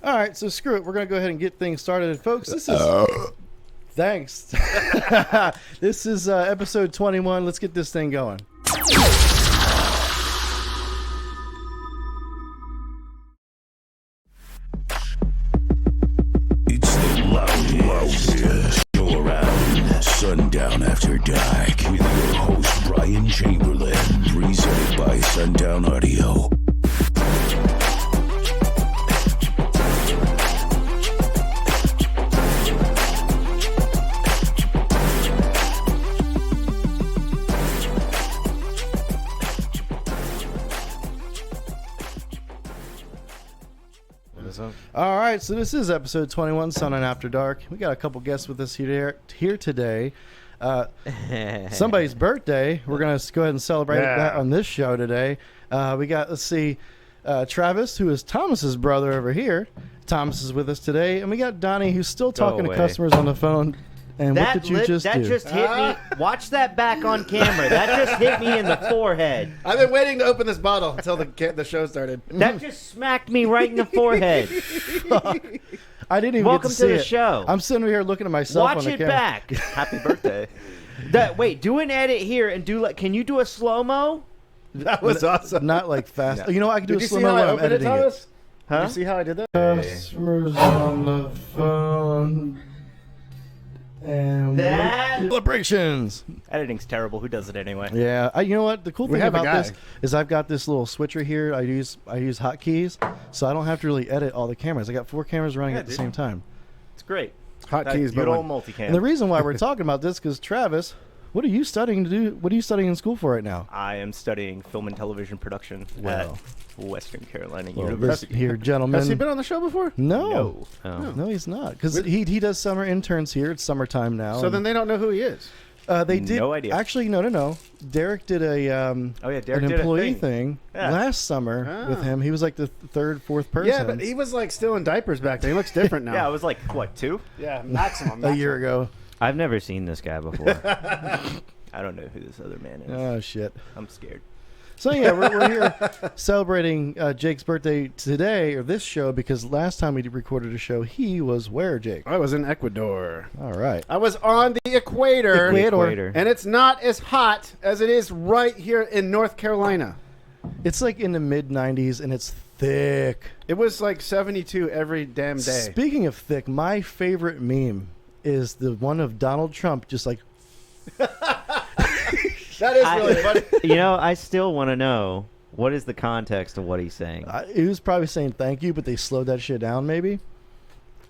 All right, so screw it. We're going to go ahead and get things started. Folks, this is... Thanks. This is episode 21. Let's get this thing going. It's the loudest show around. Sundown After Dark with your host Bryan Chamberlain, presented by Sundown Audio. All right, so this is episode 21, Sundown After Dark. We got a couple guests with us here today. Somebody's birthday. We're going to go ahead and celebrate that on this show today. We got, let's see, Travis, who is Thomas's brother over here. Thomas is with us today. And we got Donnie, who's still talking to customers on the phone. And what did you just do? That just hit me. Watch that back on camera. That just hit me in the forehead. I've been waiting to open this bottle until the show started. That just smacked me right in the forehead. I didn't even Welcome get to see the it. show. I'm sitting over here looking at myself Watch on the it camera. back. Happy birthday. Wait, do an edit here and do like. Can you do a slow mo? That was awesome. Not like fast. You know, I can do Did a you slow see mo how when I I'm opened it, editing it. Thomas? Huh? Did you see how I did that? Customers on the phone. And celebrations. Editing's terrible. Who does it anyway? Yeah, you know what? The cool We thing have a about guy. this is I've got this little switcher here. I use hotkeys, so I don't have to really edit all the cameras. I got 4 cameras running at the same time. It's great. Hotkeys, Good but old multicam. And the reason why we're talking about this because Travis, what are you studying to do? What are you studying in school for right now? I am studying film and television production at Western Carolina Well, University. this here, gentlemen. Has he been on the show before? No, Oh. no, he's not. Because he does summer interns here. It's summertime now. So then they don't know who he is. They did. No idea. Actually, no. Derek did a Derek an did a employee thing. thing last summer with him. He was like the third, fourth person. Yeah, but he was like still in diapers back then. He looks different now. Yeah, I was like, what, 2? Yeah, maximum. a year ago. I've never seen this guy before. I don't know who this other man is. Oh shit. I'm scared. So yeah, we're here celebrating Jake's birthday today, or this show, because last time we recorded a show, he was where, Jake? I was in Ecuador. All right. I was on the equator. Equator. And it's not as hot as it is right here in North Carolina. It's like in the mid 90s, and it's thick. It was like 72 every damn day. Speaking of thick, my favorite meme is the one of Donald Trump just like... That is really funny. You know, I still want to know what is the context of what he's saying. he was probably saying thank you, but they slowed that shit down maybe.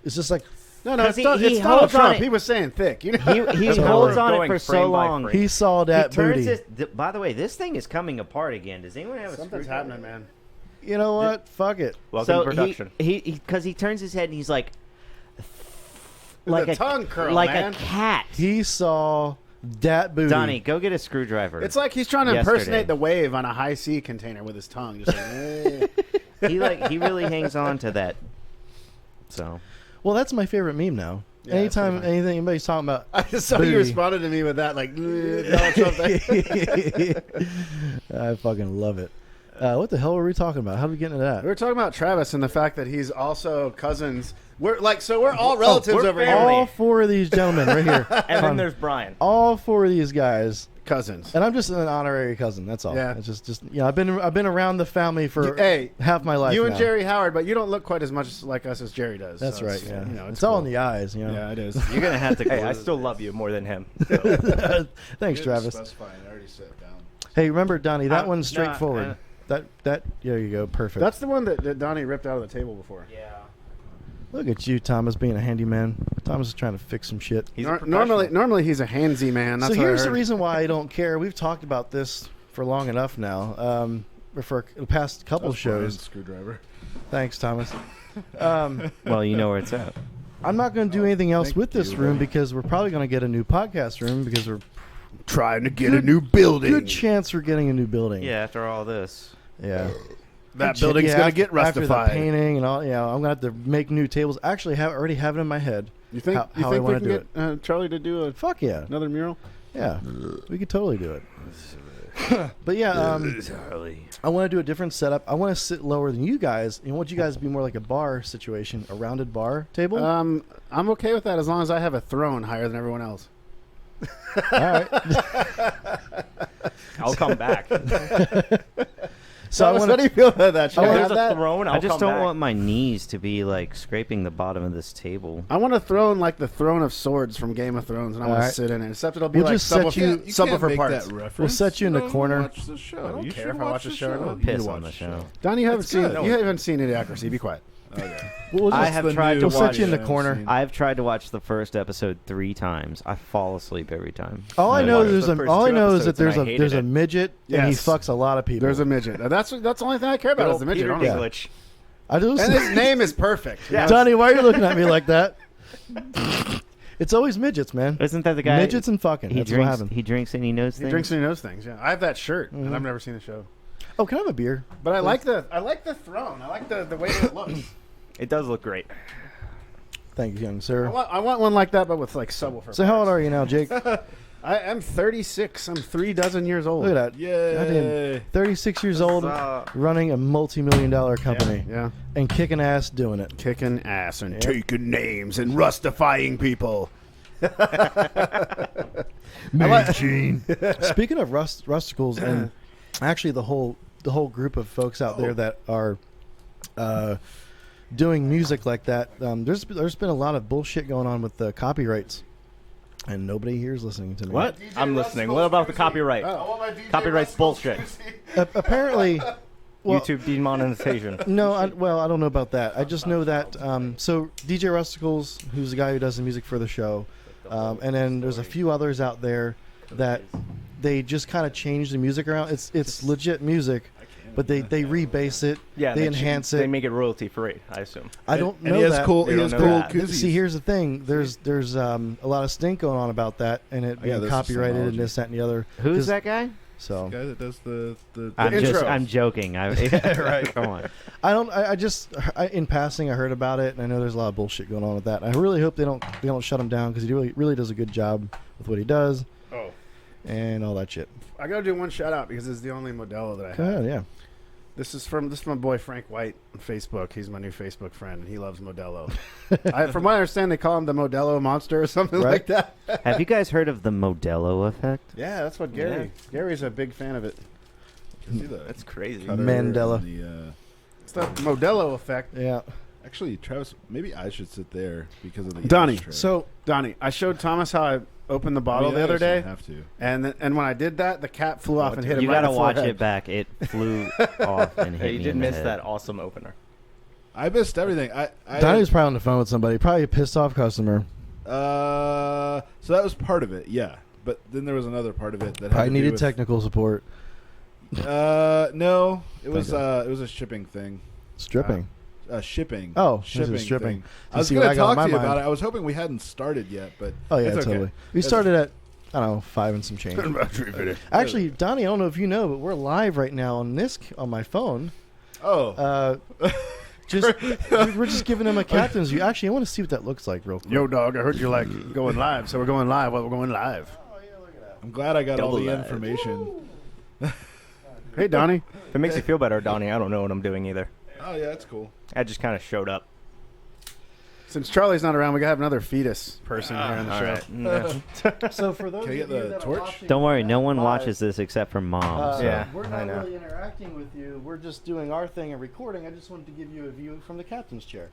It's just like... No, 'Cause it's he Donald holds on Trump. it. He was saying thick. You know? He So holds we're on it going for frame so by long. frame. he saw that He turns booty. By the way, this thing is coming apart again. Does anyone have a Something's screwdriver? happening, man. You know what? Fuck it. Welcome So to production. because he turns his head and he's like a tongue curl, like man. a cat. He saw that booty. Donnie, go get a screwdriver. It's like he's trying to Yesterday. impersonate the wave on a high C container with his tongue. Just like, he really hangs on to that. So Well, that's my favorite meme now. Yeah, Anytime that's pretty anybody's talking about I just saw booty. you responded to me with that, like Donald Trump. I fucking love it. What the hell were we talking about? How did we get into that? We were talking about Travis and the fact that he's also cousins. We're all relatives we're over family. All 4 of these gentlemen right here. And then there's Bryan. All 4 of these guys, cousins. and I'm just an honorary cousin. That's all. Yeah. It's just I've been around the family for Hey, half my life. You now. and Jerry Howard, but you don't look quite as much like us as Jerry does. That's so right. it's, Yeah. You know, it's all in the eyes. You know. Yeah, it is. you're gonna have to. Hey, glue I this. still love you more than him. Thanks, Travis. Specifying. I already sat down. Hey, remember Donnie? That one's no, straightforward. That there you go. Perfect. That's the one that Donnie ripped out of the table before. Yeah. Look at you, Thomas, being a handyman. Thomas is trying to fix some shit. He's a professional. Normally he's a handsy man. That's So what I here's the heard. reason why I don't care. We've talked about this for long enough now. For the past couple That's Bryan's shows. screwdriver. Thanks, Thomas. Well, you know where it's at. I'm not going to do anything else thank with this you, room buddy. because we're probably going to get a new podcast room because we're Trying to get a new building. good chance we're getting a new building. Yeah, after all this. Yeah. That building's gonna get After the rustified. painting and all, yeah, I'm going to have to make new tables. Actually, already have it in my head. You think how I we wanna can do get Charlie to do Fuck yeah. another mural? Yeah. We could totally do it. But yeah, Charlie. I want to do a different setup. I want to sit lower than you guys. I want you guys to be more like a bar situation, a rounded bar table. I'm okay with that as long as I have a throne higher than everyone else. All right. I'll come back. So I Thomas, want how do you feel about that? Should I I wanna- have There's a that? throne. I I'll just come don't back. want my knees to be like scraping the bottom of this table. I want a throne like the throne of swords from Game of Thrones, and I want Alright. to sit in it. Except it'll be We'll like just set you- subwoofer parts. We'll set you in the corner. Watch the show. I don't You care should if I watch the show or not. You Piss watch on the show. Don, you haven't seen good. you haven't seen Idiocracy. Be quiet. Okay. We'll I just, have the tried new- to we'll set watch. you in the I corner. haven't I've tried to watch the first episode 3 times. I fall asleep every time. all I I know watched is the first all I two know is that episodes and I there's hated a it. midget and he Yes. fucks a lot of people. There's a midget. That's the only thing I care about Good is old the midget. Peter Honestly. Dinklage. I do. And his name is perfect. Yeah. Donnie, why are you looking at me like that? It's always midgets, man. Isn't that the guy? Midgets and fucking. He That's what drinks. happened. He drinks and he knows He things. drinks and he knows things. Yeah, I have that shirt, Mhm. and I've never seen the show. Oh, can I have a beer? But I like the throne. I like the way that it looks. It does look great. Thank you, young I sir. want one like that, but with like subwoofer. So how old are you now, Jake? I am 36. I'm 3 dozen years old. Look at that. Yay. Goddamn. 36 years old, running a multi-million-dollar company Yeah, and kicking ass doing it. kicking ass and Yep. taking names and rustifying people. Gene. Speaking of rusticals and actually the whole group of folks out there that are doing music like that, there's been a lot of bullshit going on with the copyrights, and nobody here is listening to me. What? I'm listening. What about the copyright? Copyright's bullshit. Apparently, well, YouTube demonetization. no, I don't know about that. I just know that. So DJ Rusticals, who's the guy who does the music for the show, and then there's a few others out there that they just kind of change the music around. It's legit music, but they rebase it. Yeah, they enhance They it. make it royalty free, I assume. I don't And know he has that. cool. They He don't has know cool that. koozies. See, here's the thing. There's a lot of stink going on about that, and it Yeah, being this is copyrighted and synology. this, that, and the other. Who's 'Cause- that guy? So guy that does the intro. I'm joking. Right. Come on. I just in passing I heard about it, and I know there's a lot of bullshit going on with that. I really hope they don't shut him down because he really does a good job with what he does. Oh. And all that shit. I gotta do one shout out because it's the only Modelo that I Go have. ahead, yeah. This is my boy Frank White on Facebook. He's my new Facebook friend, and he loves Modelo. From what I understand, they call him the Modelo Monster or something Right. like that. Have you guys heard of the Modelo effect? Yeah, that's what Gary. Gary's a big fan of it. That's crazy. Mandela. It's the Modelo effect. Yeah. Actually, Travis, maybe I should sit there because of the Donnie, ashtray. So Donnie, I showed Thomas how I opened the Oh, bottle yeah, the I other guess I day, have to. and when I did that, the cap flew off and hit him You right in gotta the watch forehead. it back. It flew off and hit Hey, you me did in the miss head. that awesome opener. I missed everything. I Donnie's probably on the phone with somebody. Probably a pissed off customer. so that was part of it, yeah. But then there was another part of it that had Probably to do needed with, technical support. No, it was Okay. it was a shipping thing. Stripping. Shipping. Oh, this shipping. is stripping. Thing. You I was see going what to I got on talk my to you mind. about it. I was hoping we hadn't started yet, but Oh yeah, it's okay. totally. We That's- started at I don't know 5 and some change. Actually, Donnie, I don't know if you know, but we're live right now on my phone. Oh, We're just giving him a captain's view. Actually, I want to see what that looks like real quick. Yo, dog, I heard you're like going live, so we're going live. Well, we're going live. I'm glad I got all Double the live. information. Hey, Donnie. If it makes you feel better, Donnie, I don't know what I'm doing either. Oh yeah, that's cool. I just kind of showed up. Since Charlie's not around, we gotta have another fetus person here on the show. Right. So for those Can I get of you the that are torch? watching Don't worry, no one live, watches this except for mom. So. Yeah, we're I not know. really interacting with you. We're just doing our thing and recording. I just wanted to give you a view from the captain's chair.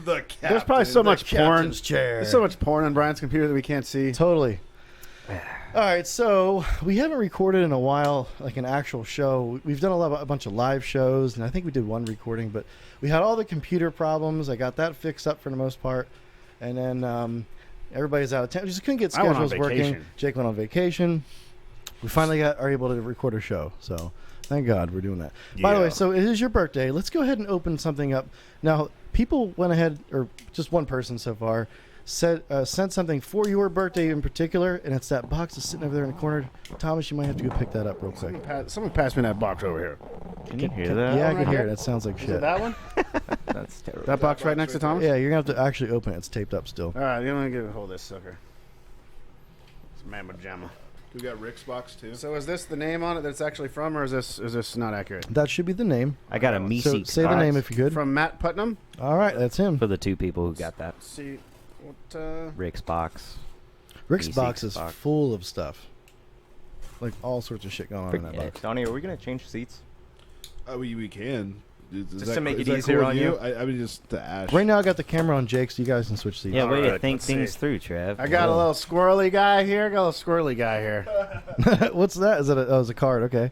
The There's probably so much porn. Captain's chair. There's so much porn on Brian's computer that we can't see. Totally. All right, so we haven't recorded in a while, like an actual show. We've done a bunch of live shows, and I think we did one recording, but we had all the computer problems. I got that fixed up for the most part, and then everybody's out of town. We just couldn't get I went on schedules working. vacation. Jake went on vacation. We finally are able to record a show, so thank God we're doing that. By the way, Yeah. so it is your birthday. Let's go ahead and open something up. Now, people went ahead, or just one person so far, sent something for your birthday in particular, and it's that box that's sitting over there in the corner. Thomas, you might have to go pick that up real quick. Someone pass me that box over here. Can you hear that? Yeah, I right can hear it. here? That sounds like Is it shit. that one? That's terrible. That box right next to Thomas? Yeah, you're going to have to actually open it. It's taped up still. All right, you're going to hold this sucker. It's Mamma Jamma. We got Rick's box too. So is this the name on it that's actually from, or is this not accurate? That should be the name. I got a So Meeseeks say the box name if you could. From Matt Putnam. All right, that's him. for the 2 people who got that. Let's see what. Rick's box. Rick's Meeseeks box is box. full of stuff. Like all sorts of shit going on in that Forget box. Donnie, are we gonna change seats? We can. Just to make it easier on you? I mean, just the ash. Right now I got the camera on Jake, so you guys can switch seats. Yeah, way to right, think let's things see. through, Trev. I got a little squirrely guy here. What's that? Is it it's a card? Okay.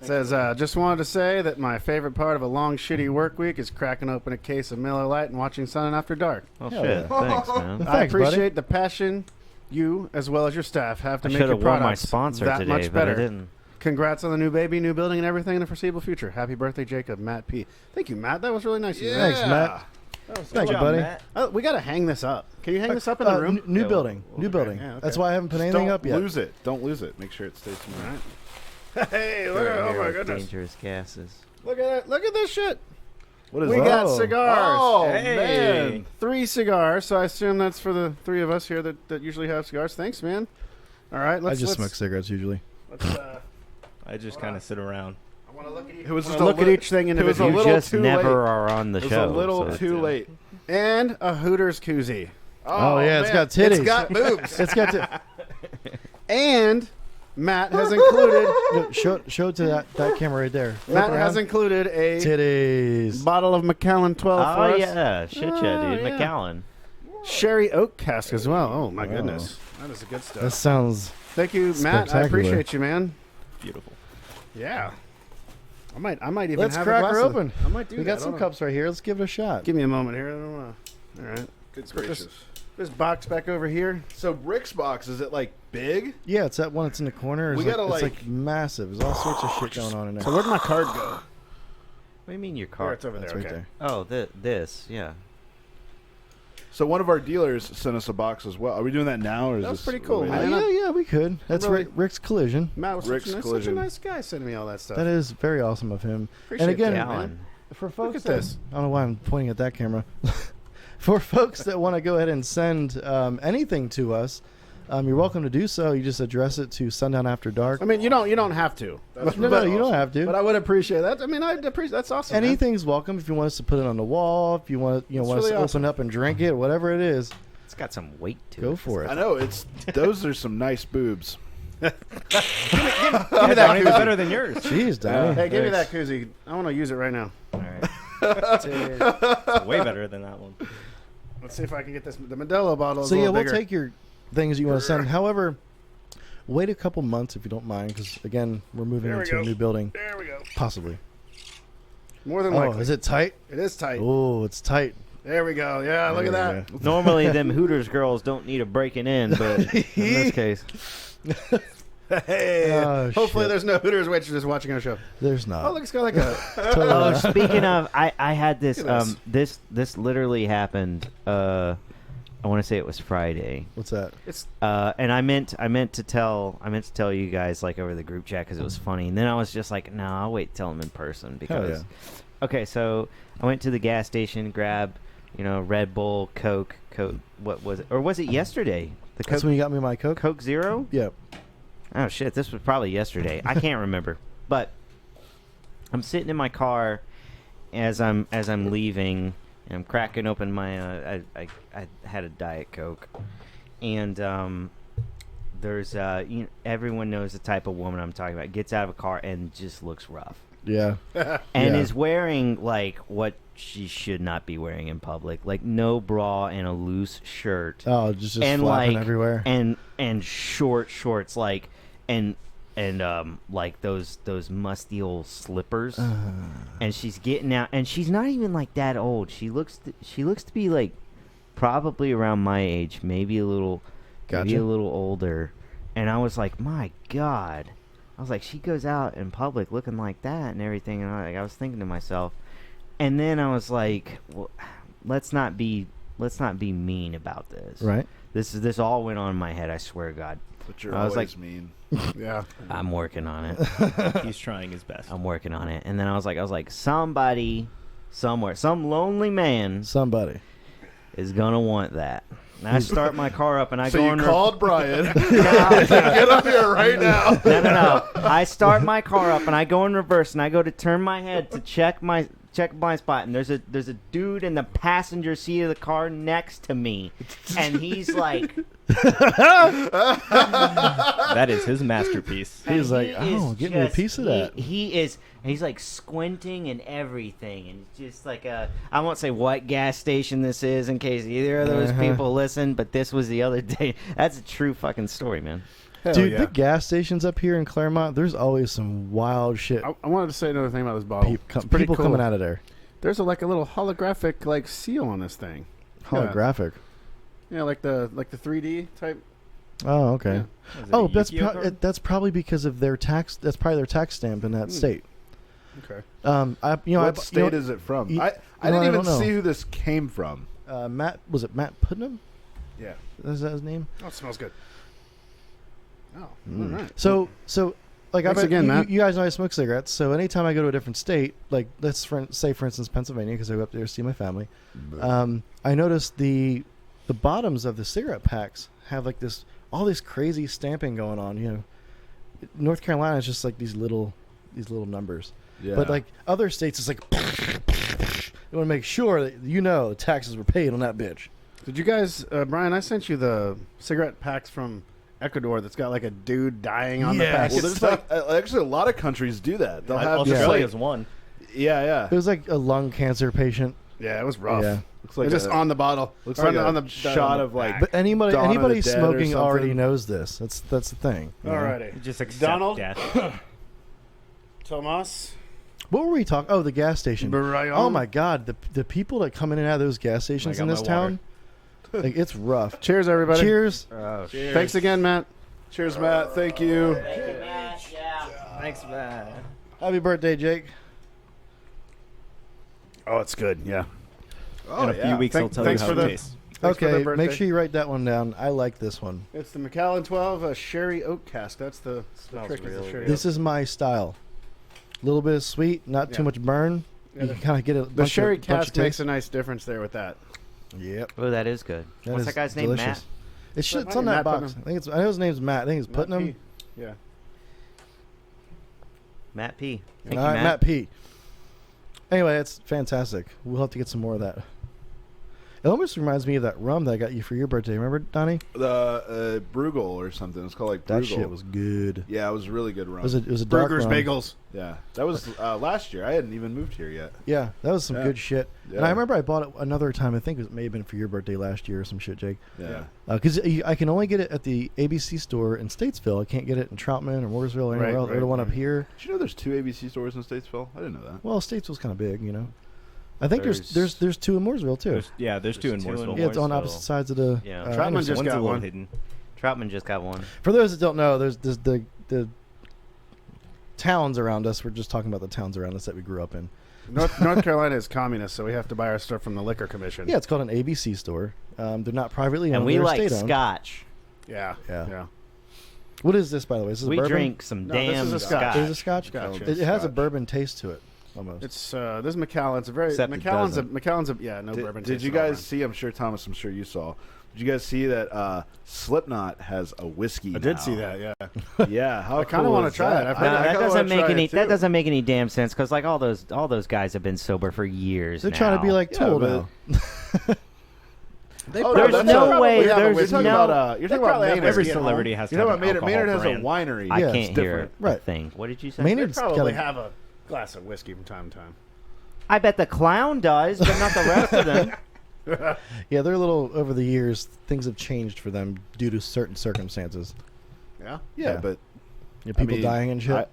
It says, just wanted to say that my favorite part of a long, shitty work week is cracking open a case of Miller Lite and watching Sundown After Dark. Well, Hell shit. yeah. Thanks, man. I Thanks, buddy. appreciate the passion you, as well as your staff, have to I make should your have worn my products sponsor that today, much but I better. didn't. Congrats on the new baby, new building, and everything in the foreseeable future. Happy birthday, Jacob. Matt P. Thank you, Matt. That was really nice of you. Thanks, Matt. Thank you, buddy. Oh, we got to hang this up. Can you hang this up in the room? New building. New building. Yeah, okay. That's why I haven't put anything Don't up yet. lose it. Don't lose it. Make sure it stays tomorrow. Hey, look at, oh my goodness. Dangerous gases. Look at that. Look at this shit. What is We that? got cigars. Oh, Hey. man. 3 cigars, so I assume that's for the 3 of us here that usually have cigars. Thanks, man. All right, I let's just smoke cigarettes usually. I just kind of sit around. I want to look at each, It was just look a at li- each thing it was a individually. You little just too never late. are on the It was show. a little so too late. And a Hooters koozie. Oh, yeah, it's man. got titties. It's got boobs. It's got to And Matt has included no, show it to that camera right there. Flip Matt around. has included a titties. bottle of Macallan 12 for Oh, us. yeah. Shit, Oh, yeah, dude. yeah. McAllen. Sherry oak cask as well. Oh my Oh. goodness. That is a good stuff. That sounds. Thank you, Matt. I spectacular. appreciate you, man. Beautiful. Yeah. I might even Let's have crack a glass her of- open. I might do We that. got some Hold on. cups right here. Let's give it a shot. Give me a moment here. I don't wanna... All right. Good Put gracious. this box back over here. So Rick's box, is it like big? Yeah, it's that one that's in the corner. We It's gotta, it's like- like massive. There's all sorts of shit going on in there. So where'd my card go? What do you mean your There, car? it's over That's there. right Okay. there. Oh, this, yeah. So one of our dealers sent us a box as well. Are we doing that now, or is That's this pretty cool, wait, man. Yeah, we could. That's really- Rick's Collision. Matt was Rick's such a Collision. nice guy sending me all that stuff. That is very awesome of him. Appreciate and again, that, man. Gallon. for folks at that- this. I don't know why I'm pointing at that camera. For folks that want to go ahead and send anything to us, you're welcome to do so. You just address it to Sundown After Dark. I mean, you don't have to. That's No, really you don't awesome. have to. But I would appreciate that. I mean, I'd appreciate that's awesome. man. Anything's welcome. If you want us to put it on the wall, if you want That's want us really to awesome. open up and drink it, whatever it is, It's got some weight to it. go for I it. know it's those are some nice boobs. Give me that Donnie, that's koozie. better than yours. Jeez, Donnie. Hey, give me that koozie. I want to use it right now. All right. It's way better than that one. Let's see if I can get this. The Modelo bottle is So a yeah, little we'll bigger. take your things you want to send. However, wait a couple months if you don't mind, because again, we're moving There we into a go. new building, There we go. possibly. More than Oh, likely. is it tight? It is tight. Oh, it's tight. There we go. Yeah, look at There that. we Normally, them Hooters girls don't need a breaking in, but in this case, Hey. Oh, Hopefully, shit. there's no Hooters waitresses watching our show. There's not. Oh, look, it's got like a. Totally oh, not. speaking of, I had this Look at this literally happened. I want to say it was Friday. What's that? It's And I meant to tell you guys like over the group chat because it was funny, and then I was just like, no, I'll wait till I'm in person because. yeah. Okay, so I went to the gas station, grabbed, Red Bull, Coke. What was it? Or was it yesterday? The That's Coke, when you got me my Coke? Coke Zero? Yeah. Oh shit, this was probably yesterday. I can't remember. But I'm sitting in my car as I'm leaving, and I'm cracking open my I had a Diet Coke, and there's everyone knows the type of woman I'm talking about. Gets out of a car and just looks rough, Yeah. and Yeah. is wearing like what she should not be wearing in public, like no bra and a loose shirt. Oh, just and flapping like everywhere. and short shorts like and like those musty old slippers, and she's getting out, and she's not even like that old. She looks to be like probably around my age, maybe a little Gotcha. older. And I was like, my God, I was like, she goes out in public looking like that and everything, and I was thinking to myself, and then I was like, well, let's not be mean about this. Right. This all went on in my head, I swear to God. But you're I was always like- mean. yeah. I'm working on it. He's trying his best. I'm working on it. And then I was like, somebody, somewhere, some lonely man Somebody. is gonna want that. And I start my car up, and I So go you in called Bryan. Get up here right now. No. I start my car up, and I go in reverse, and I go to turn my head to check my spot, and there's a dude in the passenger seat of the car next to me, and he's like, That is his masterpiece. He's like, he oh, is give me a just- piece of that. He's like squinting and everything, and it's just like I won't say what gas station this is in case either of those people listen, but this was the other day. That's a true fucking story, man. Hell Dude, yeah. the gas stations up here in Claremont, there's always some wild shit. I wanted to say another thing about this bottle. It's pretty People cool. coming out of there. There's a little holographic like seal on this thing. Holographic. Yeah, like the 3D type. Oh, okay. Yeah. Oh, that's probably because of their tax. That's probably their tax stamp in that state. Okay. What state is it from? I didn't even see who this came from. Matt, was it Matt Putnam? Yeah. Is that his name? Oh, it smells good. Oh, all right. So like Thanks again, Matt. you guys know I smoke cigarettes. So anytime I go to a different state, like let's say for instance Pennsylvania, because I go up there to see my family, I noticed the bottoms of the cigarette packs have like all this crazy stamping going on. You know, North Carolina is just like these little numbers. Yeah. But like other states, it's like you want to make sure that the taxes were paid on that bitch. Did you guys, Brian? I sent you the cigarette packs from Ecuador that's got like a dude dying on the pack. Well, there's actually a lot of countries do that. They'll have Australia's one. Yeah. It was like a lung cancer patient. Yeah, it was rough. Yeah. Looks like Just on the bottle. looks Or like on the shot of like. But anybody Dawn of the Dead or smoking already something. knows this. That's the thing. you know? Alrighty. Just accept Donald? death. Tomas. What were we talking? Oh, the gas station. Bryan. Oh my God, the people that come in and out of those gas stations got in my this town, like it's rough. Cheers, everybody. Cheers. Cheers. Thanks again, Matt. Cheers, Matt. Thank you. Thanks, man. Happy birthday, Jake. Oh, it's good. Yeah. Oh, In a few weeks, I'll tell you thanks how for it the- tastes. Thanks for Okay, the birthday. make sure you write that one down. I like this one. It's the Macallan 12 Sherry Oak Cask. That's the trick. Is the Sherry This is my style. A little bit of sweet, not too Yeah. much burn. Yeah, You the- can kind of get a The bunch Sherry of, bunch Cask of makes taste. a nice difference there with that. Yep. Oh, that is good. That What's is that guy's name? delicious. Matt? It's Matt on that Putnam. box. I know his name's Matt. I think it's Matt Putnam. P. Yeah. Matt P. All Thank you, right, Matt. Matt P. Anyway, it's fantastic. We'll have to get some more of that. It almost reminds me of that rum that I got you for your birthday. Remember, Donnie? The Bruegel or something. It's called like Bruegel. That shit was good. Yeah, it was really good rum. It was a dark Burgers, rum. bagels. Yeah, that was last year. I hadn't even moved here yet. Yeah, that was some Yeah. good shit. And Yeah. I remember I bought it another time. I think it may have been for your birthday last year or some shit, Jake. Yeah. Because I can only get it at the ABC store in Statesville. I can't get it in Troutman or Mooresville or anywhere else. Or the one up here. Did you know there's 2 ABC stores in Statesville? I didn't know that. Well, Statesville's kind of big, you know. I think there's two in Mooresville too. There's two in two in Mooresville. Yeah, it's on Mooresville. opposite sides of the. Yeah. Troutman interstate. just One's got a little one. hidden. Troutman just got one. For those that don't know, there's the towns around us. We're just talking about the towns around us that we grew up in. North Carolina is communist, so we have to buy our stuff from the liquor commission. Yeah, it's called an ABC store. They're not privately owned. And we they're like state-owned. scotch. Yeah. Yeah. What is this, by the way? Is this We a bourbon? drink some No, this damn is a scotch. Is it scotch? Scotch, It yeah. has a Scotch. bourbon taste to it, almost. It's this is Macallan. It's a very Except it Macallan's doesn't. no bourbon. Did taste you at all, guys man. see? I'm sure Thomas. I'm sure you saw. Did you guys see that Slipknot has a whiskey? I did now? see that. Yeah. Yeah, how I kinda cool wanna is try that? it. I've I- heard- I that kinda doesn't wanna make try any. it That too. doesn't make any damn sense because like all those guys have been sober for years. They're now. trying to be like Yeah, Tool but- now. Oh, There's that's no a- way- yeah, but there's you're talking no- about you're talking about probably have Maynard. Every whiskey at home. celebrity has to You're have talking an about Maynard. alcohol Maynard has a brand. winery. I Yeah, can't it's hear different. a Right. thing. What did you say? Maynard's got Probably a, have a glass of whiskey from time to time. I bet the clown does, but not the rest of them. yeah, they're a little over the years. Things have changed for them due to certain circumstances. Yeah. Yeah, Yeah. but You know, people dying and shit.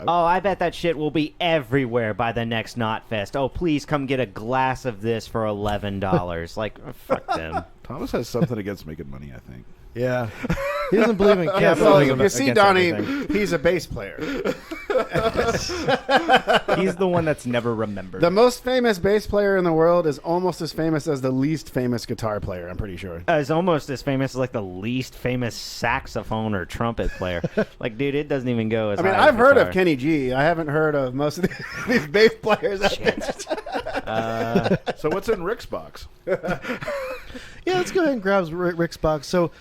Oh, I bet that shit will be everywhere by the next Knotfest. Oh, please come get a glass of this for $11. Like, fuck them. Thomas has something against making money. I think. Yeah, he doesn't believe in Well, capitalism. you see, against Donnie, everything. he's a bass player. He's the one that's never remembered. The most famous bass player in the world is almost as famous as the least famous guitar player. I'm pretty sure. Is almost as famous as like the least famous saxophone or trumpet player. Like, dude, it doesn't even go as I mean, high as I've heard of guitar. Kenny G. I haven't heard of most of these bass players. So what's in Rick's box? Yeah, let's go ahead and grab Rick's box. So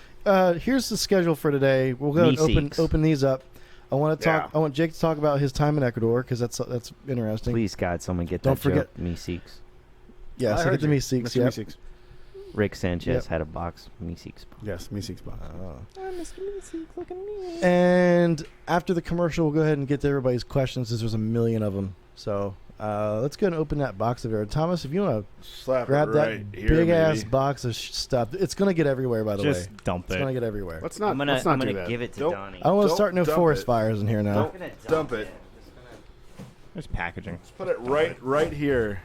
here's the schedule for today. We'll go and open these up. I want to talk. I want Jake to talk about his time in Ecuador because that's interesting. Please, God, someone get Don't that forget joke. Meeseeks. Yes, I get the Meeseeks. Mr. Yep. Meeseeks. Rick Sanchez had a box. Meeseeks. Yes, Meeseeks box. And after the commercial, we'll go ahead and get to everybody's questions since there's a million of them. So let's go and open that box of there. Thomas, if you want to Slap grab it that right here, big-ass maybe. box of stuff, it's going to get everywhere, by the way. Just dump It's it. going to get everywhere. Let's not. I'm let's not do gonna that. give it to Don't- Donnie. I don't want to Don't start no dump forest it. fires in here now. I'm gonna Dump it. There's packaging. Let's put it right here.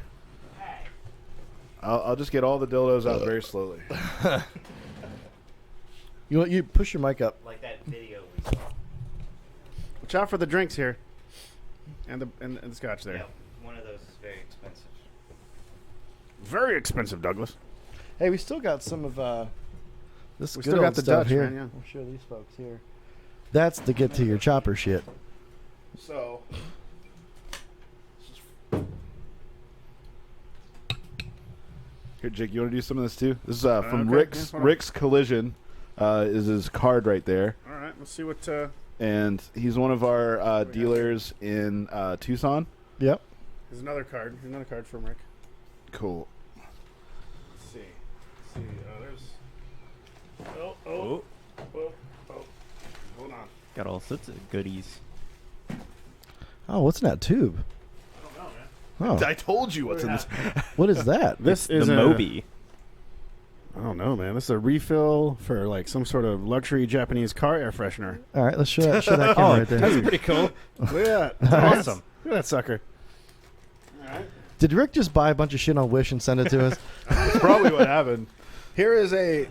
I'll just get all the dildos out very slowly. You push your mic up. Like that video we saw. Watch out for the drinks here, and the scotch there. Yeah, one of those is very expensive. Very expensive, Douglas. Hey, we still got some of this We good still old got the stuff Dutch, here. man, yeah. I'll show these folks here. That's the get to your chopper shit. So, here, Jake, you want to do some of this too? This is from okay. Rick's Yeah, hold on. Rick's Collision. Is his card right there, All right, let's see what. and he's one of our dealers in Tucson. Yep. There's another card. Here's another card from Rick. Cool. Let's see. There's. Oh. Hold on. Got all sorts of goodies. Oh, what's in that tube? I don't know, man. Oh, I told you what's in this. what is that? This The is Moby. I don't know, man. This is a refill for like some sort of luxury Japanese car air freshener. All right, let's show that camera right there. That's pretty cool. Look at that. That's awesome. Look at that sucker. Did Rick just buy a bunch of shit on Wish and send it to us? That's probably what happened. Here is a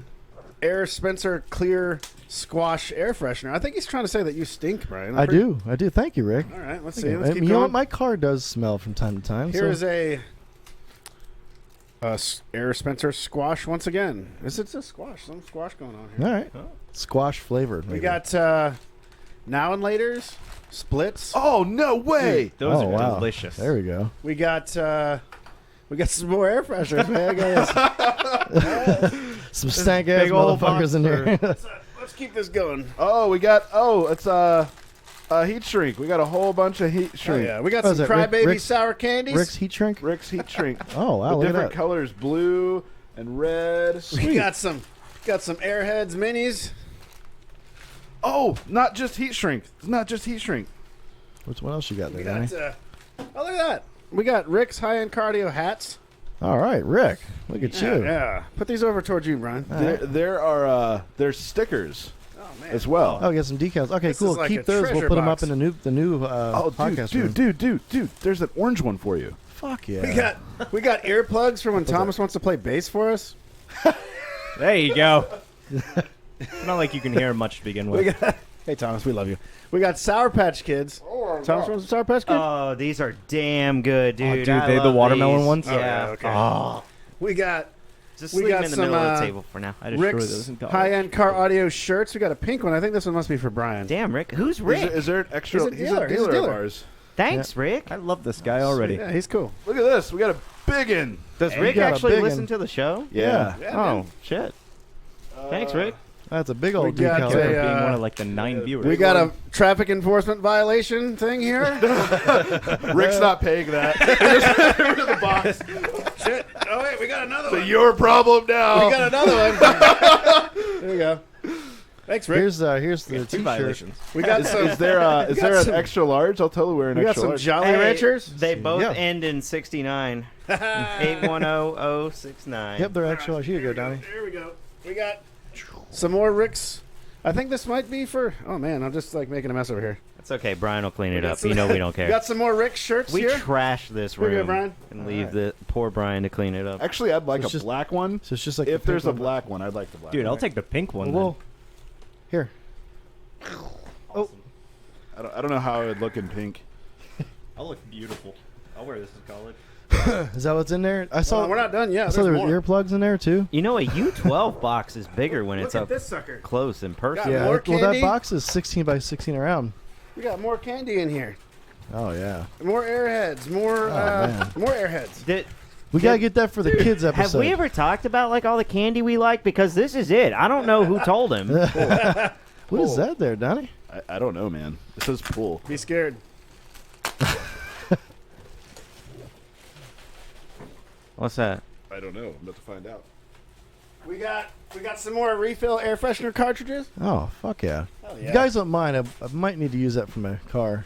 Air Spencer Clear Squash air freshener. I think he's trying to say that you stink, Brian. I do. Thank you, Rick. All right, let's Thank see. you. Let's keep You know what? going. My car does smell from time to time. Here is so. a Air Spencer Squash once again. Is it a squash? Some squash going on here. All right. Squash flavored. We maybe. got Now and Laters, Splits. Oh no way! Those Oh, are wow. delicious. There we go. We got some more air fresheners, man. Some stank ass big old motherfuckers in here. Let's keep this going. Oh, it's heat shrink. We got a whole bunch of heat Oh, shrink. yeah, we got What is some it, Rick- Crybaby Rick's- sour candies. Rick's heat shrink. Rick's heat shrink. Oh wow, With look at different that. colors, blue and red. We got some Airheads minis. Oh, not just heat shrink. It's not just heat shrink. What else you got there, We Danny? got oh, look at that. We got Rick's high-end cardio hats. All right, Rick. Look at you. Yeah. Put these over towards you, Brian. There's stickers Oh man. as well. Oh, we got some decals. Okay, This cool. is like Keep a those. We'll treasure put them box. up in the new podcast room. dude, there's an orange one for you. Fuck yeah. We got earplugs for when Thomas wants to play bass for us. There you go. It's not like you can hear much to begin with. Hey Thomas, we love you. We got Sour Patch Kids. Thomas wants a Sour Patch Kid. Oh, these are damn good, dude. dude, I they the love watermelon these. ones? Yeah. Oh, yeah, okay. Oh, We got just We leave got them in the some, middle of the table for now. I destroyed Rick's those in college. high-end car audio shirts. We got a pink one. I think this one must be for Brian. Damn, Rick. Who's Rick? Is there an extra? He's a dealer. He's He's a a dealer of dealer. ours. Thanks, Rick. I love this guy already. Yeah, he's cool. Look at this. We got a biggin. Does Hey, Rick you got a actually big listen one. to the show? Yeah. Oh, shit. Thanks, Rick. That's a big old We got decal. a, there. For being uh, one of like the 9 viewers. We got a traffic enforcement violation thing here. Rick's not paying that. Just rid of the box. Shit. Oh wait, we got another So one. your problem now. We got another one. There you go. Thanks, Rick. Here's the Two t-shirt. violations. We got some. Is there an some- extra large? I'll totally wear an We got extra some large. Jolly Hey, Ranchers. They both Yeah. end in 69. 810069. Yep, they're actual. Here you go, Donnie. There we go. We got some more Ricks. I think this might be for. Oh man, I'm just like making a mess over here. It's okay. Brian will clean it got up. some- You know we don't We care. got some more Rick shirts We here. trash this Here you go, room Brian. and All leave right. the poor Brian to clean it up. Actually, I'd like So it's a just- black one. So it's just like If the there's a pink one. black one, I'd like the black Dude, one. I'll take the pink one. Well, here. I don't know how it would look in pink. I'll look beautiful. I'll wear this in college. Is that what's in there? I saw. We're not done yet. I saw there There's was more. earplugs in there too. You know, a U12 box is bigger when it's Look at up this sucker. close in person. Yeah. Yeah. more Well, that candy? box is 16 by 16 around. We got more candy in here. Oh yeah. More Airheads. More man. more Airheads. Did We gotta get that for the kids episode. Have we ever talked about like all the candy we like? Because this is it. I don't know who told him. What is that there, Donnie? I don't know, man. It says pool. Be scared. What's that? I don't know. I'm about to find out. We got some more refill air freshener cartridges. Oh, fuck yeah. Hell If you guys don't mind, I might need to use that for my car.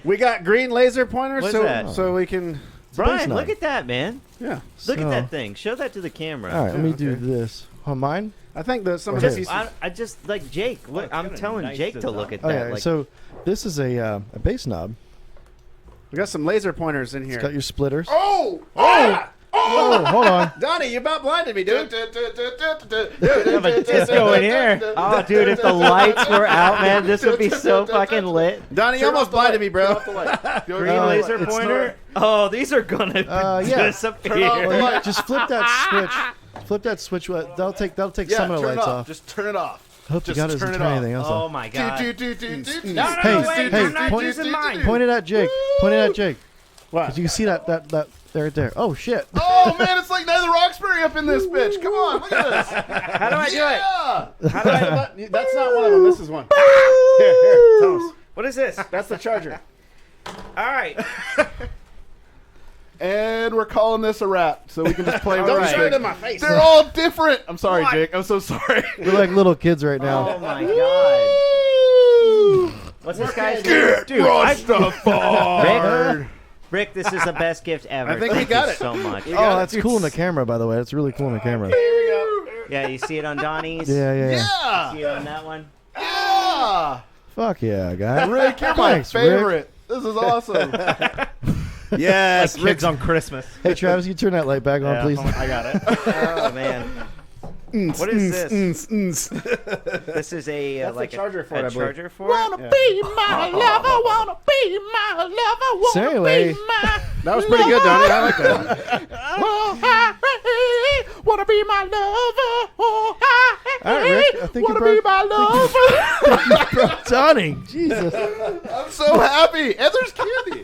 We got green laser pointers, What's so that? so we can. Brian, knob. look at that, man. Yeah. Look at So- that thing. Show that to the camera. All right, let me Yeah, do okay. this. On mine? I think that some of Just- the pieces. I just like Jake. Look, it's I'm kinda telling nice Jake to design. look at Oh, that. yeah. Like, So this is a bass knob. We got some laser pointers in It's here. got your splitters. Oh! Oh, hold on. Donnie, you about blinded me, dude. Have a disco in here. oh, dude, if the lights were out, man, this would be so fucking lit. Donnie, you almost blinded me, bro. Green laser it's pointer. Oh, these are gonna yeah. disappear. Well, you just flip that switch. Flip that switch. That'll take Yeah, some of the turn it lights off. off. Just turn it off. Hope you just got doesn't turn it turn off. anything else Oh off. my god. No, Hey, wait, hey, I'm not point- using mine. Point it at Jake. Point it at Jake. What? 'Cause you can see that there right there. Oh shit. Oh man, it's like Nether Roxbury up in this bitch. Come on, look at this. How do I do it? Yeah. How do I? That's not one of them. This is one. Here, tell us. What is this? That's the charger. All right. And we're calling this a wrap, so we can just play with Don't this show it thing. in my face. They're all different. I'm sorry, Jake. I'm so sorry. We're like little kids right now. Oh my god. What's this guy's name? Get Rastafari. Rick, this is the best gift ever. I think we Thank got you it. so much. Oh, that's cool in the camera, by the way. That's really cool in the camera. Yeah, you see it on Donnie's? Yeah. Yeah. See it on that one? Yeah. Fuck yeah, guy. Rick, you're my Thanks, Rick. favorite. This is awesome. Yes, Kids on Christmas. Hey, Travis, you turn that light back on, please. I got it. Oh, man. What is this? This is a That's like the charger for it, a I believe. charger for it? Be my lover, wanna be my lover, So anyway, that was pretty good, Donnie. I like that. wanna be my lover. all right, Rick, I think you Wanna be broke my lover. Donnie. Jesus. I'm so happy. And there's candy.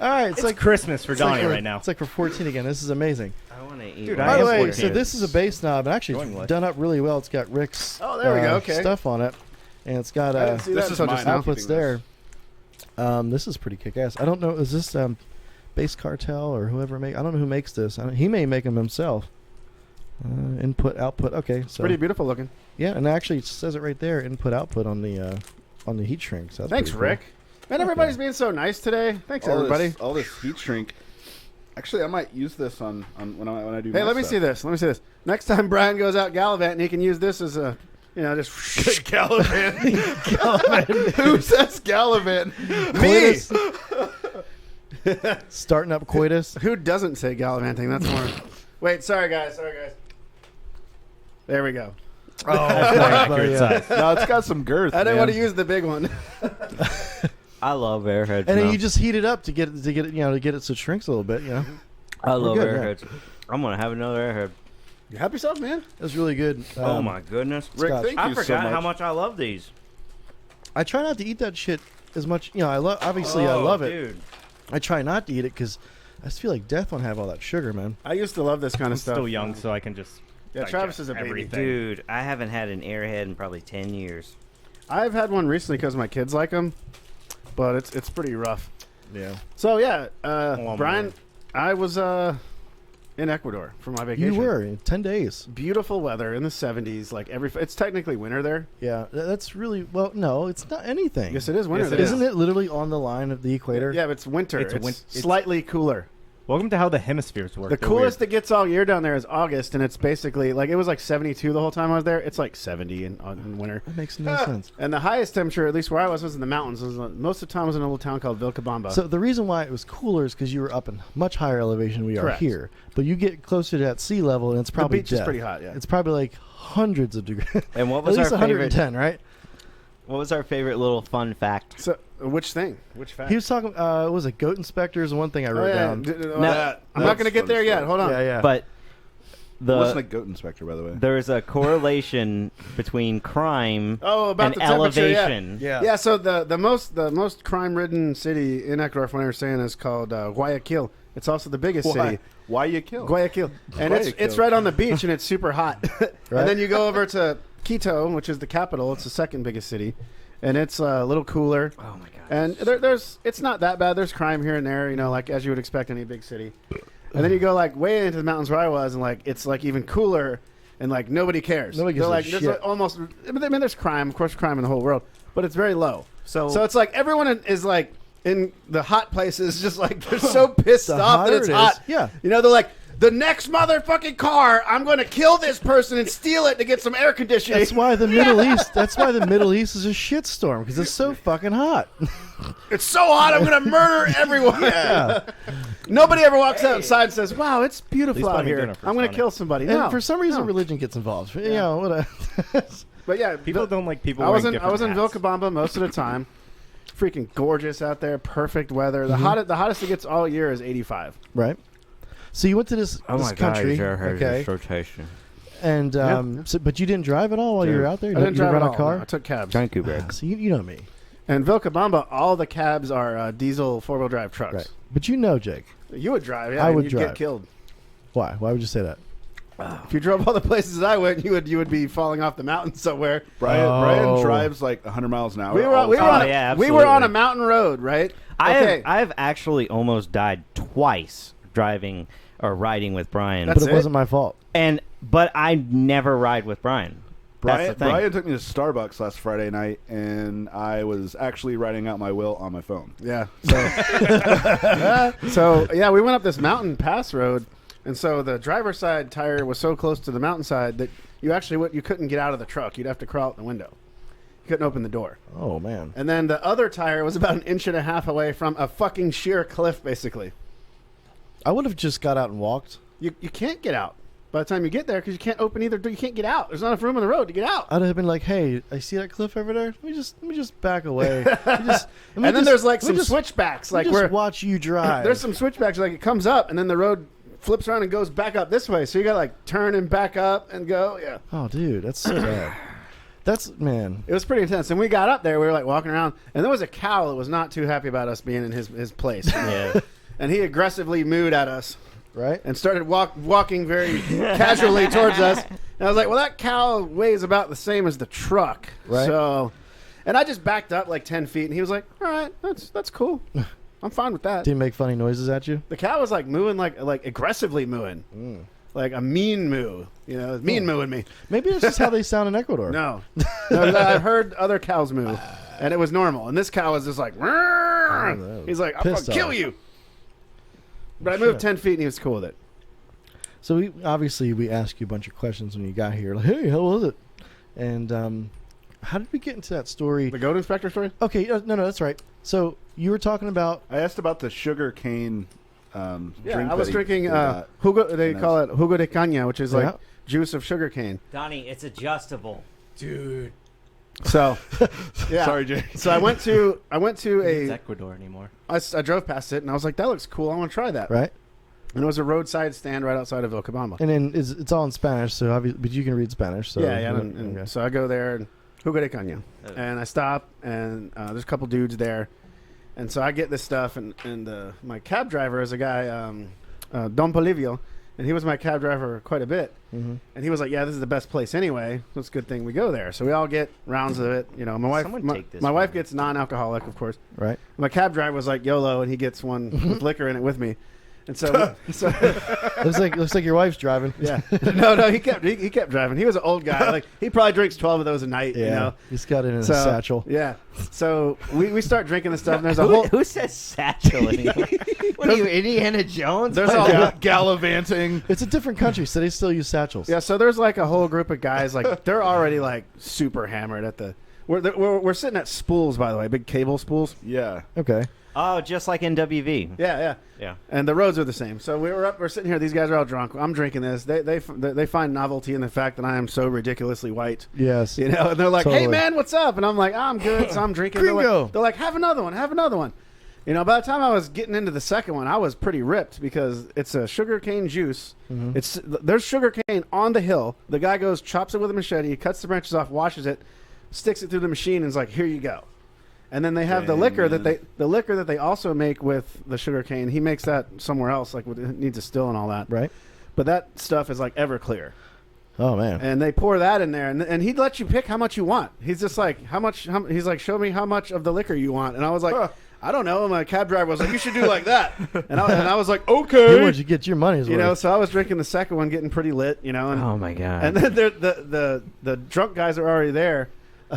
All right, it's It's like Christmas for Donnie like right now. It's like for 14 again. This is amazing. I want to eat Dude, one. I By the am way, 14. so this is a bass knob, and actually Going it's with. done up really well. It's got Rick's Oh, there we go, okay. stuff on it, and it's got I didn't see that This is until just mine. now. outputs there. This is pretty kick-ass. I don't know. Is this Bass Cartel or whoever make? I don't know who makes this. He may make them himself. Input output. Okay, so Pretty beautiful looking. yeah, and actually it says it right there. Input output on the heat shrink. So that's Thanks, pretty cool. Rick. Man, everybody's being so nice today. Thanks, everybody. All this heat shrink. Actually, I might use this on when I do. Hey, my let me stuff. see this. Let me see this. Next time Bryan goes out gallivanting, he can use this as a, just Gallivant. Who says Gallivant? me. Starting up coitus. Who doesn't say gallivanting? That's more. Wait, sorry guys. There we go. Accurate size. No, it's got some girth. I didn't man. want to use the big one. I love airheads. And then man. you just heat it up to get it so it shrinks a little bit. I love good, airheads. I'm gonna have another airhead. You help yourself, man. That's really good. Oh my goodness! Rick, Scotch. thank I you so forgot much. how much I love these. I try not to eat that shit as much. I love. Obviously, I love it. Dude. I try not to eat it because I just feel like death won't have all that sugar, man. I used to love this kind I'm of stuff. still young, so I can just. Yeah, digest Travis is a baby. everything. Dude, I haven't had an airhead in probably 10 years. I've had one recently because my kids like them, but it's pretty rough. Yeah. So yeah, I'm Brian, I was in Ecuador for my vacation. You were in 10 days. Beautiful weather in the 70s. Like it's technically winter there. Yeah, that's really no. It's not anything. Yes, it is winter Yes, there. it Isn't it literally on the line of the equator? Yeah, but it's winter. It's It's, it's- slightly cooler. Welcome to how the hemispheres work. The They're coolest weird. it gets all year down there is August, and it's basically like it was like 72 the whole time I was there. It's like 70 in winter. That makes no sense. And the highest temperature, at least where I was in the mountains. Most of the time I was in a little town called Vilcabamba. So the reason why it was cooler is because you were up in much higher elevation than we Correct. are here. But you get closer to that sea level, and it's probably beach is death. pretty hot, yeah. It's probably like hundreds of degrees. And what At was least our favorite? 110, right? What was our favorite little fun fact? So which thing? Which fact? He was talking. Was it goat inspectors? One thing I wrote down. I'm not going to get there yet. Hold on. Yeah. But Listen to Goat Inspector, by the way. there's a correlation between crime about and the temperature, yeah. elevation. Yeah, so the most crime-ridden city in Ecuador, from what I understand, is called Guayaquil. It's also the biggest city. Why you kill? Guayaquil. And it's right on the beach, and it's super hot. And then you go over to Quito, which is the capital. It's the second biggest city. And it's a little cooler. Oh, my God. And it's not that bad. There's crime here and there, like as you would expect any big city. And then you go like way into the mountains where I was, and like it's like even cooler, and like nobody cares. Nobody gives a like, shit. There's almost. I mean, there's crime, of course, crime in the whole world, but it's very low. So it's like everyone is like in the hot places, just like they're so pissed off that it's hot. Yeah. They're like, the next motherfucking car, I'm going to kill this person and steal it to get some air conditioning. That's why the Middle East. That's why the Middle East is a shitstorm because it's so fucking hot. It's so hot, I'm going to murder everyone. Yeah. Nobody ever walks outside and says, "Wow, it's beautiful buy out me here. dinner for I'm going to Sonic." kill somebody." And No, for some reason, no. religion gets involved. You know what? But yeah, People don't like people I was wearing in different hats. Vilcabamba most of the time. Freaking gorgeous out there, perfect weather. The hottest it gets all year is 85. Right. So you went to this country, okay? Rotation. And but you didn't drive at all while you were out there. I didn't drive rent at a all. car. I took cabs. Thank you, Greg. So you know me, And Vilcabamba, all the cabs are diesel 4-wheel drive trucks. right? But you know, Jake. You would drive, yeah. I and would you'd drive. get killed. Why? Why would you say that? If you drove all the places I went, you would be falling off the mountain somewhere. Brian drives like 100 miles an hour. We were all the time. on absolutely. a mountain road, right? I've actually almost died twice driving or riding with Brian. That's But it it? wasn't my fault. But I never ride with Brian. That's the thing. Brian took me to Starbucks last Friday night, and I was actually writing out my will on my phone. Yeah. So yeah, we went up this mountain pass road, and so the driver's side tire was so close to the mountainside that you couldn't get out of the truck. You'd have to crawl out the window. You couldn't open the door. Oh man. And then the other tire was about 1.5 inches away from a fucking sheer cliff, basically. I would have just got out and walked. You can't get out by the time you get there because you can't open either door. You can't get out. There's not enough room on the road to get out. I'd have been like, "Hey, I see that cliff over there. Let me just back away." And then there's like some switchbacks, like just where watch you drive. there's some switchbacks, like it comes up and then the road flips around and goes back up this way. So you got to like turn and back up and go. Yeah. Oh, dude, that's so bad. Man. It was pretty intense. And we got up there, we were like walking around, and there was a cow that was not too happy about us being in his place. Yeah. And he aggressively mooed at us Right? and started walking very casually towards us. And I was like, well, that cow weighs about the same as the truck. Right. So, and I just backed up like 10 feet, and he was like, all right, that's cool. I'm fine with that. Did he make funny noises at you? The cow was like mooing, like aggressively mooing. Like a mean moo. Mean mooing me. Maybe that's just how they sound in Ecuador. No. I've heard other cows moo, and it was normal. And this cow was just like, no. he's like, I'm going Pissed to kill off. you. But I moved 10 feet, and he was cool with it. So we asked you a bunch of questions when you got here. Like, hey, how was it? And how did we get into that story? The goat inspector story? Okay, no, that's right. So you were talking about I asked about the sugar cane drink. I was that he drinking got. jugo. They And call it jugo de caña, which is Yeah. like juice of sugar cane. Donnie, it's adjustable. So, yeah. Sorry, Jay. So I went to It's a. Ecuador anymore. I drove past it and I was like, that looks cool. I want to try that. right, And it was a roadside stand right outside of Vilcabamba. and then it's all in Spanish. So but you can read Spanish. So Yeah. okay. And so I go there and jugo de caña, and I stop and there's a couple dudes there, and so I get this stuff and my cab driver is a guy, Don Polivio, and he was my cab driver quite a bit. Mhm. And he was like, "Yeah, this is the best place anyway. So it's a good thing we go there." So we all get rounds of it. My wife, Someone my, take this my wife from me. gets non-alcoholic, of course. Right. My cab driver was like YOLO, and he gets one with liquor in it with me. And so, looks like your wife's driving. yeah, no, he kept driving. He was an old guy. Like he probably drinks 12 of those a night. Yeah. He's got it in So, a satchel. Yeah. So we start drinking this stuff, and there's a whole. Who says satchel anymore? What are you, Indiana Jones? There's all Gallivanting. It's a different country, so they still use satchels. Yeah, so there's like a whole group of guys, like they're already like super hammered at the. We're sitting at spools, by the way, big cable spools. Yeah. Okay. Oh, just like in WV. Yeah. Yeah. And the roads are the same. So we're sitting here. These guys are all drunk. I'm drinking this. They find novelty in the fact that I am so ridiculously white. Yes. And they're like, Totally. "Hey man, what's up?" And I'm like, "I'm good." So I'm drinking. Gringo. They're like, "Have another one. Have another one." You know, by the time I was getting into the second one, I was pretty ripped because it's a sugarcane juice. There's sugarcane on the hill. The guy goes, chops it with a machete, cuts the branches off, washes it, sticks it through the machine, and is like, "Here you go." And then they have the liquor that they also make with the sugarcane. He makes that somewhere else, like it needs a still and all that. Right. But that stuff is like Everclear. Oh man. And they pour that in there, and he'd let you pick how much you want. He's just like, how much? He's like, show me how much of the liquor you want. And I was like, I don't know. And my cab driver was like, you should do like that. And I was like, okay. He wanted you to get your money's worth. You know, so I was drinking the second one, getting pretty lit. You know. And, Oh my god. And then the drunk guys are already there.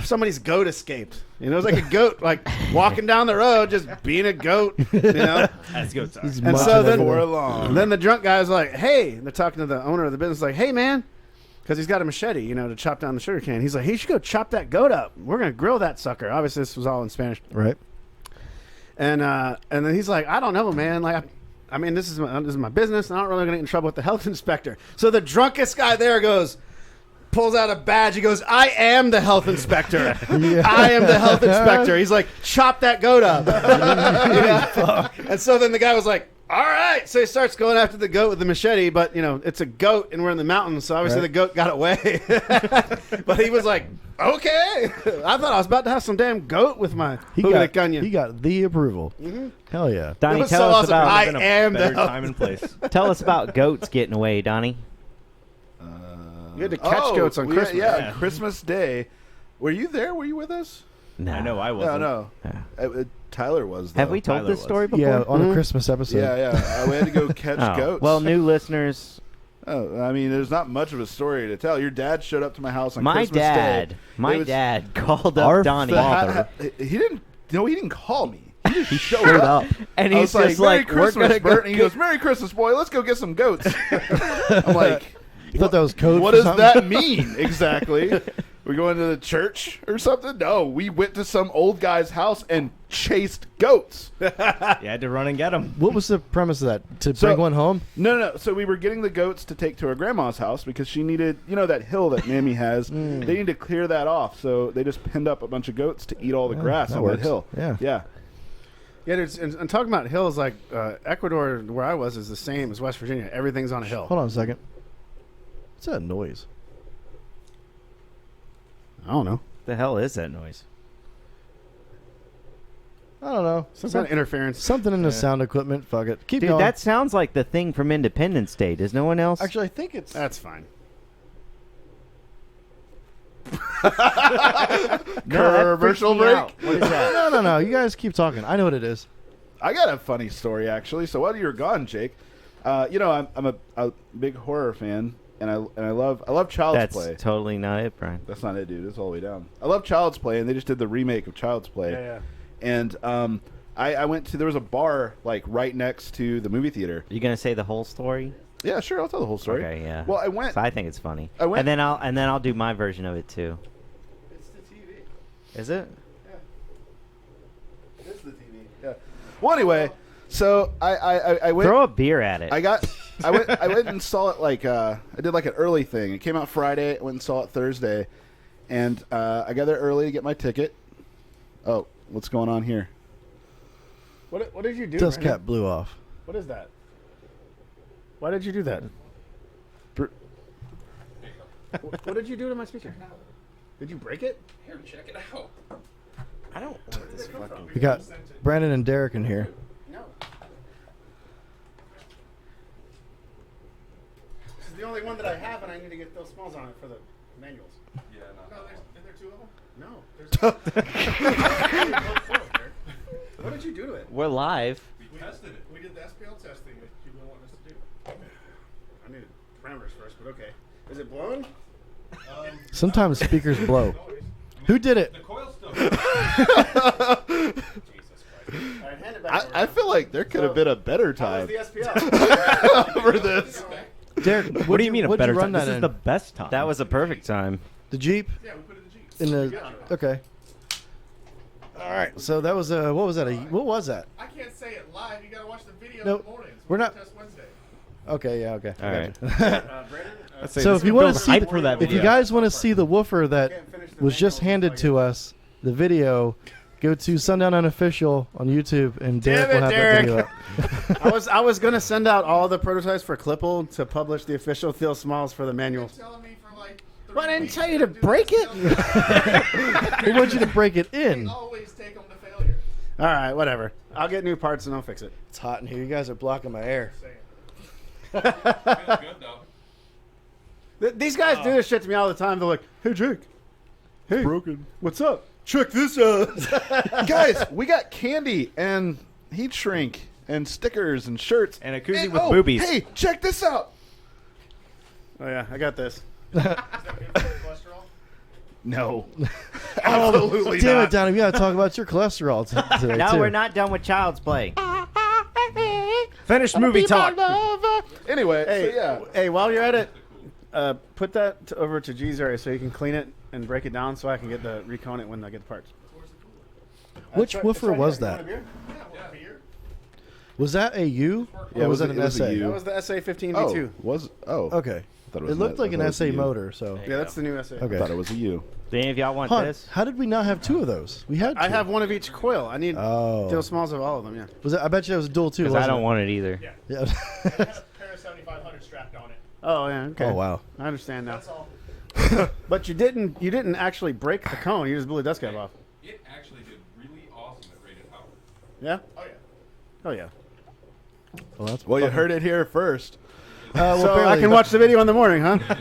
Somebody's goat escaped. You know, it was like a goat, like walking down the road, just being a goat. You know. That's good. Sorry. He's And munching so then, everything. then the drunk guy's like, hey, and they're talking to the owner of the business, like, hey, man, because he's got a machete, you know, to chop down the sugar cane. He's like, hey, you should go chop that goat up. We're going to grill that sucker. Obviously, this was all in Spanish. Right. And then he's like, I don't know, man. Like, I mean, this is my business. And I'm not really going to get in trouble with the health inspector. So the drunkest guy there pulls out a badge. He goes, I am the health inspector. I am the health inspector. He's like, chop that goat up. Yeah. And so then the guy was like, all right. So he starts going after the goat with the machete, but you know, it's a goat and we're in the mountains. So obviously the goat got away, but he was like, okay. I thought I was about to have some damn goat with my He got the approval. Hell yeah. Donnie, It was tell so us awesome. about I Been a am the better health. time and place. tell us about goats getting away, Donnie. You had to catch goats on Christmas. Yeah, Christmas Day. Were you there? Were you with us? No. I know I No, wasn't. no. Tyler was. Though. Have we told Tyler this was. story before? Yeah, on a Christmas episode. Yeah. We had to go catch Oh. goats. Well, new listeners, Oh, I mean, there's not much of a story to tell. Your dad showed up to my house on my Christmas dad, Day. my It was- dad called Our up Donnie. father. He didn't. No, he didn't call me. He just showed Showed up. up. And I he's was just Merry like, we're Christmas, gonna Bert. go And he goes, Merry Christmas, boy. Let's go get some goats. I'm like, You thought that was code what for does something? that mean exactly? We going to the church or something? No, we went to some old guy's house and chased goats. You had to run and get them. What was the premise of that? To So- bring one home? No. So we were getting the goats to take to our grandma's house because she needed, you know, that hill that Mammy has. They need to clear that off. So they just pinned up a bunch of goats to eat all the grass that on works. that hill. Yeah. Yeah. Yeah, and talking about hills, like Ecuador, where I was, is the same as West Virginia. Everything's on a hill. Hold on a second. What's that noise? I don't know. The hell is that noise? I don't know. Some kind of interference. Something in the sound equipment. Fuck it. Keep Dude, going. that sounds like the thing from Independence Day. Does no one else? Actually, I think it's. That's fine. No, that freaks Commercial me break? out. What is that? No. You guys keep talking. I know what it is. I got a funny story actually. So while you were gone, Jake, you know I'm a big horror fan, and I love Child's That's Play. totally not it, Brian. That's not it, dude. It's all the way down. I love Child's Play, and they just did the remake of Child's Play. Yeah. And I went to, there was a bar like right next to the movie theater. You gonna say the whole story? Yeah, sure. I'll tell the whole story. Okay, yeah. Well, I went. So I think it's funny. I went- and then I'll do my version of it too. It's the TV. Is it? It's the TV. Yeah. Well, anyway, so I went. Throw a beer at it. I went and saw it like I did like an early thing. It came out Friday. I went and saw it Thursday, and I got there early to get my ticket. Oh, what's going on here? What did you do? Dust Brandon? cap blew off. What is that? Why did you do that? What did you do to my speaker? Did you break it? Here, check it out. I don't want this fucking. We got Brandon and Derek in here. No. This is the only one that I have, and I need to get those smells on it for the manuals. Yeah, no. Is there two of them? No. What did you do to it? We're live. We tested it. We did the SPL testing that you've been wanting us to do. I needed parameters first, but okay. Is it blown? Sometimes speakers blow. Who did it? The coil's still Jesus Christ. All right, hand it back over. I feel like there could have been a better How was time the SPL? for this. Derek, What do you mean a what'd better you run time? that This is in? the best time. That was a perfect time. The Jeep? Yeah, we put it in the Jeep. In the okay. All right. So that was what was that? What was that? I can't say it live. You gotta watch the video Nope. in the mornings. We're not- Test Wednesday. Okay. Yeah. Okay. All right. Let's say So this if you builds want to see, hype for that if you video. guys want to see the woofer that was just handed to us, the video, Go to Sundown Unofficial on YouTube, and Derek will have Derek. that video up. I was gonna send out all the prototypes for Clipple to publish the official Theo Smalls for the manual. Telling me for like. But I didn't tell you to break it. We want you to break it in. Always take them to failure. All right, whatever. I'll get new parts and I'll fix it. It's hot in here. You guys are blocking my air. Feels good though. These guys do this shit to me all the time. They're like, "Hey, Jake. Hey, Broken. what's up? Check this out. Guys, we got candy and heat shrink and stickers and shirts. And a koozie And- with oh, boobies. Hey, check this out. Oh yeah, I got this. Is that good for cholesterol? No. Absolutely Damn it, not. Donnie. We got to talk about your cholesterol today, No, too. we're not done with Child's Play. Finish movie talk. Anyway, Hey, so yeah. hey, while you're at it, put that over to G's area so you can clean it and break it down so I can get the recone it when I get the parts. Which woofer was that? Yeah, well, beer. Was that a U? Yeah, Or was it that an was a SA? U. That was the SA15 Oh, V2. Okay. I thought It was looked like an I thought it was SA a U. motor, so. Yeah, that's the new SA. Okay. I thought it was a U. Do any of y'all want Huh, this? how did we not have two of those? We had two. I have one of each coil. I need Oh. Theo Smalls of all of them, yeah. Was it, I bet you it was a dual too, Because wasn't I don't it? want it either. Yeah. Yeah. I had a pair of 7500 strapped on it. Oh, yeah, okay. Oh, wow. I understand now. That's all. But you didn't actually break the cone. You just blew the dust cap off. It actually did really awesome at rated power. Yeah? Oh yeah. Oh, yeah. Well, that's Well, you heard it here first. well, So I barely, can but- watch the video in the morning, huh? Yeah,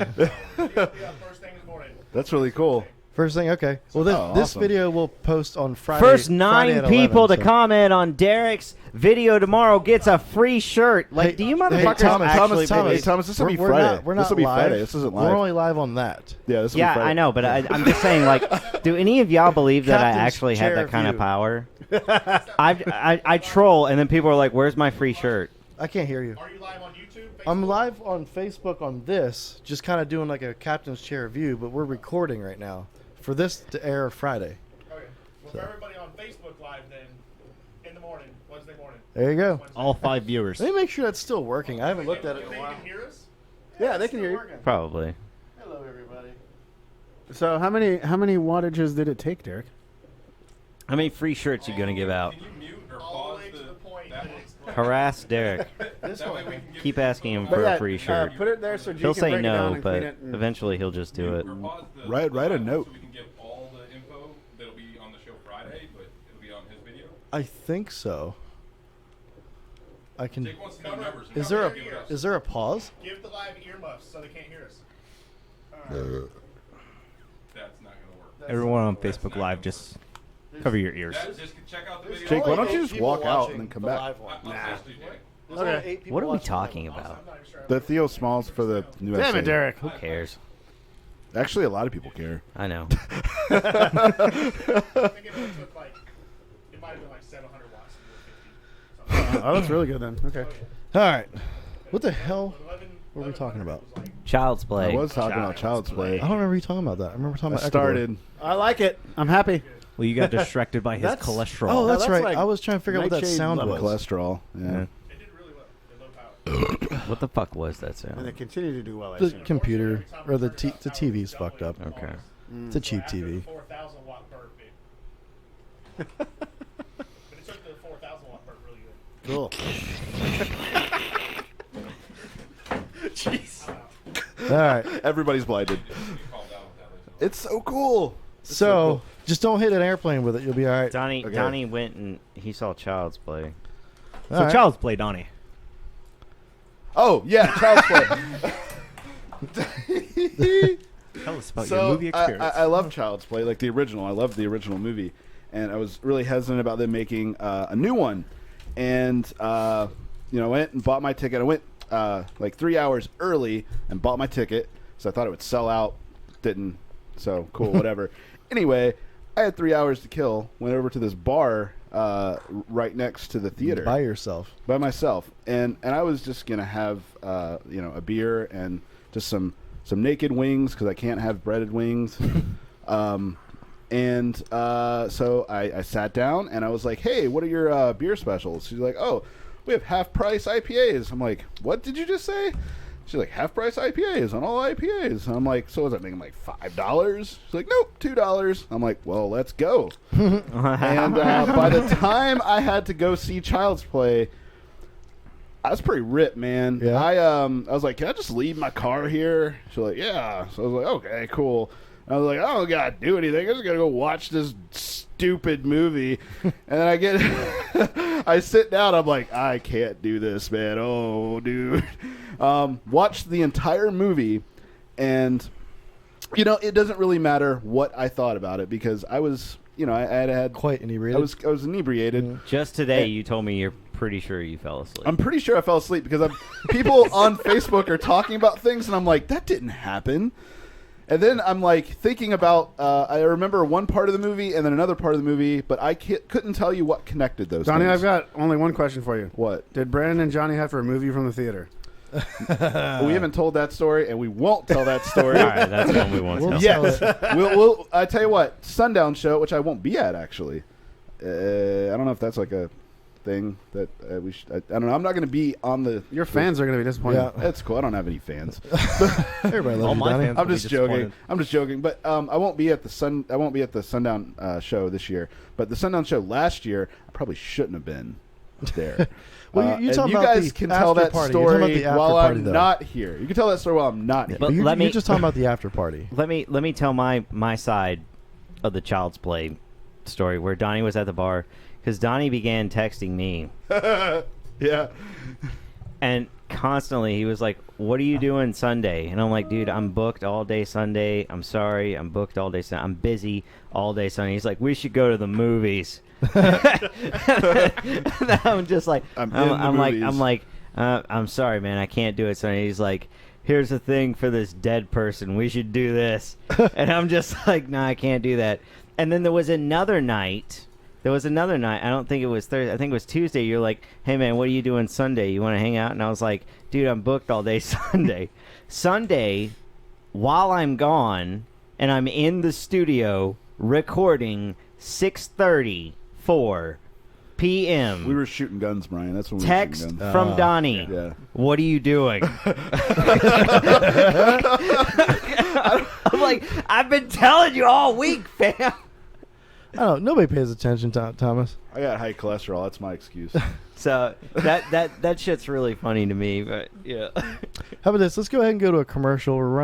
first thing in the morning. That's really cool. First thing, okay. Well, this, Oh, this awesome. video will post on Friday. First Friday 9 at people 11, to so- comment on Derek's video tomorrow gets a free shirt. Like, Hey, do you hey, motherfuckers Thomas, actually Thomas, believe- Thomas, this will be We're Friday. not, we're not This will be live. Friday. This isn't live. We're only live on that. Yeah, this will be Yeah, Friday. I know, but I'm just saying, like, do any of y'all believe that I Captain's actually have chair that kind of view. power? I troll, and then people are like, "Where's my free shirt?" I can't hear you. Are you live on YouTube? Facebook? I'm live on Facebook on this, just kind of doing like a captain's chair view, but we're recording right now for this to air Friday. Okay. Well, for everybody on Facebook Live, then in the morning, Wednesday morning. There you go. Wednesday. All 5 viewers. Let me make sure that's still working. I haven't looked at it You in a think while. you can hear us? Yeah, they can hear you. Probably. Hello, everybody. So how many wattages did it take, Derek? How many free shirts you gonna give out? Can you mute or All the pause way to the point that that one? it's Harass Derek. That way we can give Keep you- asking him But for yeah, a free shirt. put it there so G He'll can say break it down no, and but clean it and- eventually he'll just do it. Or pause the Write a live note. So we can give all the info that'll be on the show Friday, but it'll be on his video. I think so. I can. Jake wants to know numbers. Is there Give it a us. is there a pause? Give the live earmuffs so they can't hear us. That's not gonna work. Everyone on Facebook Live, just cover your ears. Just check out the video. Jake, why don't you Only just 8 people walk out watching and then come the back? live one. I'll text you, Jake. There's only Okay. 8 people What are we watching the live talking one. about? I'm not even sure. The Theo Smalls for the new Damn SA. it, Derek. Who cares? Actually, a lot of people care. I know. I think it only took like, it might have been like 700 watts. to do 50. Oh, that's really good then. Okay. All right. What the hell? 11 What were we talking about? was like, Child's Play. I was talking about Child's Play. I don't remember you talking about that. I remember talking I about Ecuador. started. I like it. I'm happy. Well, you got distracted by his That's- cholesterol. Oh, that's that's right. like I was trying to figure out what that nightshade sound level. was. Cholesterol. Yeah. it did really well. At low power. What the fuck was that And sound? they continue to do well, I The assume. computer or the TV's fucked up. Okay. It's a cheap After the TV. 4,000 watt burp, but it took the 4,000 watt burp really good. Cool. Jeez. All right. Everybody's blinded. Calm down with that, listen. It's so cool. So just don't hit an airplane with it. You'll be all right. Donnie, Okay. Donnie went and he saw Child's Play. So All right. Child's Play, Donnie. Oh yeah, Child's Play. Tell us about your So movie experience. I love Child's Play, like the original. I love the original movie, and I was really hesitant about them making a new one. And I went and bought my ticket. I went like 3 hours early and bought my ticket, so I thought it would sell out. Didn't. So cool, whatever. Anyway, I had 3 hours to kill. Went over to this bar right next to the theater By yourself. by myself, and I was just gonna have a beer and just some naked wings because I can't have breaded wings. So I sat down and I was like, "Hey, what are your beer specials?" She's like, "Oh, we have half price IPAs." I'm like, "What did you just say?" She's like, half price IPAs on all IPAs. And I'm like, so is that making like $5? She's like, nope, $2. I'm like, well, let's go. And by the time I had to go see Child's Play, I was pretty ripped, man. Yeah. I was like, can I just leave my car here? She's like, yeah. So I was like, okay, cool. I was like, I don't gotta do anything. I just gotta go watch this stupid movie. And then I get, I sit down. I'm like, I can't do this, man. Oh, dude. Watched the entire movie, and it doesn't really matter what I thought about it because I was, I had Quite inebriated. I was inebriated. Mm. Just today, you told me you're pretty sure you fell asleep. I'm pretty sure I fell asleep because people on Facebook are talking about things, and I'm like, that didn't happen. And then I'm like thinking about, I remember one part of the movie and then another part of the movie, but I couldn't tell you what connected those Donnie, things. I've got only one question for you. What? Did Brandon and Johnny have to remove you from the theater? We haven't told that story, and we won't tell that story. All right, that's one we want to We'll tell. tell Yes. it. we'll I tell you what, Sundown show, which I won't be at actually. I don't know if that's like a thing that we should. I don't know. I'm not going to be on the. Your fans are going to be disappointed. Yeah. That's cool. I don't have any fans. Everybody All loves you, my Donnie. fans I'm will be just joking. disappointed. I'm just joking. But I won't be at the I won't be at the Sundown show this year. But the Sundown show last year, I probably shouldn't have been there. Well, you and talking you about guys the can tell after that party. You're talking about story the after while party, I'm though. not here. You can tell that story while I'm not here. But You're, let me- you're just talking about the after party. Let me tell my side of the Child's Play story where Donnie was at the bar because Donnie began texting me Yeah. and constantly he was like, "What are you doing Sunday?" And I'm like, "Dude, I'm booked all day Sunday. I'm sorry, I'm booked all day Sunday. I'm busy all day Sunday." He's like, "We should go to the movies." I'm just like, I'm like, I'm sorry, man, I can't do it Sunday. He's like, "Here's the thing for this dead person. We should do this." And I'm just like, "No, I can't do that." And then there was another night. I don't think it was Thursday. I think it was Tuesday. You're like, "Hey, man, what are you doing Sunday? You want to hang out?" And I was like, "Dude, I'm booked all day Sunday." Sunday, while I'm gone, and I'm in the studio recording 6:34 p.m. We were shooting guns, Brian. That's when we Text were shooting guns. from Donnie. Yeah. What are you doing? I'm like, I've been telling you all week, fam. I don't know. Nobody pays attention, Thomas. I got high cholesterol. That's my excuse. So that shit's really funny to me, but yeah. How about this? Let's go ahead and go to a commercial. We're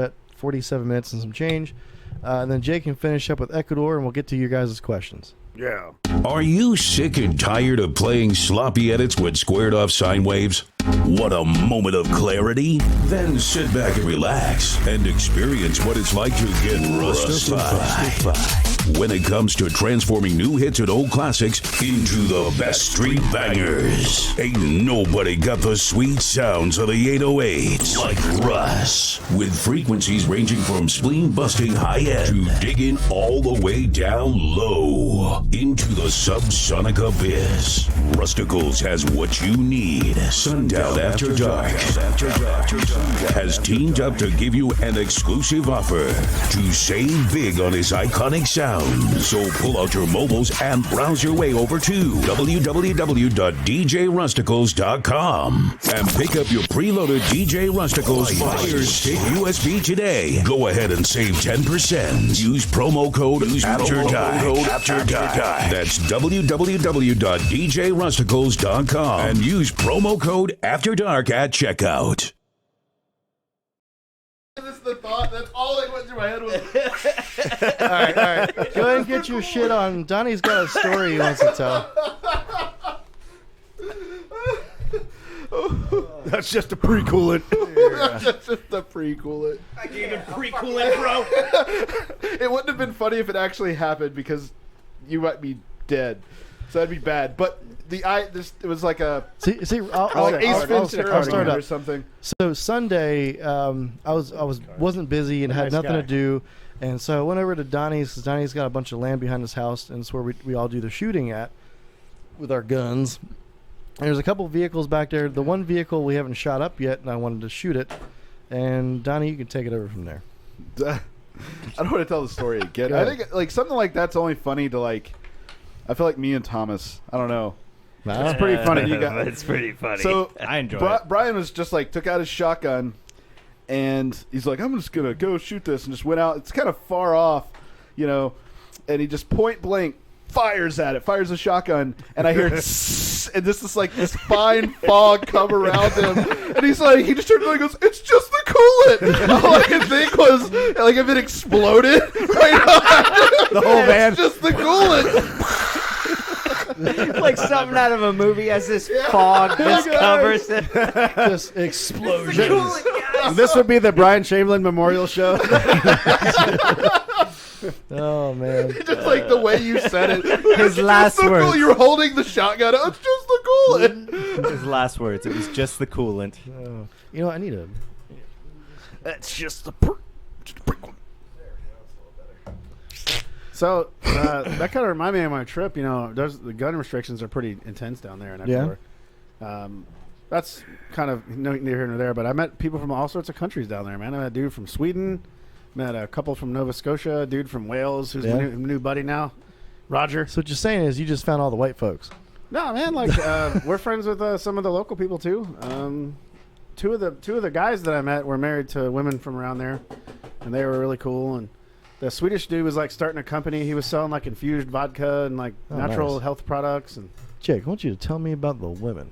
at 47 minutes and some change. And then Jake can finish up with Ecuador, and we'll get to your guys' questions. Yeah. Are you sick and tired of playing sloppy edits with squared off sine waves? Want a moment of clarity? Then sit back and relax and experience what it's like to get rustified. When it comes to transforming new hits and old classics into the best street bangers, ain't nobody got the sweet sounds of the 808s like Russ. With frequencies ranging from spleen-busting high-end to digging all the way down low into the subsonic abyss, Rusticals has what you need. Sundown After Dark has teamed up to give you an exclusive offer to save big on his iconic sound. So pull out your mobiles and browse your way over to www.djrusticals.com and pick up your preloaded DJ Rusticals Fire Stick USB today. Go ahead and save 10%. Use promo code After Dark. That's www.djrusticals.com and use promo code After Dark at checkout. That's the thought. That's all that went through my head. All right. Go ahead and get your shit on. Donnie's got a story he wants to tell. That's just a pre-coolant. That's just a pre-coolant. I gave him pre-coolant, bro. It wouldn't have been funny if it actually happened because you might be dead. So that'd be bad. But it was like a See, like Ace Ventura I'll start or up. something. So Sunday, I wasn't busy and had Nice nothing guy. to do, and so I went over to Donnie's because Donnie's got a bunch of land behind his house, and it's where we all do the shooting at with our guns. And there's a couple vehicles back there. The one vehicle we haven't shot up yet, and I wanted to shoot it. And Donnie, you can take it over from there. I don't want to tell the story again. Go I ahead. think like something like that's only funny to like. I feel like me and Thomas. I don't know. It's pretty funny. You got It's pretty funny. So I enjoy it. Bryan was just like took out his shotgun, and he's like, "I'm just gonna go shoot this," and just went out. It's kind of far off, you know, and he just point blank fires at it, fires a shotgun, and I hear and this is like this fine fog come around him, and he's like, he just turns around and goes, "It's just the coolant." All I could think was like if it exploded right on The whole van. It's just the coolant. like something out of a movie as this fog just covers it. Just explosions. This would be the Bryan Chamberlain Memorial Show. Oh man. Just like the way you said it. His last the words. coolant. You were holding the shotgun. It's just the coolant. His last words. It was just the coolant. Oh. You know what? I need a. That's just the. So that kind of reminded me of my trip. You know, the gun restrictions are pretty intense down there in Ecuador. That's kind of neither here nor there. But I met people from all sorts of countries down there, man. I met a dude from Sweden, met a couple from Nova Scotia, a dude from Wales who's my new buddy now, Roger. So what you're saying is you just found all the white folks. No, man, like we're friends with some of the local people too. Two of the guys that I met were married to women from around there, and they were really cool. And the Swedish dude was like starting a company. He was selling like infused vodka and like natural health products. And Jake, I want you to tell me about the women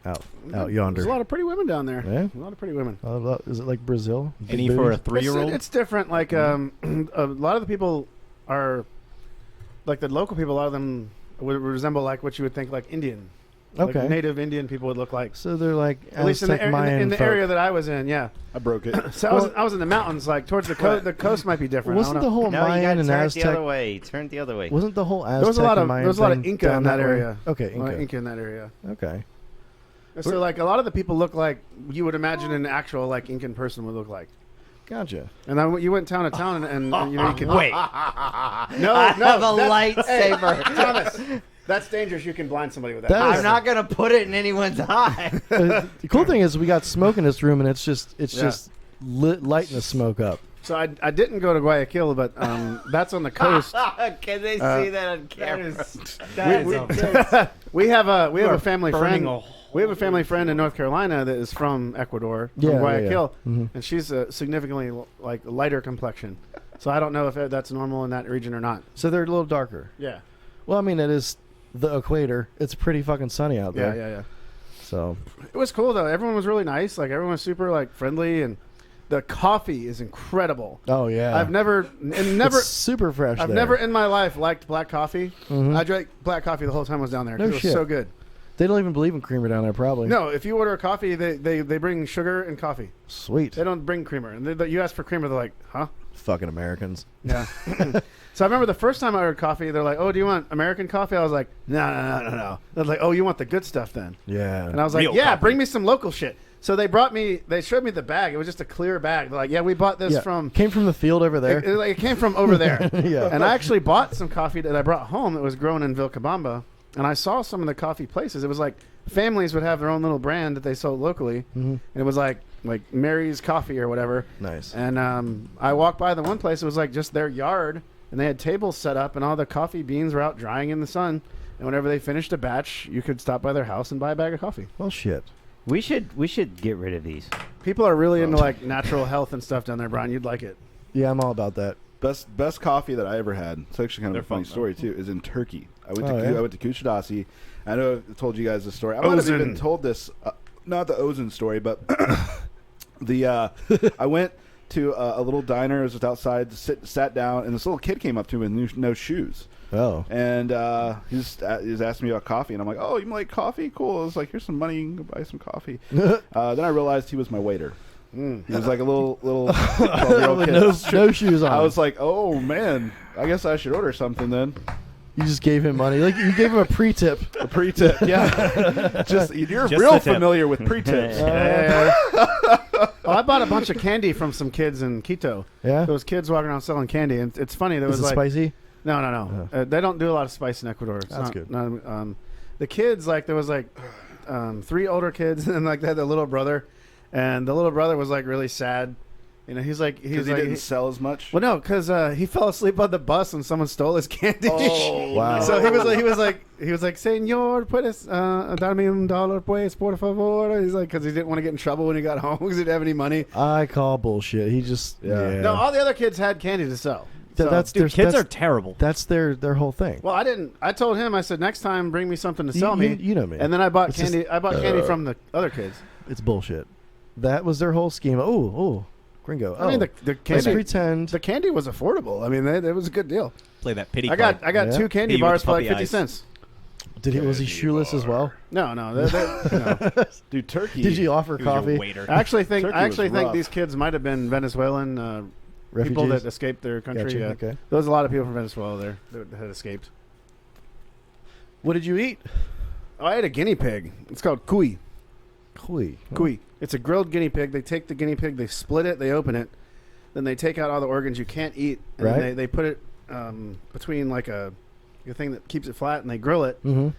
out yonder. there's a lot of pretty women down there. Yeah? A lot of pretty women. Is it like Brazil? Any Big for a booties? 3-year-old? It's different. Like a lot of the people are like the local people. A lot of them would resemble like what you would think like Indian. Okay. Like native Indian people would look like. So they're like At least in the, Mayan in the folk. area that I was in, yeah. I broke it. So I was in the mountains, like towards the coast. The coast might be different. Wasn't I the don't know. whole No, you Mayan gotta and turn it Aztec? the other way. Turn it the other way. Wasn't the whole Aztec There was a lot of and Mayan there was a lot of thing Inca down in that way? area. Okay, A lot of Inca. Inca in that area. Okay. So like a lot of the people look like you would imagine an actual like Incan person would look like. Gotcha. And then you went town to town, and you know you could Wait. no, I no, have a that's- lightsaber. Hey, Thomas, that's dangerous. You can blind somebody with that. That is- I'm not gonna put it in anyone's eye. The cool thing is we got smoke in this room, and it's just Yeah. lighting the smoke up. So I didn't go to Guayaquil, but that's on the coast. Can they see that on camera? We have a family burning friend. a We have a family friend in North Carolina that is from Ecuador, from Yeah, yeah, Guayaquil, yeah. Mhm. and she's a significantly like lighter complexion. So I don't know if that's normal in that region or not. So they're a little darker. Yeah, Well, I mean, it is the equator. It's pretty fucking sunny out yeah, there. yeah. So It was cool though. Everyone was really nice. Like everyone was super like friendly, and the coffee is incredible. oh yeah, I've never It's super fresh. I've there. never in my life liked black coffee. Mhm. I drank black coffee the whole time I was down there. 'cause No it was shit. so good. They don't even believe in creamer down there. Probably. No, if you order a coffee, they bring sugar and coffee. Sweet. They don't bring creamer. And you ask for creamer, they're like, huh? Fucking Americans. Yeah. So I remember the first time I ordered coffee, they're like, "Oh, do you want American coffee?" I was like, "No." They're like, "Oh, you want the good stuff then?" Yeah. And I was like, Real "Yeah, coffee. bring me some local shit." So they showed me the bag. It was just a clear bag. They're like, "Yeah, we bought this from." came from the field over there. It came from over there. Yeah. And I actually bought some coffee that I brought home that was grown in Vilcabamba. And I saw some of the coffee places. It was like families would have their own little brand that they sold locally. Mhm. And it was like Mary's Coffee or whatever. Nice. And I walked by the one place. It was like just their yard. And they had tables set up. And all the coffee beans were out drying in the sun. And whenever they finished a batch, you could stop by their house and buy a bag of coffee. Well, shit. We should get rid of these. People are really into like natural health and stuff down there, Brian. You'd like it. Yeah, I'm all about that. Best coffee that I ever had. It's actually kind of They're a funny fun, story too. Is in Turkey. I went Oh, to yeah? I went to Kuchadasi. I know I told you guys this story. I might have even Ozan. told this, not the Ozan story, but I went to a little diner. It was just outside. Sat down, and this little kid came up to me with no shoes. Oh. And he was asking me about coffee, and I'm like, "Oh, you like coffee? Cool." I was like, "Here's some money. You can go buy some coffee." Then I realized he was my waiter. He was like a little 12-year-old With kid. no shoes on. I was like, "Oh man, I guess I should order something then." You just gave him money. Like you gave him a pre-tip. A pre-tip, yeah. You're Just real the tip. familiar with pre-tips. Oh, I bought a bunch of candy from some kids in Quito. Yeah. Those kids walking around selling candy, and it's funny. There Is was it like spicy? no. They don't do a lot of spice in Ecuador. It's That's not, good. not, the kids, like there was like 3 older kids, and like they had their little brother, and the little brother was like really sad. You know, he's like, Because he didn't sell as much. Well, no, because he fell asleep on the bus and someone stole his candy. Oh, Wow. So he was like, Señor, puedes darme $1, pues, por favor. He's like, because he didn't want to get in trouble when he got home because he didn't have any money. I call bullshit. He just No, all the other kids had candy to sell. That's Dude, kids that's, are terrible. That's their whole thing. Well, I didn't. I told him. I said, next time, bring me something to sell me. You know me. And then I bought It's candy. I bought candy from the other kids. It's bullshit. That was their whole scheme. Oh, gringo. I mean, the let's candy. pretend. The candy was affordable. I mean, it was a good deal. Play that pity I card. got 2 candy Hit you with bars the for like puppy 50 eyes. cents. Was he shoeless as well? No. No. Dude, turkey. Did you offer He was your coffee? waiter. I actually think Turkey was rough. these kids might have been Venezuelan Refugees? people that escaped their country. Gotcha, Yeah. okay. There was a lot of people from Venezuela there that had escaped. What did you eat? Oh, I ate a guinea pig. It's called cuy. Cuy. Cuy. It's a grilled guinea pig. They take the guinea pig, they split it, they open it, then they take out all the organs you can't eat, and Right. then they put it between like a thing that keeps it flat, and they grill it, Mm-hmm. and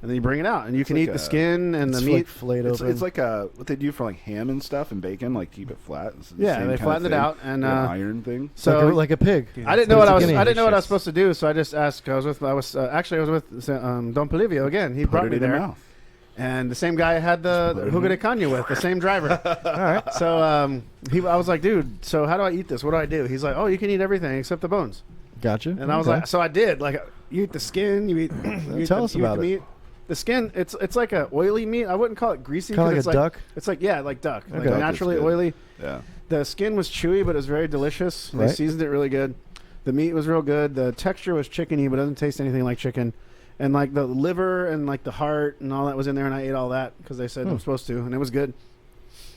then you bring it out, and you can like eat the skin and the It's meat. like filleted It's, open. it's like what they do for like ham and stuff and bacon, like keep it flat. It's the Yeah, same they kind of flattened it thing. out, and Like an iron thing. so like a pig. I didn't know But what it's a I guinea. didn't know what I was supposed to do, so I just asked. I was with Don Polivio again. He Put brought it me in your there, mouth. and the same guy I had the put it in Jugo de your- Caña with, the same driver. All right. So I was like, dude, so how do I eat this? What do I do? He's like, oh, you can eat everything except the bones. Gotcha. And I was like, so I did. Like, you eat the skin, you eat. You Tell eat us you eat about the it. meat. The skin, it's like a oily meat. I wouldn't call it greasy. Kind of 'cause like a it's duck. It's like like duck, like Okay. Duck is naturally good. oily. Yeah. The skin was chewy, but it was very delicious. They Right. seasoned it really good. The meat was real good. The texture was chickeny, but it doesn't taste anything like chicken. And like the liver and like the heart and all that was in there, and I ate all that because they said I'm supposed to, and it was good.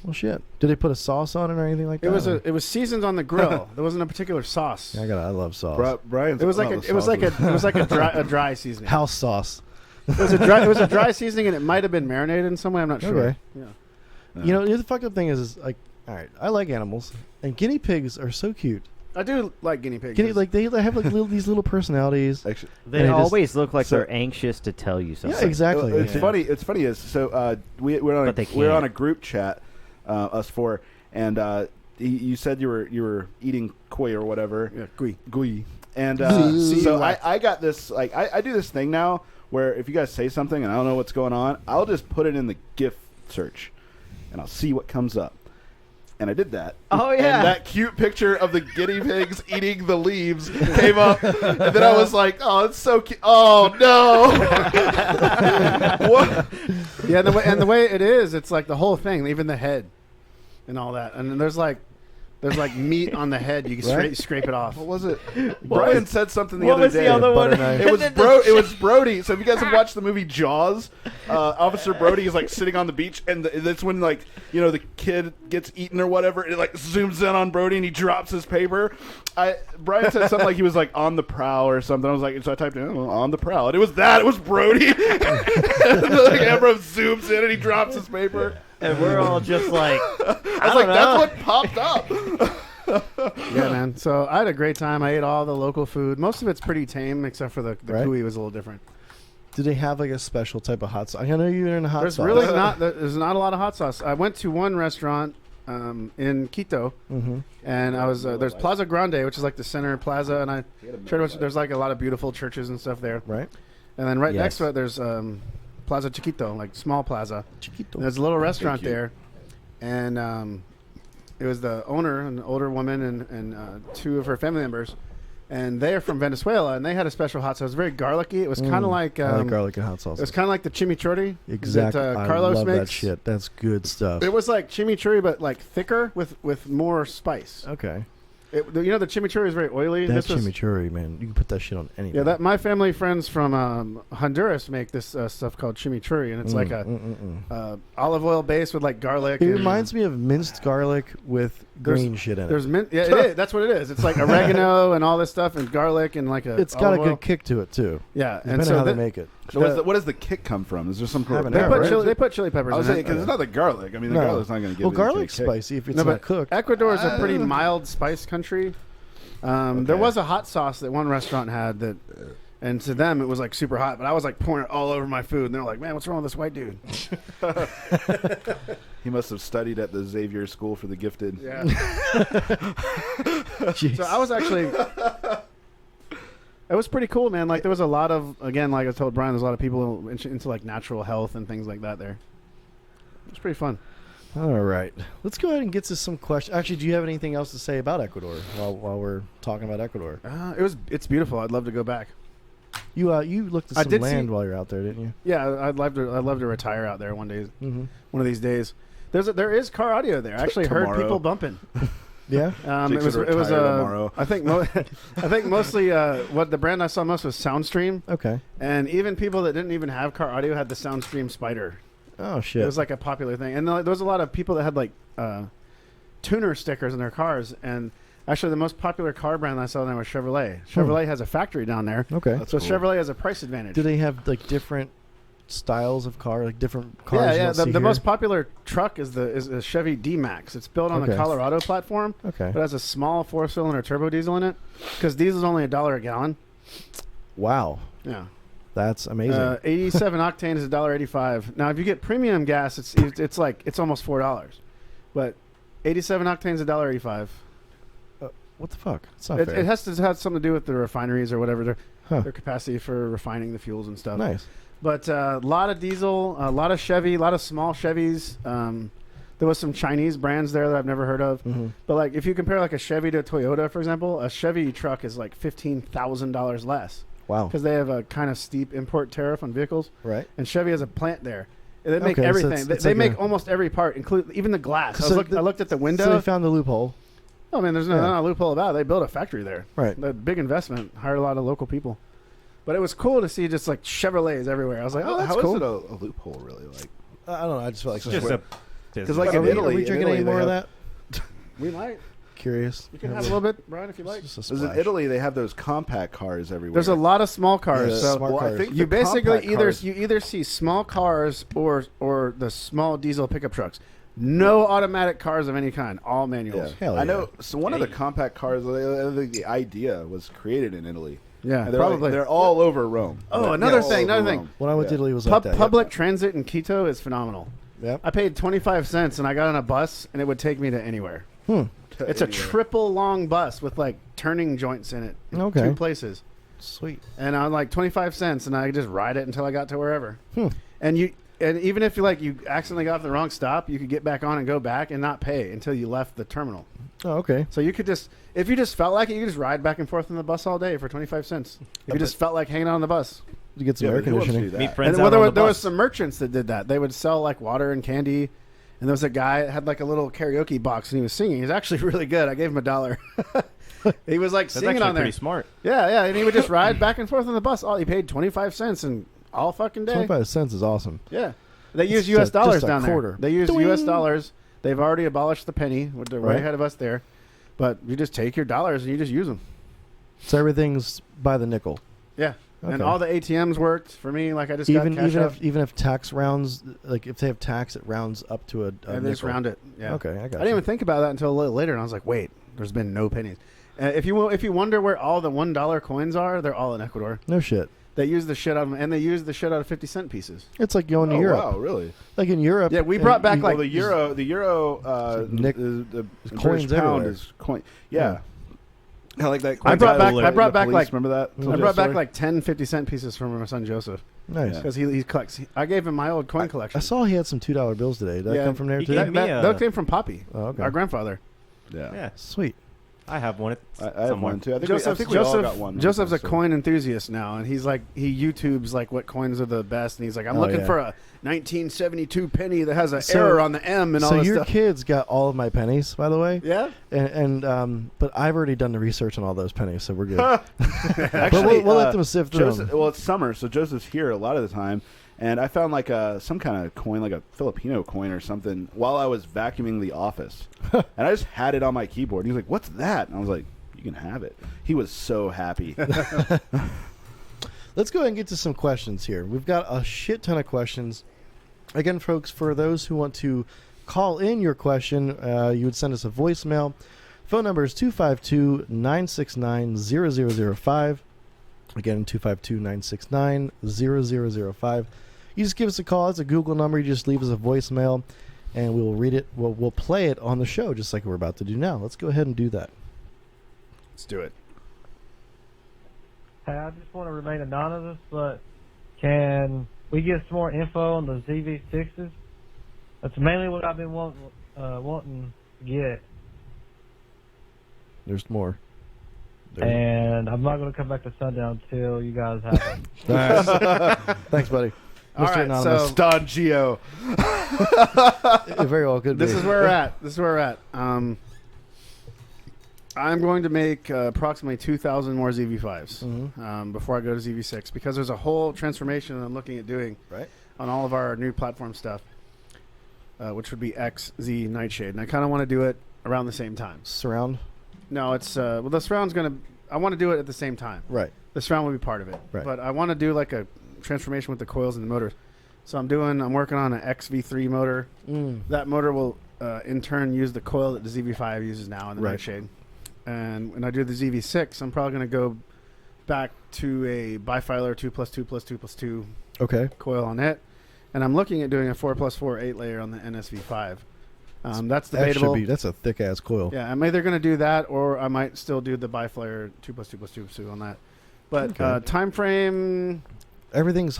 Well, shit. Did they put a sauce on it or anything like that? It was seasoned on the grill. There wasn't a particular sauce. Yeah, I love sauce. Brian's It was like a dry seasoning. House sauce. It was a dry seasoning, and it might have been marinated in some way. I'm not sure. Okay. Yeah. You know, the fucked up thing is like, all right, I like animals, and guinea pigs are so cute. I do like guinea pigs. They have like these little personalities. Actually, They And it just- always look like so- they're anxious to tell you something. Yeah, exactly. It's Yeah. funny. It's funny is so we're on But they we're on can't. a group chat, us four, and you said you were eating koi or whatever. Yeah, cuy. Gui. And See so you later. I got this, like, I do this thing now where if you guys say something and I don't know what's going on, I'll just put it in the GIF search and I'll see what comes up. And I did that. Oh, yeah. And that cute picture of the guinea pigs eating the leaves came up. And then I was like, oh, it's so cute. Oh, no. What? Yeah, and the way it is, it's like the whole thing, even the head and all that. And then there's like meat on the head. You can Right? scrape it off. What was it? Brian said something the what other was day. the other one? Butter knife. It was it was Brody. So if you guys have watched the movie Jaws, Officer Brody is like sitting on the beach, and that's when like the kid gets eaten or whatever. And it like zooms in on Brody, and he drops his paper. Brian said something like he was like on the prowl or something. I was like, so I typed in on the prowl, and it was that. It was Brody. And the camera zooms in, and he drops his paper. And we're all just like, I was like, that's what popped up. Yeah, man. So I had a great time. I ate all the local food. Most of it's pretty tame, except for the Right. cuy was a little different. Do they have like a special type of hot sauce? I know you're in a hot There's sauce. really not. There's not a lot of hot sauce. I went to one restaurant in Quito, Mm-hmm. and I was there's Plaza Grande, which is like the center plaza, and I tried to watch. There's like a lot of beautiful churches and stuff there. Right. And then right Yes. next to it, there's Plaza Chiquito, like small plaza. Chiquito. And there's a little restaurant you. there, and it was the owner, an older woman, and two of her family members, and they are from Venezuela, and they had a special hot sauce. It was very garlicky. It was kind of like I like garlic and hot sauce. it was kind of like the chimichurri Exactly. that I Carlos love makes. that shit. That's good stuff. It was like chimichurri, but like thicker with more spice. Okay. The chimichurri is very oily. That This was- chimichurri, man. You can put that shit on anything. Yeah, that my family friends from Honduras make this stuff called chimichurri, and it's like a olive oil base with like garlic. It and, reminds me of minced garlic with green shit in it. There's mint. Yeah, it is. That's what it is. It's like oregano and all this stuff, and garlic, and like a. It's got a olive good oil. kick to it too. Yeah, and Depending on so how they that- make it. So what does the kick come from? Is there some Haven't they Yeah, put right. chili. They put chili peppers. I was in saying it. because it's not the garlic. I mean, the No. garlic's not going to give. Well, it garlic's kick. spicy if it's No, not but cooked. Ecuador is a pretty mild spice country. There was a hot sauce that one restaurant had that And to them, it was like super hot, but I was like pouring it all over my food. And they're like, "Man, what's wrong with this white dude?" He must have studied at the Xavier School for the Gifted. Yeah. So I was actually. It was pretty cool, man. Like there was a lot of, again, like I told Bryan, there's a lot of people into like natural health and things like that there. It was pretty fun. All right. Let's go ahead and get to some questions. Actually, do you have anything else to say about Ecuador while we're talking about Ecuador? It's beautiful. I'd love to go back. You looked at some land while you're out there, didn't you? Yeah, I'd love to retire out there one day. Mm-hmm. One of these days. There is car audio there. I actually heard Tomorrow. people bumping. Yeah. It was tomorrow. I think mostly what the brand I saw most was Soundstream. Okay. And even people that didn't even have car audio had the Soundstream Spider. Oh shit. It was like a popular thing, and there was a lot of people that had like tuner stickers in their cars. And actually, the most popular car brand I saw there was Chevrolet. Chevrolet has a factory down there, Okay. That's so cool. Chevrolet has a price advantage. Do they have like different styles of car, like different cars? Yeah. The most popular truck is a Chevy D-Max. It's built on the Okay. Colorado platform. Okay. But it has a small 4-cylinder turbo diesel in it, because diesel's only $1 a gallon. Wow. Yeah. That's amazing. 87 octane is $1.85. Now, if you get premium gas, it's almost $4. But 87 octane is $1.85. What the fuck? It's not It fair. has to have something to do with the refineries or whatever, Huh. their capacity for refining the fuels and stuff. Nice. But a lot of diesel, a lot of Chevy, a lot of small Chevys. There was some Chinese brands there that I've never heard of. Mm-hmm. But like, if you compare like a Chevy to a Toyota, for example, a Chevy truck is like $15,000 less Wow. because they have a kind of steep import tariff on vehicles. Right. And Chevy has a plant there. They make Okay, so everything. it's They like make a- almost every part, include even the glass. So I looked at the window. So they found the loophole. Oh man, there's no loophole about it. They built a factory there. Right. A big investment. Hired a lot of local people. But it was cool to see just like Chevrolets everywhere. I was like, oh, that's How cool. is it a loophole, really? Like, I don't know. I just feel like Just a because like are in we, Italy, are we in drinking Italy, any more they of have- that? We might. Curious. You can have a little bit, Bryan, if you like. Just a Because in splash. Italy, they have those compact cars everywhere. There's a lot of small cars. Yeah, so smart well, I cars. think you the basically compact cars- you either see small cars or the small diesel pickup trucks. No automatic cars of any kind. All manuals. Yeah. Hell I yeah. know. So one of the compact cars, I think the idea was created in Italy. Yeah, And they're probably. they're all over Rome. Oh, They're another all thing, over another thing. Rome. When I went to Yeah. Italy, it was like that. Public transit in Quito is phenomenal. Yep. I paid 25 cents and I got on a bus and it would take me to anywhere. It's a Anywhere. triple long bus with like turning joints in it. In Okay. 2 places. Sweet. And I'm like 25 cents and I just ride it until I got to wherever. And even if you accidentally got off the wrong stop, you could get back on and go back and not pay until you left the terminal. Oh, okay. So you could just, if you just felt like it, you could just ride back and forth on the bus all day for 25 cents. If you just felt like hanging out on the bus. You get some Yeah, air but who wants to do conditioning. that? Meet friends And out on the there was bus. some merchants that did that. They would sell like water and candy. And there was a guy that had like a little karaoke box and he was singing. He's actually really good. I gave him $1. He was like That's singing actually on there. pretty smart. Yeah. And he would just ride back and forth on the bus. He paid 25 cents and all fucking day. 25 cents is awesome. Yeah. They use It's U.S. just dollars a down quarter. there. They use Doing. U.S. dollars. They've already abolished the penny. They're way Right. ahead of us there. But you just take your dollars and you just use them. So everything's by the nickel. Yeah. And Okay. all the ATMs worked for me. Like I just got cash out. Even if tax rounds, like if they have tax, it rounds up to a And they just nickel. round it. Yeah. Okay, I got I you. didn't even think about that until a little later. And I was like, wait, there's been no pennies. If you wonder where all the $1 coins are, they're all in Ecuador. No shit. They use the shit out of them, and they use the shit out of 50-cent pieces. It's like going to Oh, Europe. wow, really? Like in Europe. Yeah, we brought back, you- like- Well, the euro, Nick- the coins British pound everywhere. is coin. Yeah. I like that. I brought back police, like remember that? I brought back like 10 50-cent pieces from my son Joseph nice. because he collects. I gave him my old coin collection. I saw he had some $2 bills today. Did that come from there he too? gave me that came from Poppy, Oh, okay. our grandfather. Yeah. Yeah, Sweet. I have one. I have somewhere. one too. I think we all got one. Joseph's a So- coin enthusiast now, and he's like he YouTubes like what coins are the best, and he's like I'm Oh, looking yeah. for a 1972 penny that has an So- error on the M and all So this your stuff. kids got all of my pennies, by the way. Yeah, But I've already done the research on all those pennies, so we're good. Actually, we'll let them sift through Joseph, them. well, it's summer, so Joseph's here a lot of the time, and I found like some kind of coin, like a Filipino coin or something, while I was vacuuming the office, and I just had it on my keyboard. And he's like, "What's that?" And I was like, "You can have it." He was so happy. Let's go ahead and get to some questions here. We've got a shit ton of questions. Again, folks, for those who want to call in your question, you would send us a voicemail. Phone number is 252-969-0005. Again, 252-969-0005. You just give us a call. It's a Google number. You just leave us a voicemail, and we will read it. We'll play it on the show, just like we're about to do now. Let's go ahead and do that. Let's do it. Hey, I just want to remain anonymous, but can we get some more info on the ZV6s? That's mainly what I've been wanting to get. There's more. And I'm not going to come back to Sundown until you guys have it. All right. Thanks, buddy. All Mr. right, Anonymous. so Don Geo. It very well could be. this is where we're at. I'm going to make approximately 2,000 more ZV5s before I go to ZV6 because there's a whole transformation I'm looking at doing on all of our new platform stuff, which would be X, Z, Nightshade. And I kind of want to do it around the same time. Surround? No, it's the surround's going to – I want to do it at the same time. Right. The surround will be part of it. Right. But I want to do like a transformation with the coils and the motors. So I'm working on an XV3 motor. That motor will in turn use the coil that the ZV5 uses now in the Nightshade. And when I do the ZV6, I'm probably going to go back to a bifilar 2+2+2+2 coil on it. And I'm looking at doing a 4+4 8-layer on the NSV5. That's debatable. That's a thick-ass coil. Yeah, I'm either going to do that or I might still do the bifilar 2+2+2+2 on that. But time frame... Everything's...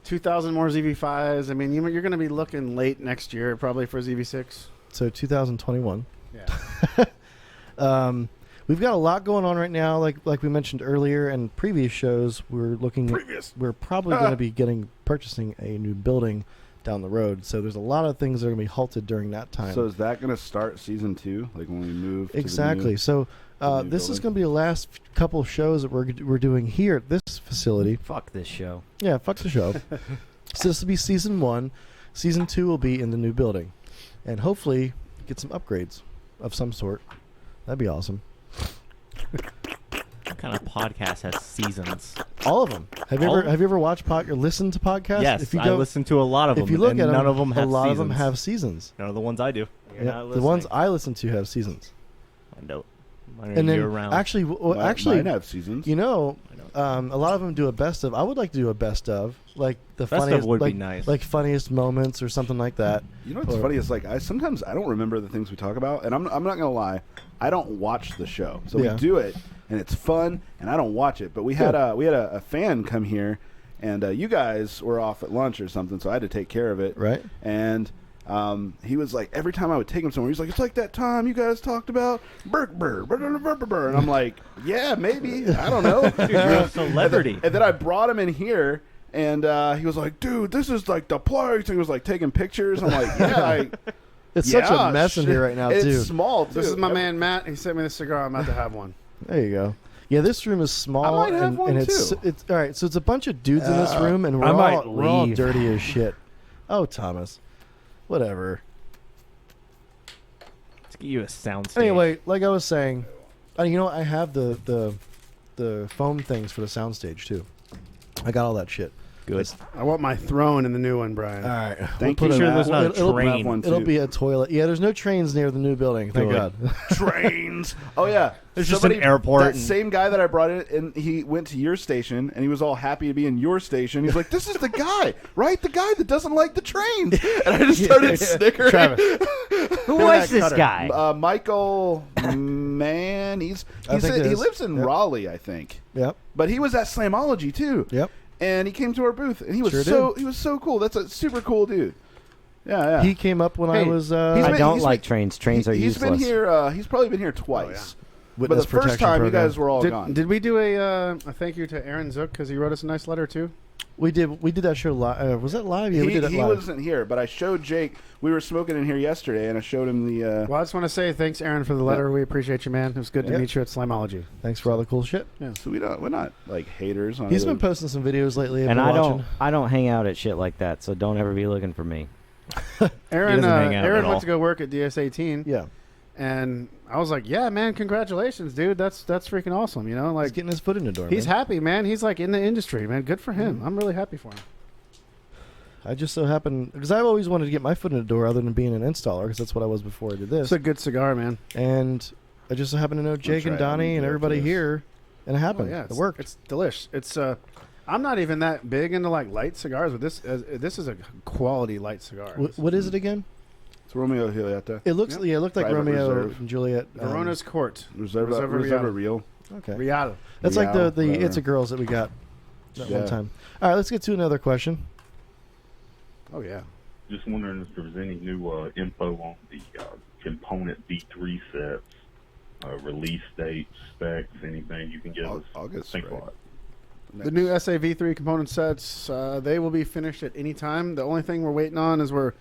2,000 more ZV5s. I mean, you're going to be looking late next year probably for ZV6. So 2021. Yeah. We've got a lot going on right now, like we mentioned earlier in previous shows. We're probably going to be purchasing a new building down the road. So there's a lot of things that are going to be halted during that time. So is that going to start season 2, like when we move? Exactly. To the this is going to be the last couple of shows that we're doing here at this facility. Fuck this show. Yeah, fuck the show. So this will be season 1. Season 2 will be in the new building, and hopefully get some upgrades of some sort. That'd be awesome. What kind of podcast has seasons? All of them. Have you ever watched or listened to podcasts? Yes, I listen to a lot of them. If you look and at them, none of them have a lot seasons. of them have seasons. None of the ones I do. Yeah, the ones I listen to have seasons. I know. Mine are And then year-round. actually, mine have seasons. You know, a lot of them do a best of. I would like to do a best of, like the Best funniest, of would like, be nice. like funniest moments or something like that. You know what's funny is like sometimes I don't remember the things we talk about, and I'm not gonna lie, I don't watch the show. So we do it, and it's fun, and I don't watch it. But we had a fan come here, and you guys were off at lunch or something, so I had to take care of it. Right. And he was like, every time I would take him somewhere, he's like, it's like that time you guys talked about and I'm like, yeah, maybe, I don't know. Dude, you're a celebrity. And then I brought him in here. And he was like, dude, this is like the place. And he was like taking pictures. I'm like, yeah. It's such a mess in here right now, it's too. It's small, too. This is my man, Matt. He sent me the cigar. I'm about to have one. There you go. Yeah, this room is small. I might have one, it's too. all right. So it's a bunch of dudes in this room, and we're all dirty as shit. Oh, Thomas. Whatever. Let's get you a soundstage. Anyway, like I was saying, I have the foam things for the soundstage, too. I got all that shit. Good. I want my throne in the new one, Brian. All right. Thank you. you. Sure there's not a train. It'll be a toilet. Yeah, there's no trains near the new building. Thank God. Trains. Oh, yeah. There's just an airport. That same guy that I brought in, and he went to your station, and he was all happy to be in your station. He's like, this is the guy, right? The guy that doesn't like the trains. And I just started snickering. Travis. Who was this guy? Michael Mann. He lives in Raleigh, I think. Yep. But he was at Slamology, too. Yep. And he came to our booth, and he was he was so cool. That's a super cool dude. Yeah. He came up when I was. I don't like trains. Trains are he's useless. Been here. He's probably been here twice. But Witness the first protection time, you program. guys were all gone. Did we do a thank you to Aaron Zook because he wrote us a nice letter too? We did that show live. Was that live? Yeah, we did it He live. wasn't here, but I showed Jake. We were smoking in here yesterday, and I showed him the. Well, I just want to say thanks, Aaron, for the letter. We appreciate you, man. It was good to meet you at Slimology. Thanks for all the cool shit. Yeah. So we're not like haters. On He's been posting some videos lately. And I don't hang out at shit like that, so don't ever be looking for me. Aaron at all. went to go work at DS18. Yeah. And I was like, yeah, man, congratulations, dude. That's freaking awesome. You know, like He's getting his foot in the door. he's man. happy, man. He's like in the industry, man. Good for him. I'm really happy for him. I just so happen because I've always wanted to get my foot in the door, other than being an installer, because that's what I was before I did this. It's a good cigar, man. And I just so happen to know Jake and try it. Donnie and Yeah, everybody it is. here, and it happened. Yeah, it worked. It's delish. It's I'm not even that big into like light cigars, but this is a quality light cigar. What is it again? It's Romeo and Julieta. It looks. Yeah, it looked like Private Romeo Reserve. and Juliet. Verona's Court. Reserva Real. Okay. Real. That's like the whatever. It's a Girls that we got that one Yeah. time. All right, let's get to another question. Oh yeah. Just wondering if there was any new info on the component V3 sets, release dates, specs, anything you can give us. August, Thanks a right? lot. The new SAV3 component sets, they will be finished at any time. The only thing we're waiting on for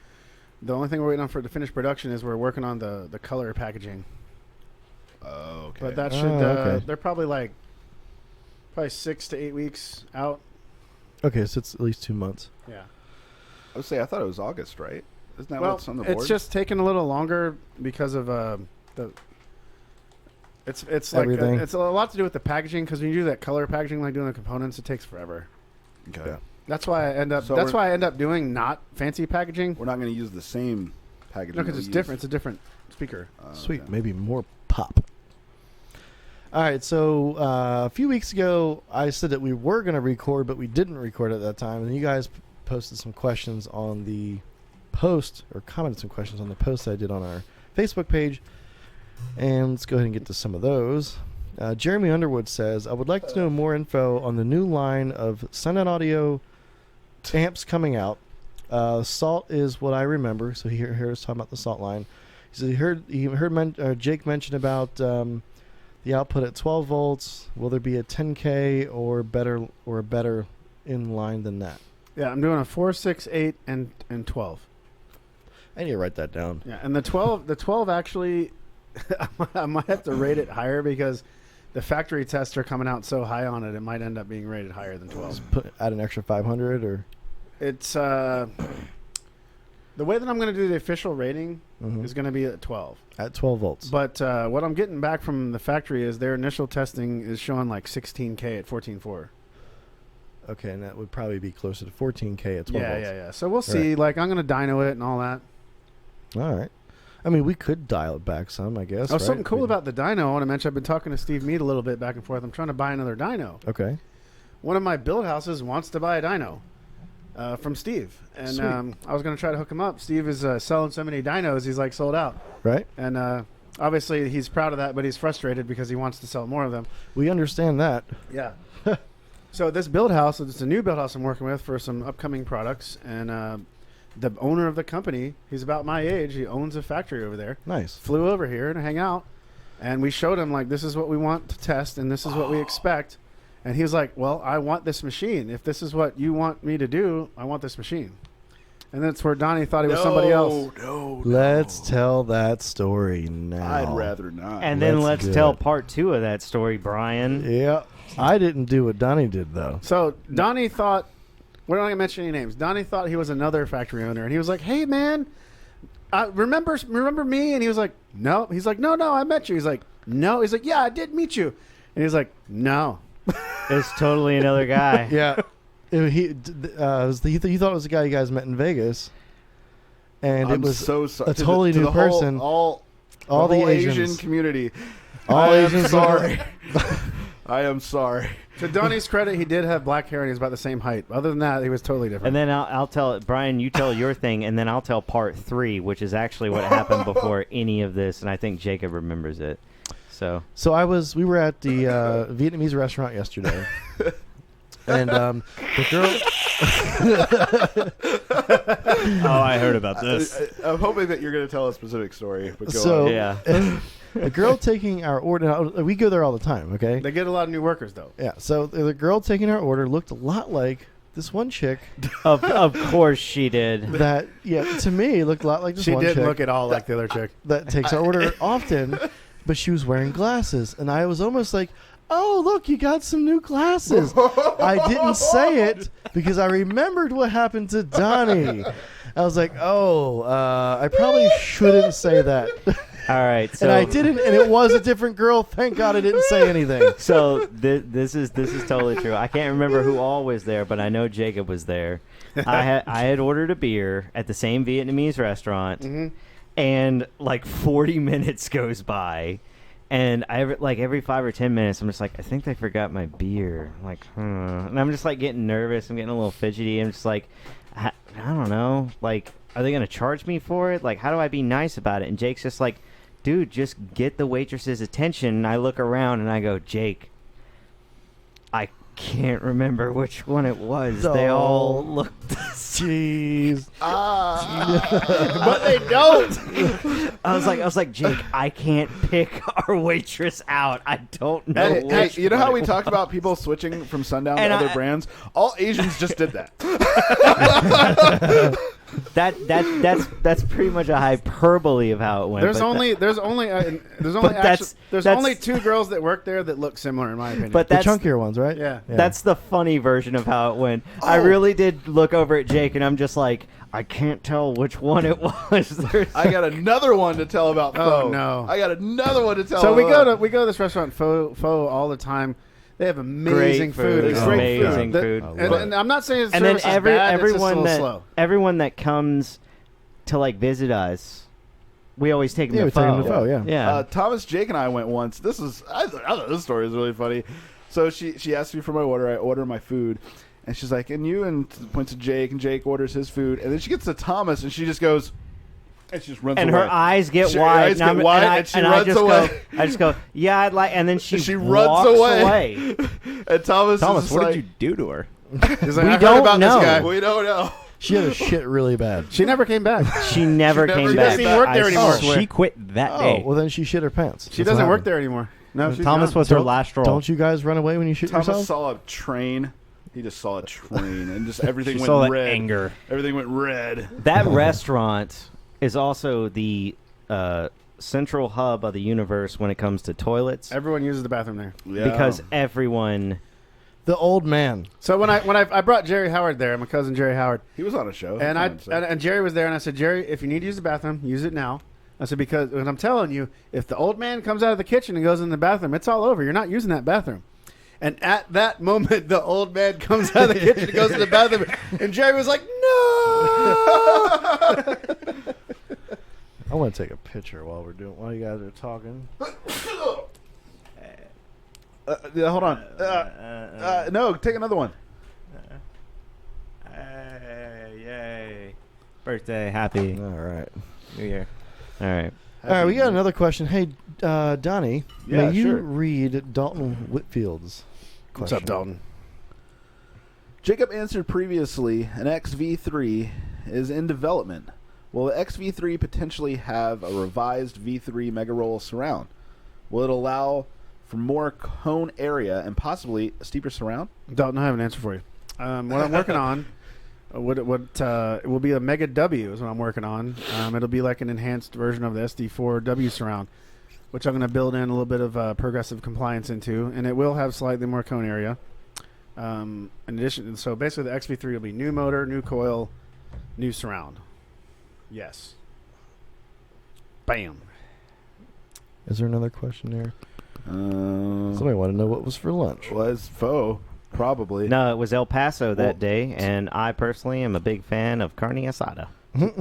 the finished production is we're working on the color packaging. Oh, okay. But that should okay. they're probably 6 to 8 weeks out. Okay, so it's at least 2 months. Yeah. I would say I thought it was August, right? Isn't that Well, what's on the board? it's just taking a little longer because of the. It's like Everything. it's a lot to do with the packaging because when you do that color packaging, like doing the components, it takes forever. okay. Yeah. That's why I end up. So that's why I end up doing not fancy packaging. We're not going to use the same packaging. No, because that it's we different. use. It's a different speaker. Sweet, Okay. maybe more pop. All right, so a few weeks ago, I said that we were going to record, but we didn't record at that time. And you guys posted some questions on the post, or commented some questions on the post I did on our Facebook page. And let's go ahead and get to some of those. Jeremy Underwood says, I would like to know more info on the new line of Sundown Audio amps coming out. Salt is what I remember. So here is talking about the Salt line. He said he heard Jake mention about the output at 12 volts. Will there be a 10K or a better in line than that? Yeah, I'm doing a 4, 6, 8, and 12. I need to write that down. Yeah, and the 12 actually, I might have to rate it higher because the factory tests are coming out so high on it. It might end up being rated higher than 12. Add an extra 500 or. It's the way that I'm going to do the official rating Mhm. is going to be at 12. At 12 volts. But what I'm getting back from the factory is their initial testing is showing like 16K at 14.4. Okay, and that would probably be closer to 14K at 12 volts. Yeah. So we'll see. Right. Like I'm going to dyno it and all that. All right. I mean, we could dial it back some, I guess. Oh, right? something cool We- about the dyno I want to mention. I've been talking to Steve Mead a little bit back and forth. I'm trying to buy another dyno. Okay. One of my build houses wants to buy a dyno from Steve. And Sweet. I was going to try to hook him up. Steve is selling so many dynos, he's like sold out. Right? And obviously he's proud of that, but he's frustrated because he wants to sell more of them. We understand that. Yeah. So this build house, it's a new build house I'm working with for some upcoming products. And the owner of the company, he's about my age. He owns a factory over there. Nice. Flew over here to hang out. And we showed him, like, this is what we want to test and this is what we expect. And he was like, well, I want this machine. If this is what you want me to do, I want this machine. And that's where Donnie thought he was somebody else. No. Let's tell that story now. I'd rather not. And then Let's let's do tell it. part 2 of that story, Brian. Yeah. I didn't do what Donnie did, though. So Donnie thought, we're not going to mention any names. Donnie thought he was another factory owner. And he was like, hey, man, remember me? And he was like, no. He's like, no, I met you. He's like, no. He's like, yeah, I did meet you. And he's like, no. It's totally another guy. Yeah. He thought it was the guy you guys met in Vegas. And I'm it was so sorry. a totally to new the whole- person. all the whole Asian Asians. community. All I am Asians. sorry. I am sorry. To Donnie's credit, he did have black hair and he was about the same height. Other than that, he was totally different. And then I'll tell Brian, you tell your thing, and then I'll tell part 3, which is actually what happened before any of this, and I think Jacob remembers it. So We were at the Vietnamese restaurant yesterday. And the girl. Oh, I heard about this. I'm hoping that you're going to tell a specific story. But go So on. yeah, the girl taking our order. Now, we go there all the time, okay? they get a lot of new workers, though. Yeah. So the girl taking our order looked a lot like this one chick of course she did. that, to me, looked a lot like this She one did chick look at all like the other chick. that takes our order often, but she was wearing glasses. And I was almost like, oh, look, you got some new glasses. I didn't say it because I remembered what happened to Donnie. I was like, I probably shouldn't say that. All right, so And I didn't, and it was a different girl. Thank God I didn't say anything. So this is totally true. I can't remember who all was there, but I know Jacob was there. I had ordered a beer at the same Vietnamese restaurant, and like 40 minutes goes by, And every 5 or 10 minutes, I'm just like, I think they forgot my beer. I'm like, and I'm just like getting nervous. I'm getting a little fidgety. I'm just like, I don't know. Like, are they gonna charge me for it? Like, how do I be nice about it? And Jake's just like, dude, just get the waitress's attention. And I look around and I go, Jake, I can't remember which one it was. They all looked. Jeez. But they don't. I was like, Jake, I can't pick our waitress out. I don't know. Hey, you know how we talked about people switching from Sundown to other brands? All Asians just did that. That's pretty much a hyperbole of how it went. There's only that's 2 girls that work there that look similar in my opinion. But The that's chunkier ones, right? Yeah. That's the funny version of how it went. I really did look over at Jake, and I'm just like, I can't tell which one it was. I got another one to tell about Pho. Oh, no. I got another one to tell. So about. we go to this restaurant Pho all the time. They have amazing food. It's Great amazing food. And I'm not saying it's And then bad, it's just a everyone little slow. that comes to like visit us, we always take them Yeah, to we take 'em Pho. to Pho, yeah. Yeah. Thomas, Jake, and I went once. I thought this story is really funny. So she asked me for my order. I order my food, and she's like, "And you?" And points to Jake, and Jake orders his food, and then she gets to Thomas, and she just goes, and she just runs and away. her eyes get Her wide, eyes get wide, and she runs away. I just go, yeah, I'd like, and then she runs walks away. And Thomas, is what like, did you do to her? He's like, We I heard don't about know. this guy. We don't know. She had a shit really bad. She never came back. She never came She back. doesn't even work there anymore. She quit that Oh, day. well then she shit her pants. She doesn't work there anymore. No, she's Thomas gone. was her last straw. Don't you guys run away when you shoot Thomas yourself? saw a train. He just saw a train, and just everything She went saw that red. anger. Everything went red. That restaurant is also the central hub of the universe when it comes to toilets, Everyone uses the bathroom there. Yeah. because everyone. The old man. So when I brought Jerry Howard there, my cousin Jerry Howard, he was on a show, and and Jerry was there, and I said, Jerry, if you need to use the bathroom, use it now. I said, because when I'm telling you, if the old man comes out of the kitchen and goes in the bathroom, it's all over. You're not using that bathroom. And at that moment, the old man comes out of the kitchen and goes to the bathroom, and Jerry was like, no. I want to take a picture while you guys are talking. Hold on. No, take another one. Yay. Birthday, happy All right. New Year. All right. All right, we got another question. Hey, Donnie, Yeah, may you sure. read Dalton Whitfield's question? What's up, Dalton? Jacob answered previously, an XV3 is in development. Will the XV3 potentially have a revised V3 Mega Roll surround? Will it allow for more cone area and possibly a steeper surround? Dalton, I have an answer for you. What I'm working on, it will be a Mega W is what I'm working on. It'll be like an enhanced version of the SD4 W surround, which I'm going to build in a little bit of progressive compliance into, and it will have slightly more cone area. In addition, so basically the XV3 will be new motor, new coil, new surround. Yes. Bam. Is there another question there? Somebody want to know what was for lunch. Was Pho, probably. No, it was El Paso that day, and I personally am a big fan of carne asada.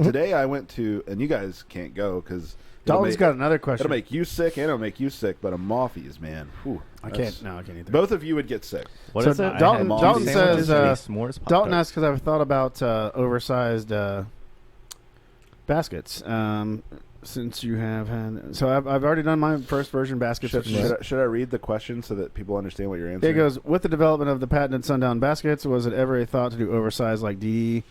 Today I went to, and you guys can't go because Dalton's got another question. It'll make you sick and it'll make you sick, but a Maffies, man. Whew, I can't either. Both of you would get sick. What so is it? Dalton Sandwiches, says, s'mores, Pop-Tarts. Dalton asks because I've thought about oversized baskets. Since you have had, so I've already done my first version baskets. Should I read the question so that people understand what you're answering? It goes, with the development of the patented Sundown baskets, was it ever a thought to do oversized like DD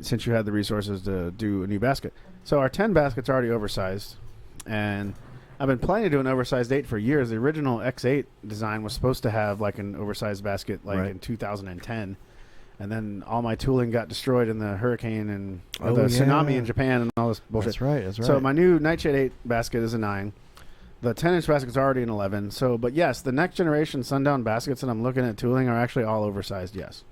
since you had the resources to do a new basket? So our 10 baskets are already oversized, and I've been planning to do an oversized 8 for years. The original X8 design was supposed to have like an oversized basket in 2010. And then all my tooling got destroyed in the hurricane and the tsunami in Japan and all this bullshit. That's right. So my new Nightshade 8 basket is a 9. The 10-inch basket's already an 11. So, but yes, the next generation Sundown baskets that I'm looking at tooling are actually all oversized, yes.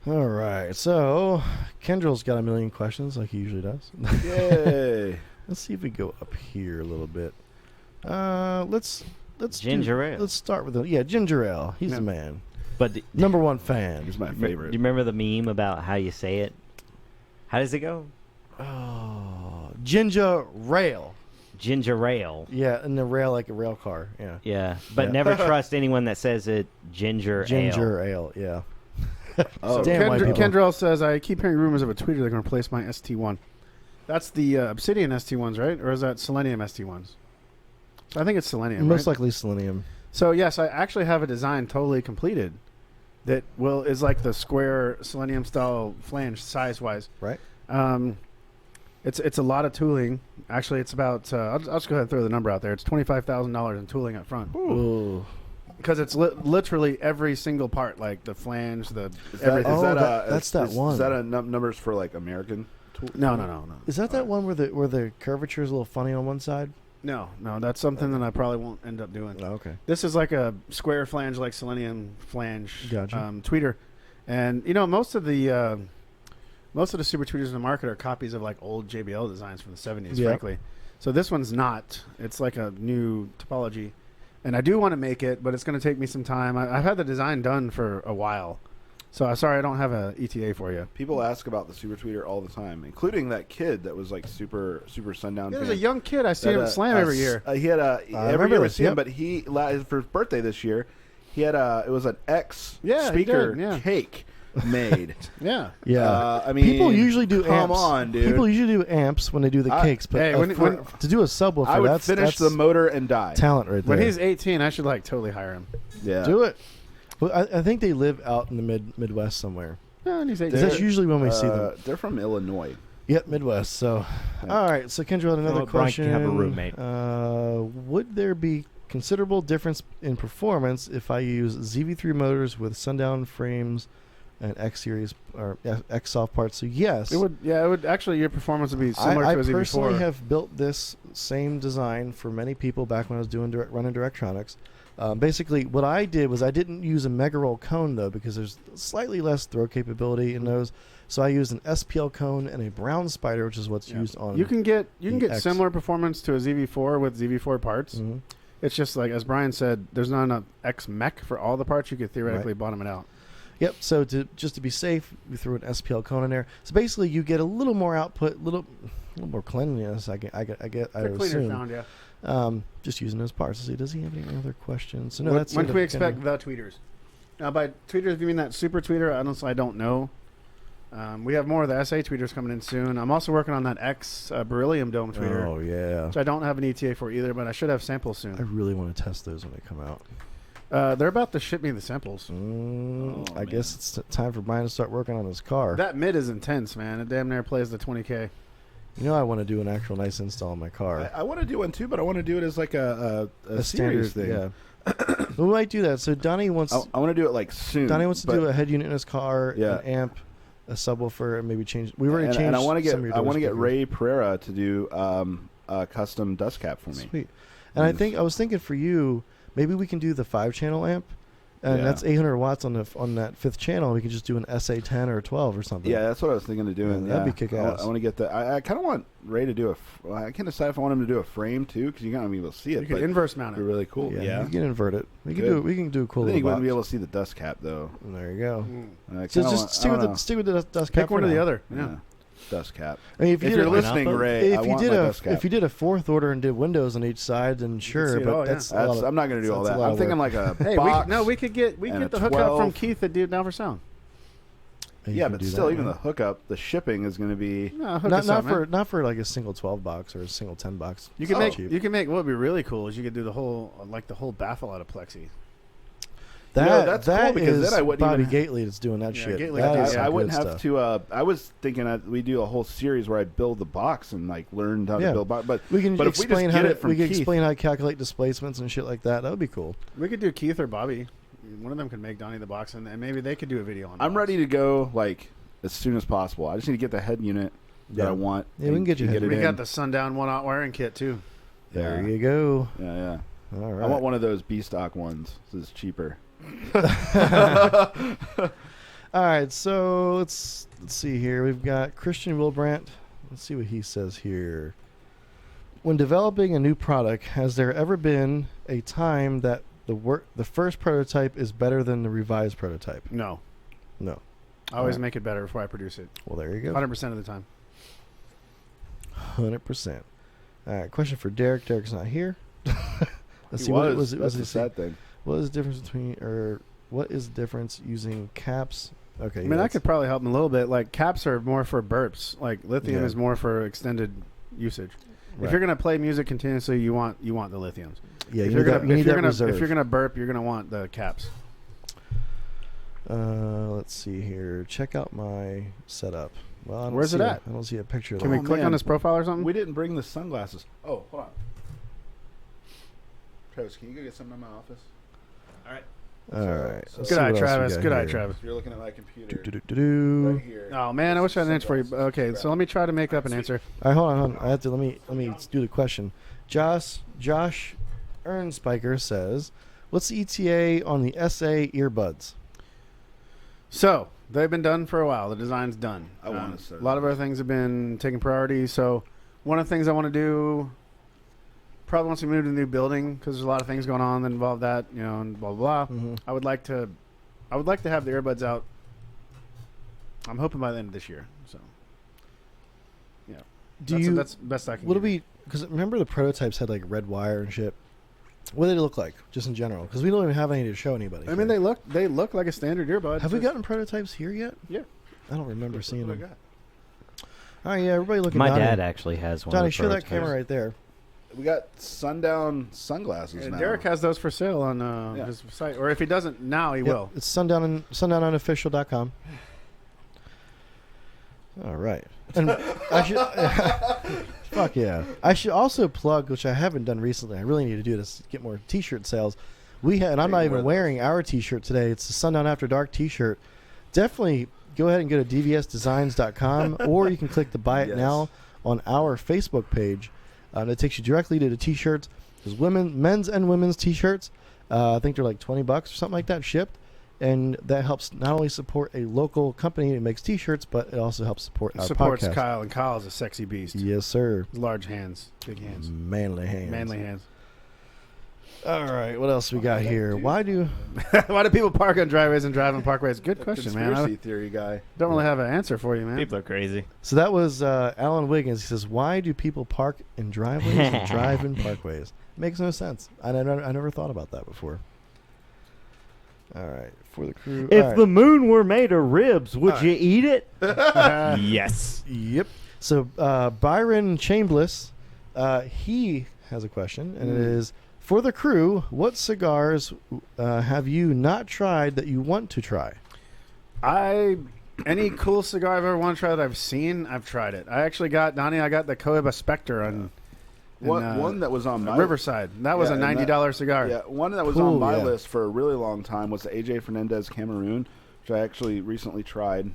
All right. So Kendrill's got a million questions like he usually does. Yay. Let's see if we go up here a little bit. Let's Ginger ale. Let's start with ginger ale. He's the man. But Number one fan. He's my do favorite. you remember the meme about how you say it? How does it go? Oh, ginger rail. ginger ale. Yeah, and the rail like a rail car. Yeah. Yeah, but Yeah. never trust anyone that says it ginger ale. Yeah. Oh, Damn white people. Kendrell says, I keep hearing rumors of a tweeter that can replace my ST1. That's the Obsidian ST1s, right? Or is that Selenium ST1s? So I think it's Selenium, Most right? likely Selenium. So, yes, I actually have a design totally completed that is like the square Selenium-style flange size-wise. Right. It's a lot of tooling. Actually, it's about, I'll just go ahead and throw the number out there. It's $25,000 in tooling up front. Ooh. Because it's literally every single part, like the flange, the Is that, everything. that's that one. Is that numbers for like American? No. Is that one where the curvature is a little funny on one side? No, that's something that I probably won't end up doing. Oh, okay. This is like a square flange, like Selenium flange Gotcha. tweeter. And, most of the super tweeters in the market are copies of like old JBL designs from the 70s, Yeah. frankly. So this one's not. It's like a new topology. And I do want to make it, but it's going to take me some time. I've had the design done for a while. So I'm sorry I don't have a ETA for you. People ask about the super tweeter all the time, including that kid that was like super Sundown. There's fan. a young kid I see him at Slam every year. He had every year we see him, but for his birthday this year, he had it was an X speaker cake made. Yeah. I mean, people usually do come amps. on, dude. People usually do amps when they do the cakes, but to do a subwoofer, I would that's finish the motor and die. Talent right there. When he's 18, I should like totally hire him. Yeah, do it. Well, I think they live out in the Midwest somewhere. Yeah, and he's 18. That's usually when we see them. They're from Illinois. Yep, Midwest. So, all right. So Kendra had another Brian question. can have a roommate. Would there be considerable difference in performance if I use ZV3 motors with Sundown frames and X series or X soft parts? So yes, it would. Yeah, it would. Actually, your performance would be similar to a Z4. I personally have built this same design for many people back when I was doing running Directronics. Basically, what I did was I didn't use a mega roll cone though because there's slightly less throw capability in those. So I used an SPL cone and a brown spider, which is what's used on. You can get X. similar performance to a ZV4 with ZV4 parts. Mm-hmm. It's just like as Brian said, there's not enough X mech for all the parts. You could theoretically bottom it out. Yep. So just to be safe, we threw an SPL cone in there. So basically, you get a little more output, a little more cleanliness. I assume. Sound, yeah. Just using those parts. Let's see, does he have any other questions? So no, when that's can we expect the tweeters? Now, by tweeters, if you mean that super tweeter, honestly, I don't know. We have more of the SA tweeters coming in soon. I'm also working on that X beryllium dome tweeter. Oh yeah. Which I don't have an ETA for either, but I should have samples soon. I really want to test those when they come out. They're about to ship me the samples. I guess it's time for Brian to start working on his car. That mid is intense, man. It damn near plays the 20K. You know, I want to do an actual nice install on my car. I want to do one too, but I want to do it as like a series thing. Yeah. We might do that. So Donnie wants. I want to do it like soon. Donnie wants to do a head unit in his car, Yeah. an amp, a subwoofer, and maybe change. We already changed. And I want to some of your I want to door get speakers. Ray Pereira to do a custom dust cap for me. Sweet. And I was thinking for you, maybe we can do the 5-channel amp, and Yeah. that's 800 watts on that 5th channel. We could just do an SA10 or a 12 or something. Yeah, that's what I was thinking of doing. Yeah, that'd be kick-ass. I want to get that. I kind of want Ray to do I can't decide if I want him to do a frame too, because you're not gonna be able to see it. You can but inverse mount it'd it. be really cool. Yeah, we can invert it. We can Good. do a cool I little think you wouldn't box. be able to see the dust cap though. There you go. So So just stick with the dust cap. Pick one for or the now. other. Yeah. Dust cap. I mean, if you're listening, Ray, I want my dust cap. if you did a 4th order and did windows on each side, then sure. see it But all, yeah. that's, a lot of- I'm not going to do all that's a that. lot I'm of thinking work. like a Hey, box. we could get and a the hookup from 12. Keith that did Now for Sound. You Yeah, can but do still, that, even yeah. the hookup, the shipping is going to be. No, hook us up, man. not for like a single 12 box or a single 10 box. You can It's make cheap. you can make what would be really cool is you could do the whole baffle out of plexi. That's cool that because is then I wouldn't Bobby even- Gately that's doing that Yeah, shit. Gately That got is that. some I wouldn't good have stuff. to. I was thinking we do a whole series where I build the box and like learn how Yeah. to build box. But We can but if we just explain how get to it from we can Keith, explain how to calculate displacements and shit like that. That would be cool. We could do Keith or Bobby. One of them could make Donnie the box, and maybe they could do a video on. I'm box. ready to go like as soon as possible. I just need to get the head unit that Yeah. I want. Yeah, we can get you and head it We in. got the Sundown 1-aught wiring kit too. There Yeah. you go. Yeah. All right. I want one of those B stock ones. This is cheaper. All right, so let's see here. We've got Christian Wilbrandt. Let's see what he says here. When developing a new product, has there ever been a time that the first prototype is better than the revised prototype? No, No. I always Alright. make it better before I produce it. Well, there you go. 100% of the time. 100%. All right, question for Derek. Derek's not here. Let's see. Was. What was it? That's Was the it sad thing. what is the difference between, or what is the difference using caps? Okay. I mean, I could probably help him a little bit. Like caps are more for burps. Like lithium Yeah. is more for extended usage. Right. If you're gonna play music continuously, you want the lithiums. Yeah, If you you're need gonna that, you need that if reserve. you're gonna burp, you're gonna want the caps. Let's see here. Check out my setup. Well, I don't Where's see it at? I don't see a picture of Can it. we click on his profile or something? We didn't bring the sunglasses. Oh, hold on. Travis, can you go get some in my office? All right. So- let's Good see eye, what else we Travis. got Good eye, here. Travis. If you're looking at my computer, Do-do-do-do-do. right here. Oh man, I wish I had an answer for you. Sunglasses. Okay, so let me try to make up an answer. All right, hold on. I have to let me do the question. Josh Ernspiker says, "What's the ETA on the SA earbuds?" So they've been done for a while. The design's done. I want to say A lot of other things have been taking priority. So one of the things I want to do, probably once we move to the new building, because there's a lot of things going on that involve that, and blah blah blah. Mm-hmm. I would like to have the earbuds out. I'm hoping by the end of this year. So yeah, that's the best I can. Would it give you. be because remember the prototypes had like red wire and shit? What did they look like, just in general? Because we don't even have any to show anybody. I mean, they look like a standard earbud. Have we Just- gotten prototypes here yet? Yeah. I don't remember seeing what I them. got. All right, yeah, everybody look at My Donnie. dad actually has one. Donnie, of the show that prototypes. camera right there. We got sundown sunglasses And now. Derek has those for sale on Yeah. his site, or if he doesn't now, he Yep, will. it's sundownunofficial.com. All right. And I should fuck yeah. I should also plug, which I haven't done recently. I really need to do this. Get more T-shirt sales. And I'm not even wearing our T-shirt today. It's the Sundown After Dark T-shirt. Definitely go ahead and go to dvsdesigns.com, or you can click the Buy It Now on our Facebook page. It takes you directly to the T-shirts. There's men's and women's T-shirts. I think they're like $20 or something like that shipped. And that helps not only support a local company that makes T-shirts, but it also helps support our Supports podcast. Kyle, and Kyle's a sexy beast. Yes, sir. Large hands, big hands, Manly hands. manly hands. All right, what else we got here? Why do Why do people park on driveways and drive on parkways? Good question, man. Conspiracy I theory guy. don't really have an answer for you, man. People are crazy. so that was Alan Wiggins. He says, "Why do people park in driveways and drive in parkways?" Makes no sense. I never thought about that before. All right, for the crew. If all right. the moon were made of ribs, would All you eat it? Yes. Yep. So Byron Chambliss, he has a question, and it is, for the crew, what cigars have you not tried that you want to try? Any cool cigar I've ever wanted to try that I've seen, I've tried it. I actually got Donnie. I got the Cohiba Spectre on One that was on my Riverside. That was Yeah, a and $90 cigar. Yeah, one that was Cool, on my yeah. list for a really long time was the AJ Fernandez Cameroon, which I actually recently tried,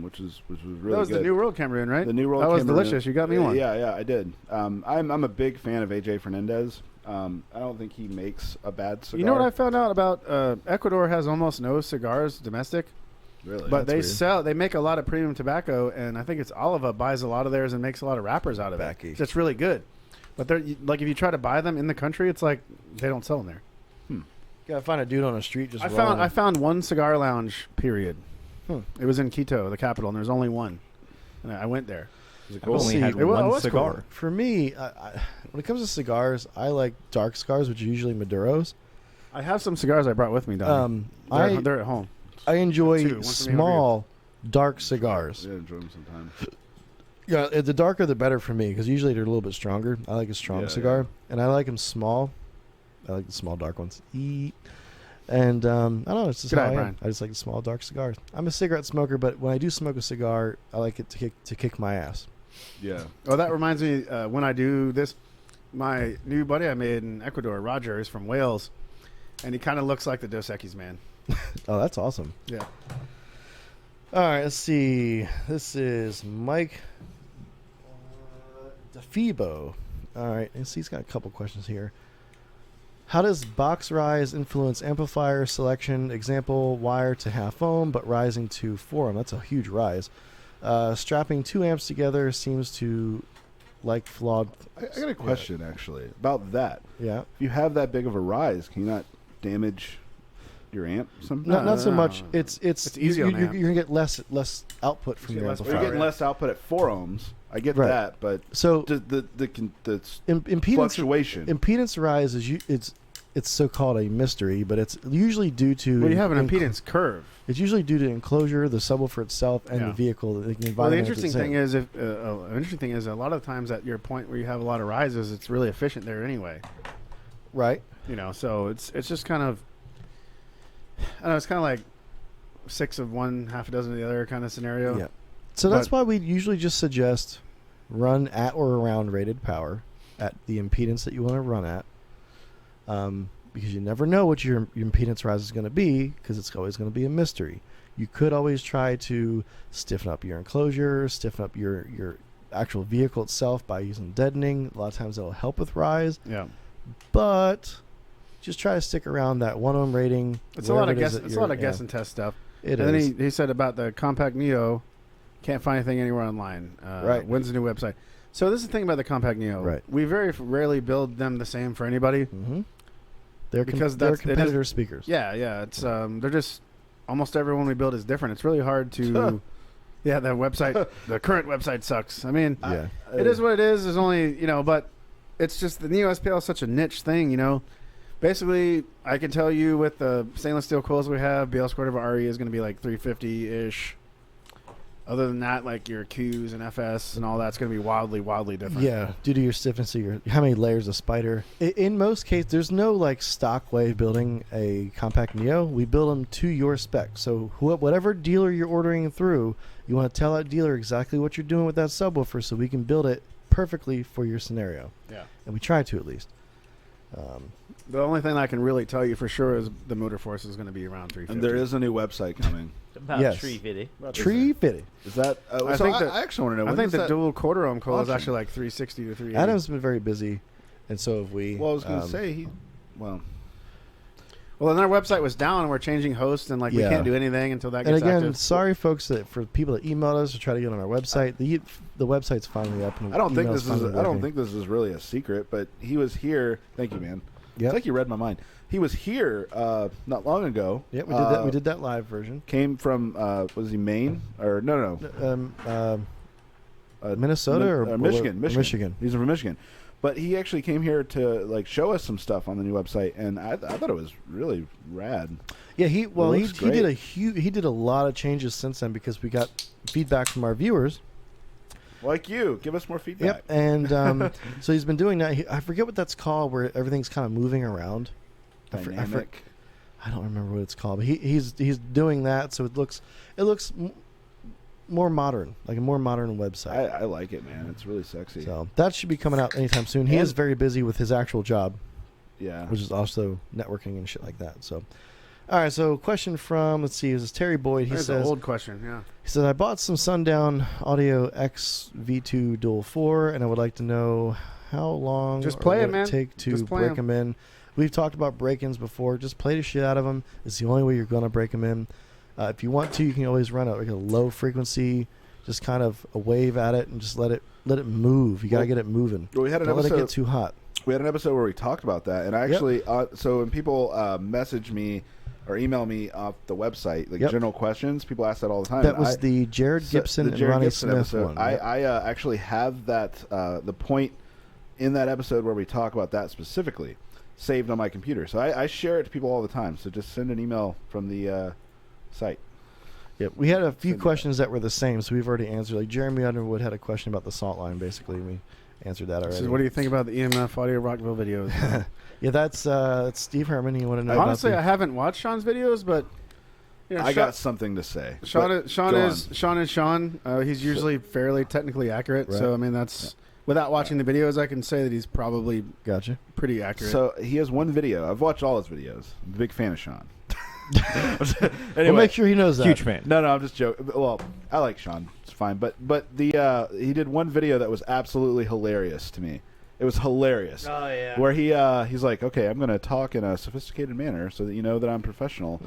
which was really That was good. the New World Cameroon, right? The New World That was Cameroon. delicious. You got me one. Yeah, I did. I'm a big fan of AJ Fernandez. I don't think he makes a bad cigar. You know what I found out about Ecuador has almost no cigars domestic, Really? but That's they weird. they make a lot of premium tobacco, and I think it's Oliva buys a lot of theirs and makes a lot of wrappers out of Backy. it. That's really good. But they're like if you try to buy them in the country, it's like they don't sell them there. Gotta find a dude on the street just. I found one cigar lounge. Period. It was in Quito, the capital, and there's only one. And I went there. I've only See, had it one was cigar. cool. For me, when it comes to cigars, I like dark cigars, which are usually Maduros. I have some cigars I brought with me, Don. They're at home. I enjoy Two, one for me, one for small, dark cigars. Yeah, enjoy them sometimes. Yeah, the darker the better for me, because usually they're a little bit stronger. I like a strong Yeah, cigar, and I like them small. I like the small dark ones. And I don't know, it's just Good how eye, I am. Bryan. I just like the small dark cigars. I'm a cigarette smoker, but when I do smoke a cigar, I like it to kick my ass. Yeah. Oh, that reminds me. When I do this, my new buddy I made in Ecuador, Roger, is from Wales, and he kind of looks like the Dos Equis man. Oh, that's awesome. Yeah. All right, let's see. This is Mike DeFebo. All right, and he's got a couple questions here. How does box rise influence amplifier selection? Example, wire to half ohm, but rising to 4 ohm. That's a huge rise. Strapping 2 amps together seems to like flawed. I got a question actually about that. Yeah. If you have that big of a rise, can you not damage your amp? Not so much. It's easy on the amp. You're gonna get less output from your Well, amplifier. you're getting less output at 4 ohms. I get Right. that, but So the impedance fluctuation. Impedance rise is it's so-called a mystery, but it's usually due to. Well, you have an impedance curve. It's usually due to enclosure, the subwoofer itself, and the vehicle. The environment. Well, the interesting thing is, a lot of times at your point where you have a lot of rises, it's really efficient there anyway. Right. You know, so it's just kind of, I don't know, it's kind of like 6 of one, half a dozen of the other kind of scenario. Yeah. So that's why we usually just suggest run at or around rated power at the impedance that you want to run at, because you never know what your impedance rise is going to be, because it's always going to be a mystery. You could always try to stiffen up your enclosure, stiffen up your actual vehicle itself by using deadening. A lot of times that'll help with rise. Yeah. But just try to stick around that 1 ohm rating. It's a lot of guess. It's a lot of guess and test stuff. It and is. then he said about the Compact Neo, can't find anything anywhere online. Right. When's the new website? So this is the thing about the Compact Neo. Right. We very rarely build them the same for anybody. Mm-hmm. They're because they're competitor speakers. Yeah, yeah. It's they're just almost everyone we build is different. It's really hard to. Yeah, the website, the current website sucks. I mean, it is what it is. There's only but it's just the Neo SPL is such a niche thing, Basically, I can tell you with the stainless steel coils we have, BL squared over RE is going to be like 350-ish. Other than that, like your Qs and FS and all that's going to be wildly different. Yeah, due to your stiffness of your how many layers of spider. In most cases, there's no like stock way of building a Compact Neo. We build them to your spec. So whatever dealer you're ordering through, you want to tell that dealer exactly what you're doing with that subwoofer, so we can build it perfectly for your scenario. Yeah, and we try to at least. The only thing I can really tell you for sure is the motor force is going to be around 350. And there is a new website coming. About Yes. tree fitty. Tree fitty. Is that? I so think I actually want to know. I think the dual quarter ohm coil is launching? actually like 360 to 380. Adam's been very busy, and so have we. Well, I was going to say Well, then our website was down, and we're changing hosts, and we can't do anything until that and gets again, active. sorry folks for people that emailed us to try to get on our website. The website's finally up. And I don't think email's this is. finally I don't working. think this is really a secret, but he was here. Thank you, man. Yep. It's like you read my mind. He was here not long ago. Yeah, we did that. We did that live version. Came from was he Maine or no? Minnesota or Michigan? Michigan. He's from Michigan, but he actually came here to show us some stuff on the new website, and I thought it was really rad. Yeah, he great. he did a lot of changes since then because we got feedback from our viewers. Like you, give us more feedback. Yep, and so he's been doing that. I forget what that's called, where everything's kind of moving around. Dynamic. I don't remember what it's called, but he's doing that, so it looks more modern, like a more modern website. I like it, man. It's really sexy. So that should be coming out anytime soon. He is very busy with his actual job, Yeah. which is also networking and shit like that. So, all right. So, question from this is Terry Boyd. He There's says, an old question, yeah. he says, I bought some Sundown Audio X V2 Dual 4, and I would like to know how long Just play or it, would man. take to Just play break 'em. them in. We've talked about break-ins before. Just play the shit out of them. It's the only way you're going to break them in. If you want to, you can always run a low frequency, just kind of a wave at it, and just let it move. You got to get it moving. Well, we had an Don't let it episode- get too hot. We had an episode where we talked about that, and I actually, so when people message me or email me off the website, like general questions, people ask that all the time. That and was the Jared Gibson and Ronnie Smith episode. one. I actually have that, the point in that episode where we talk about that specifically, saved on my computer. So I share it to people all the time. So just send an email from the site. Yeah, we had a few questions that were the same, so we've already answered. Like Jeremy Underwood had a question about the salt line. Basically, we answered that already. Says, what do you think about the EMF Audio Rockville videos? Yeah, that's Steve Herman. You want to know? Honestly, about I haven't watched Sean's videos, but I got something to say. Sean But is go Sean. He's usually fairly technically accurate. Right. So I mean, that's without watching the videos, I can say that he's probably Gotcha. pretty accurate. So he has one video. I've watched all his videos. I'm a big fan of Sean. We'll make sure he knows that. Huge fan. No, I'm just joking. Well, I like Sean. It's fine. But the he did one video that was absolutely hilarious to me. It was hilarious. Oh yeah. Where he's like, okay, I'm going to talk in a sophisticated manner so that you know that I'm professional.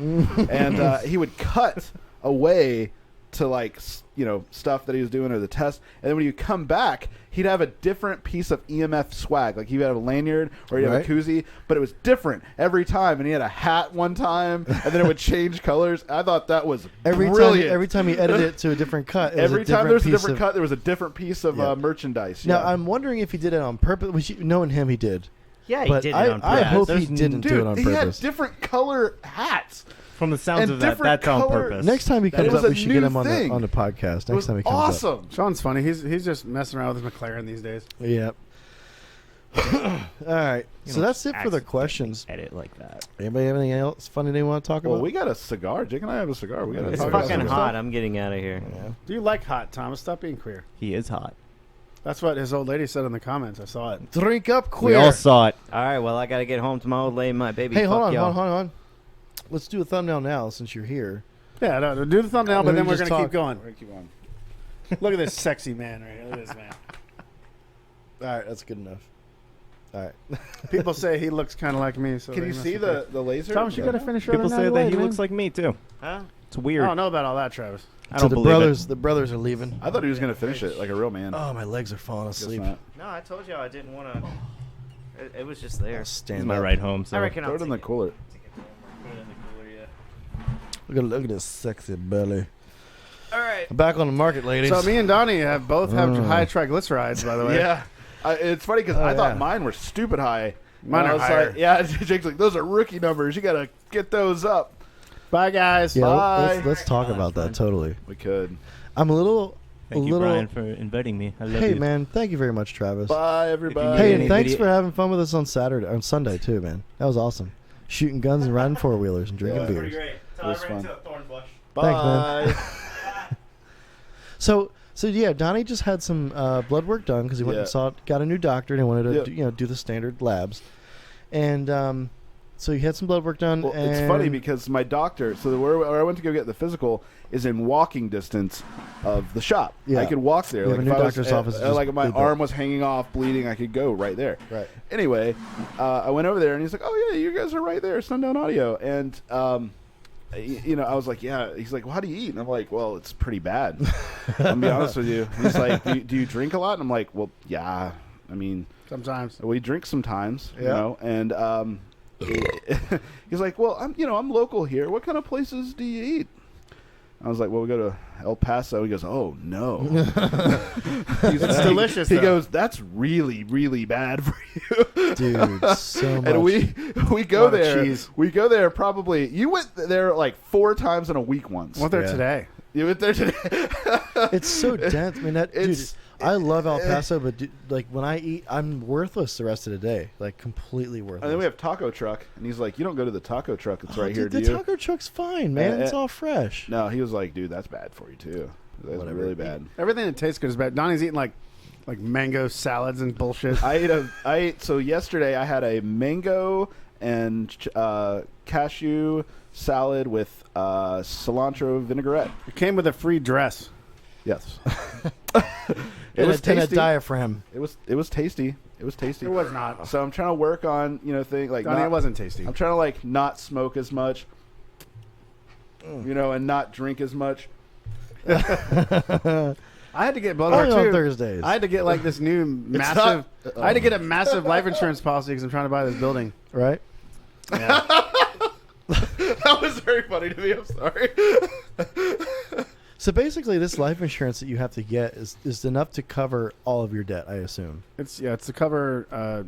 And he would cut away to like stuff that he was doing or the test, and then when you come back, he'd have a different piece of EMF swag. Like he'd have a lanyard or he'd have a koozie, but it was different every time. And he had a hat one time, and then it would change colors. I thought that was brilliant. Every time he edited it to a different cut, every time there was a different cut, there was a different piece of merchandise. Now I'm wondering if he did it on purpose. Knowing him, he did. Yeah, but he did it on purpose. I hope he didn't do it on purpose. He had different color hats. From the sounds of that, that's on purpose. Next time he comes up, we should get him on the podcast. Next time he comes up. Awesome. Sean's funny. He's just messing around with his McLaren these days. Yep. All right. So that's it for the questions. Edit like that. Anybody have anything else funny they want to talk about? Well, we got a cigar. Jake and I have a cigar. We got. It's fucking hot. I'm getting out of here. Yeah. Do you like hot, Thomas? Stop being queer. He is hot. That's what his old lady said in the comments. I saw it. Drink up, queer. We all saw it. All right. Well, I got to get home to my old lady, my baby. Hey, Fuck hold y'all. on. Let's do a thumbnail now since you're here. Yeah, no, do the thumbnail, but then we're going to keep going. We're gonna keep on. Look at this sexy man right here. Look at this man. All right, that's good enough. All right. People say he looks kind of like me. So Can you see the laser? Thomas, you got to finish. People say that he looks like me too. Huh? It's weird. I don't know about all that, Travis. I So don't the believe the brothers are leaving. I thought he was gonna finish it like a real man. Oh, my legs are falling Guess asleep. not. No, I told you I didn't want to. It was just there. I'll it. stand It's my up. ride home. So I reckon Throw I'll it in the take cooler. Put it in the cooler, yeah. Look at this sexy belly. All right. I'm back on the market, ladies. So me and Donnie have both have high triglycerides, by the way. Yeah, it's funny because Oh, I thought yeah. mine were stupid high. Mine And I are was higher. like, yeah, Jake's like, those are rookie numbers. You gotta get those up. Bye, guys. yeah, Bye. let's talk about that. Totally. We could. I'm a little. Thank you, Bryan, for inviting me. I love Hey, you. man, thank you very much, Travis. Bye, everybody. Hey, any and thanks video- for having fun with us on Sunday too, man. That was awesome. Shooting guns and riding four wheelers and drinking beers. Great. It was fun. Thornbush. Bye. Thanks, man. So yeah, Donnie just had some blood work done because he went and got a new doctor and he wanted to do the standard labs, and so he had some blood work done. Well, and it's funny because my doctor, so where I went to go get the physical is in walking distance of the shop. Yeah. I could walk there. We have Like a if new I was, doctor's office that like just if my did that. arm was hanging off, bleeding, I could go right there. Right. Anyway, I went over there and he's like, "Oh yeah, you guys are right there, Sundown Audio." And I was like, "Yeah." He's like, "Well, how do you eat?" And I'm like, "Well, it's pretty bad." I'll be honest with you. He's like, do you drink a lot?" And I'm like, "Well, yeah. I mean, Sometimes. we drink sometimes, you Yeah. know." And he's like, "Well, I'm local here. What kind of places do you eat?" I was like, "Well, we go to El Paso." He goes, "Oh no, It's delicious, He though. goes, "That's really, really bad for you, Dude, so much. And we go Lot of there. cheese. We go there probably. You went there like 4 times in a week once. Went there Yeah. today. You went there today. It's so dense. I mean, dude, It's- I love El Paso, but like when I eat, I'm worthless the rest of the day. Like completely worthless. And then we have taco truck, and he's like, "You don't go to the taco truck. It's right here, dude, do the you?" taco truck's fine, man. It's all fresh. No, he was like, "Dude, that's bad for you too. That's Whatever. really bad." Everything that tastes good is bad. Donnie's eating like mango salads and bullshit. I ate so yesterday I had a mango and cashew salad with cilantro vinaigrette. It came with a free dress. Yes. It was a diaphragm. It was tasty. It was tasty. It was not. So I'm trying to work on, things like Donnie, it wasn't tasty. I'm trying to like not smoke as much. And not drink as much. I had to get blood Only work on too. Thursdays. I had to get like this new massive. I had to get a massive life insurance policy because I'm trying to buy this building. Right? That was very funny to me. I'm sorry. So basically, this life insurance that you have to get is enough to cover all of your debt, I assume. It's to cover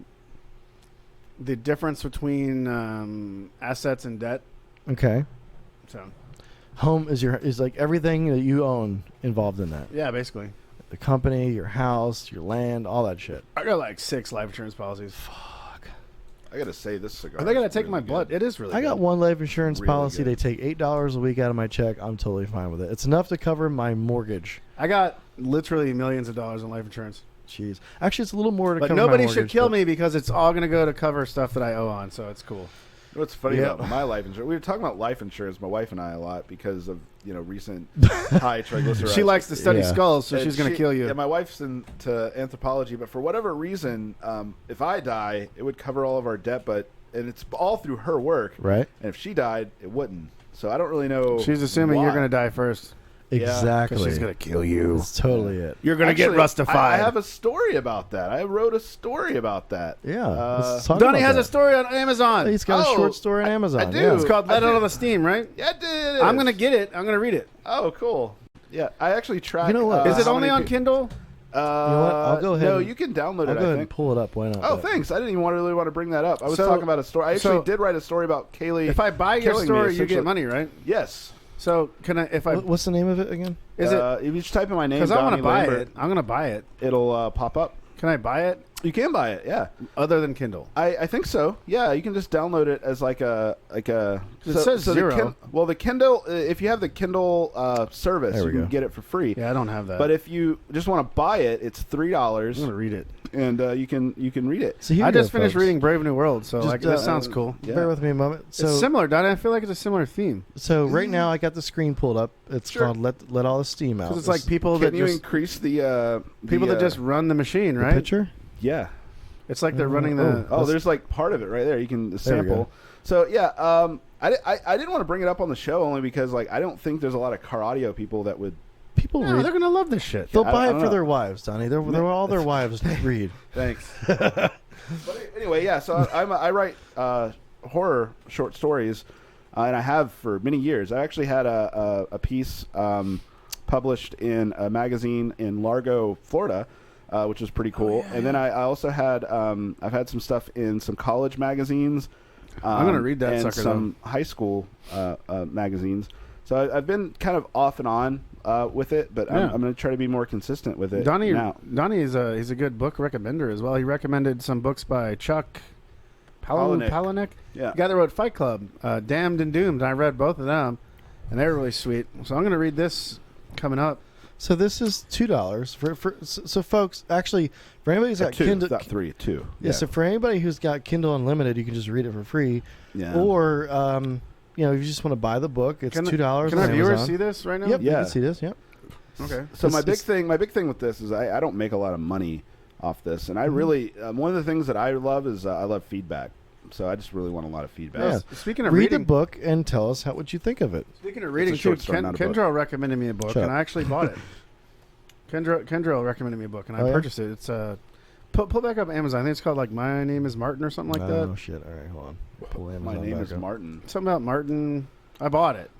the difference between assets and debt. Okay. So Home is like everything that you own involved in that. yeah, basically. The company, your house, your land, all that shit. I got like 6 life insurance policies. I gotta say this cigar. Are they gonna is take really my good. blood? It is really. I got good. one life insurance Really policy. good. They take $8 a week out of my check. I'm totally fine with it. It's enough to cover my mortgage. I got literally millions of dollars in life insurance. Jeez. Actually, it's a little more to But cover nobody my should mortgage, kill but- me because it's all going to go to cover stuff that I owe on, so it's cool. What's funny Yeah. about my life insurance? We were talking about life insurance, my wife and I, a lot because of recent high triglycerides. She likes to study Yeah. skulls, so And she's going to kill you. Yeah, my wife's into anthropology, but for whatever reason, if I die, it would cover all of our debt, and it's all through her work. Right. And if she died, it wouldn't. So I don't really know. She's assuming why. you're going to die first. Exactly. She's gonna kill you. That's totally it. You're gonna get Actually, rustified. I have a story about that. I wrote a story about that. Yeah. let's talk Donnie about has that. a story on Amazon. He's got a Oh, short story on Amazon. I do. Yeah. It's called Let Out of the Steam, right? Yeah, it is. I'm gonna get it. I'm gonna read it. Oh, cool. Yeah, I actually tracked. You know what? Is it how only many on Kindle? You know what? I'll go ahead No, and- you can download I'll it. go I ahead and think. pull it up. Why not? Oh, thanks. I didn't even really want to bring that up. I was So- talking about a story. I actually so- did write a story about Kaylee. If I buy your killing me, story, you essentially. get money, right? Yes. So can I? If I What's the name of it again? is it? If you just type in my name, Because I want Donnie to buy Lambert, it. I'm gonna buy it. it'll pop up. Can I buy it You can buy it. Yeah. other than Kindle? I think so. Yeah, you can just download it as like a. It says zero. The Kindle, if you have the Kindle service, There you we can go. get it for free. Yeah, I don't have that. But if you just want to buy it, it's I'm $3, gonna read it. and you can read it. So here I you go, just finished folks. reading Brave New World, so Just, like this sounds cool. Yeah. Bear with me a moment. So, It's similar, Donnie. I feel like it's a similar theme so right now I got the screen pulled up. It's Sure. called "Let All the Steam Out." because it's like people Can that you just increase the people that just run the machine, the right? picture. yeah? It's like they're running the. Oh, there's like part of it right there. You can There we sample. go. So yeah, I didn't want to bring it up on the show only because like I don't think there's a lot of car audio people that would. People No, read. they're gonna love this shit. They'll I buy it don't for know. their wives, Donnie. They're all their wives read. Thanks. But anyway, yeah. So I write horror short stories, and I have for many years. I actually had a piece published in a magazine in Largo, Florida, which was pretty cool. And then I also had I've had some stuff in some college magazines. I'm gonna read that and sucker, some high school magazines. So I've been kind of off and on with it, but Yeah. I'm going to try to be more consistent with it. Donnie now. is he's a good book recommender as well. He recommended some books by Chuck Palahniuk. Palahniuk. Yeah. The guy that wrote Fight Club, Damned and Doomed. I read both of them, and they were really sweet. So I'm going to read this coming up. So this is $2 for so folks. Actually, for anybody who's got Two, Kindle, not three, two. yeah. So for anybody who's got Kindle Unlimited, you can just read it for free. Yeah. Or if you just want to buy the book, it's $2. Can on our viewers Amazon. see this right now? Yep. You Yeah. can see this. Yep. Okay. So my It's- big thing with this is I don't make a lot of money off this, and I Mm-hmm. really one of the things that I love is I love feedback. So I just really want a lot of feedback. Yeah. Speaking of Read reading, the book and tell us what you think of it. speaking of reading, It's a short too, story, not a book. Kendra recommended me a book, Shut and up. I actually bought it. Kendra recommended me a book, and I Oh, yeah? purchased it. It's pull back up Amazon. I think it's called like My Name Is Martin or something like Oh that. shit! All right, hold on. Pull Amazon My name back is up. Martin. Something about Martin. I bought it.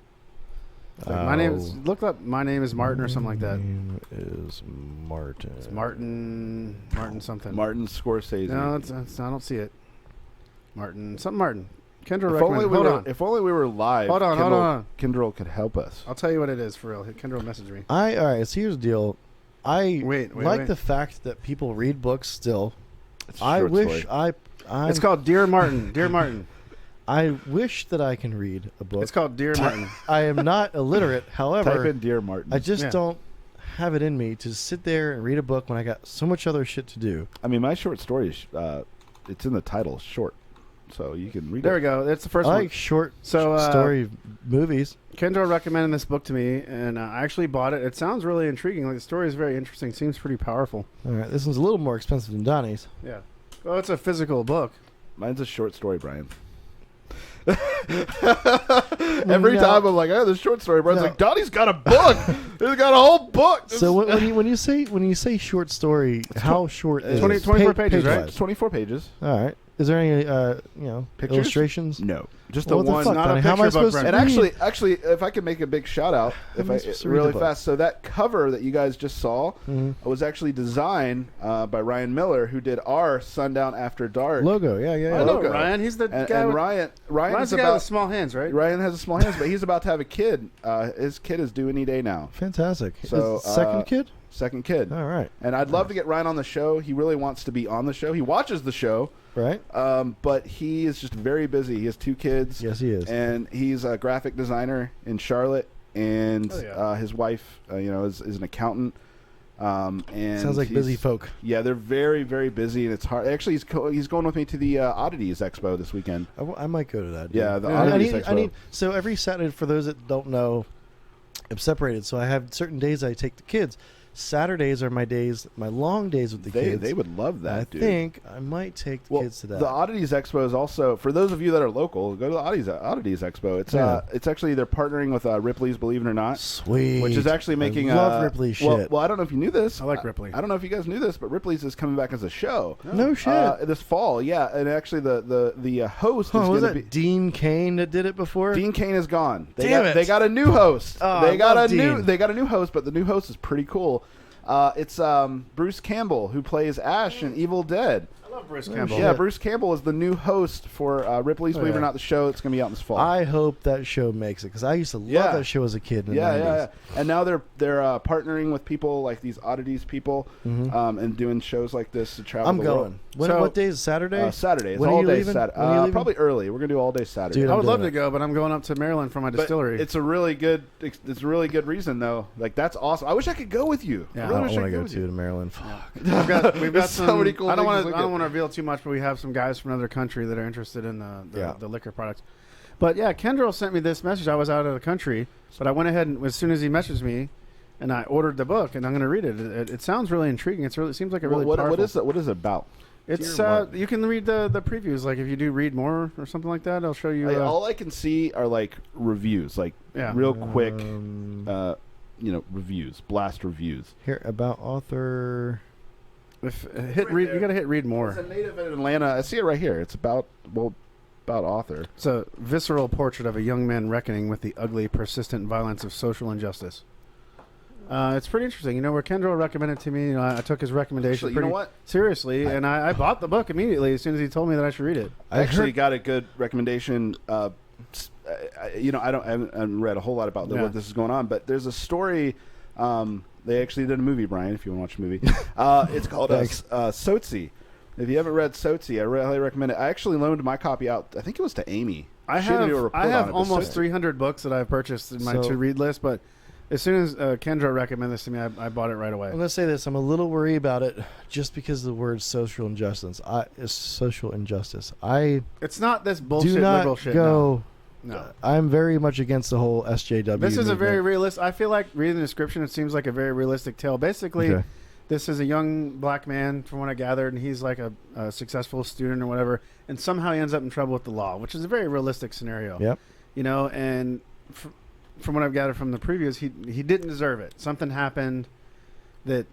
It's like, my name is look up My Name Is Martin or something like that. My name is Martin. It's Martin something. Martin Scorsese. No, it's I don't see it. Martin Martin. Kendra If only, recommended. if only we were live. Hold on. Kindle could help us. I'll tell you what it is for real. Kendra messaged me. All right. So here's the deal. I Wait, like the fact that people read books still. It's a I short wish story. It's called Dear Martin. Dear Martin. I wish that I can read a book. It's called Dear Martin. I am not illiterate. Type However, in Dear Martin. I just Yeah. don't have it in me to sit there and read a book when I got so much other shit to do. I mean, my short story is it's in the title, short, so you can read There it. we go. That's the first I one. like short So, story movies. Kendra recommended this book to me, and I actually bought it. It sounds really intriguing. Like the story is very interesting. Seems pretty powerful. All right, this one's a little more expensive than Donnie's. Yeah. Well, it's a physical book. Mine's a short story, Brian. Every No. time I'm like, oh, this short story. Brian's No. like, Donnie's got a book. He's got a whole book. So when you say short story, how short is 20 it? 24 pages, right? page-wise? It's 24 pages. All right. Is there any Pictures? illustrations? No, just Well, the what one. the fuck, not a Donnie? How am I picture book, supposed to And read? actually, if I could make a big shout out, am I supposed to read really the book? fast. So that cover that you guys just saw Mhm. was actually designed by Ryan Miller, who did our Sundown After Dark Logo, yeah. I know logo. Ryan. He's the And, guy. and with, Ryan's Ryan's the guy about with small hands, right? Ryan has a small hands, but he's about to have a kid. His kid is due any day now. Fantastic. So, Is it second kid? Second kid. All right. And I'd love to get Ryan on the show. He really wants to be on the show. He watches the show, Right? but he is just very busy. He has 2 kids. Yes, he is. And he's a graphic designer in Charlotte, and Oh, yeah. his wife, is an accountant. And Sounds like busy he's- folk. Yeah, they're very, very busy, and it's hard. Actually, he's going with me to the Oddities Expo this weekend. I might go to that. Yeah, the I Oddities need, Expo. so every Saturday, for those that don't know, I'm separated. So I have certain days I take the kids. Saturdays are my days, my long days with the kids. They would love that, I dude. think I might take the kids to that. The Oddities Expo is also, for those of you that are local, go to the Oddities Expo. It's actually, they're partnering with Ripley's Believe It or Not. Sweet. Which is actually making... I love Ripley shit. Well, I don't know if you knew this. I like Ripley. I don't know if you guys knew this, but Ripley's is coming back as a show. No shit. This fall, yeah. And actually the host is was going to that be... Dean Cain that did it before? Dean Cain is gone. Damn it. They got a new host. Oh, they got a Dean. new host, but the new host is pretty cool. It's Bruce Campbell, who plays Ash in Evil Dead. I love Bruce Campbell. Yeah, Bruce Campbell is the new host for Ripley's Believe It or Not, the show. It's going to be out this fall. I hope that show makes it because I used to love that show as a kid in the 90s. Yeah. And now they're partnering with people like these Oddities people and doing shows like this to travel I'm the going. world. What day is it? Saturday? Saturday. It's When are all you day leaving? Saturday. When are you leaving? Probably early. We're going to do all day Saturday. Dude, I would love to go, but I'm going up to Maryland for my distillery. It's a really good reason though. Like, that's awesome. I wish I could go with you. Yeah. I really I wish want I to could go with to you. Maryland. Fuck. We've got so some, many cool I don't things want to to look at. reveal too much, but we have some guys from another country that are interested in Yeah. the liquor products. But yeah, Kendall sent me this message. I was out of the country, but I went ahead and as soon as he messaged me, and I ordered the book, and I'm going to read it. It sounds really intriguing. It seems like a really powerful. What is it about? It's you can read the previews. Like if you do read more or something like that, I'll show you. All I can see are like reviews, like real quick, reviews, blast reviews. Here about author. If hit read, you got to hit read more. It's a native in Atlanta. I see it right here. It's about author. It's a visceral portrait of a young man reckoning with the ugly, persistent violence of social injustice. It's pretty interesting. You know, where Kendall recommended to me, I took his recommendation Actually, you know what? seriously, and I bought the book immediately as soon as he told me that I should read it. I actually got a good recommendation. I haven't read a whole lot about what this is going on, but there's a story. They actually did a movie, Brian, if you want to watch a movie. It's called Sozi. If you haven't read Sozi, I really recommend it. I actually loaned my copy out. I think it was to Amy. I have almost 300 books that I've purchased in my to-read list, but as soon as Kendra recommended this to me, I bought it right away. I'm going to say this. I'm a little worried about it just because of the word social injustice. It's not this bullshit do not liberal shit. Go. No. I'm very much against the whole SJW. This is movement. a very realistic. I feel like reading the description, it seems like a very realistic tale. Basically, this is a young black man, from what I gathered, and he's like a successful student or whatever, and somehow he ends up in trouble with the law, which is a very realistic scenario. Yep. You know, and from what I've gathered from the previews, he didn't deserve it. Something happened that,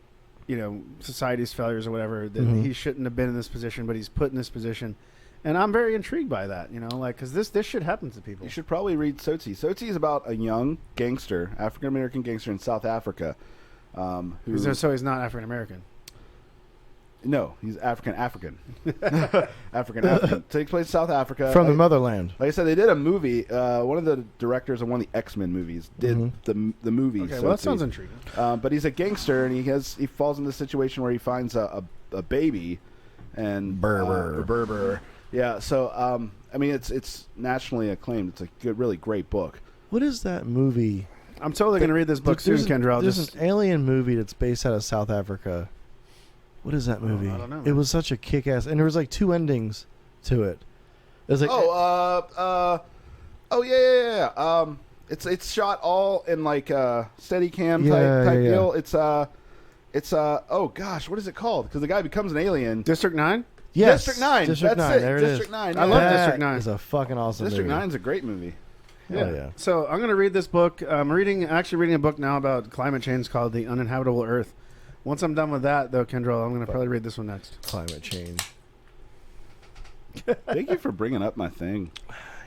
you know, society's failures or whatever, that he shouldn't have been in this position, but he's put in this position. And I'm very intrigued by that, you know, like, because this shit happens to people. You should probably read Sozi. Sozi is about a young gangster, African-American gangster in South Africa. So he's not African-American. No, he's African. Takes place in South Africa. From the motherland. Like I said, they did a movie. One of the directors of one of the X-Men movies did the movie. Okay, well, that sounds intriguing. But he's a gangster, and he falls into a situation where he finds a baby, and Berber. Yeah, so I mean, it's nationally acclaimed. It's a good, really great book. What is that movie? I'm totally going to read this book soon, Kendra. There's an alien movie that's based out of South Africa. What is that movie? I don't know. It was such a kick-ass, and there was like 2 endings to it. It was like yeah. It's shot all in like Steadicam type deal. It's oh gosh, what is it called? Because the guy becomes an alien. District 9. Yes, District 9. District That's 9. it. There it District is. 9. I love District 9. It's a fucking awesome District movie. 9 is a great movie. Yeah. So I'm going to read this book. I'm actually reading a book now about climate change called The Uninhabitable Earth. Once I'm done with that, though, Kendra, I'm going to probably read this one next. Climate change. Thank you for bringing up my thing.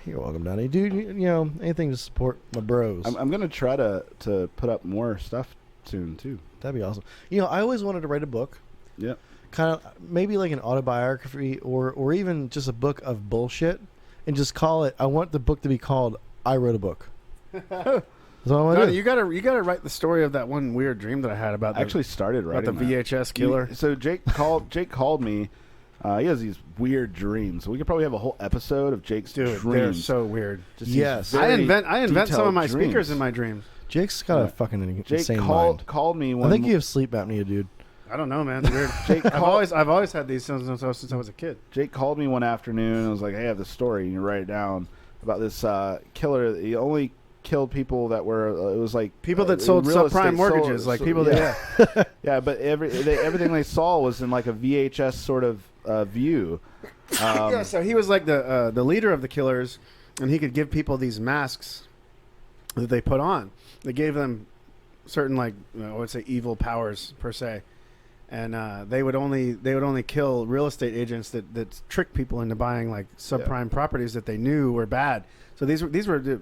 You're welcome, Donnie. Dude, you know, anything to support my bros. I'm going to try to put up more stuff soon, too. That'd be awesome. You know, I always wanted to write a book. Yeah. Kind of maybe like an autobiography or even just a book of bullshit and just call it, I want the book to be called I Wrote a Book. That's all I want to do. You gotta write the story of that one weird dream that I had about. I actually started writing about the VHS killer. So Jake called me. He has these weird dreams. So we could probably have a whole episode of Jake's dreams. They're so weird. Yes. I invent some of my dreams. speakers in my dreams. Jake's got a fucking insane Jake mind. called me. I think you have sleep apnea, dude. I don't know, man. It's weird. Jake, I've always had these since I was a kid. Jake called me one afternoon and was like, "Hey, I have this story, and you write it down about this killer. He only killed people that were. It was like people that sold real subprime estate mortgages, like people that. Yeah, yeah, but everything they saw was in like a VHS sort of view. Yeah, so he was like the leader of the killers, and he could give people these masks that they put on. They gave them certain, like, I would say, evil powers per se, and they would only kill real estate agents that trick people into buying like subprime properties that they knew were bad. So these were the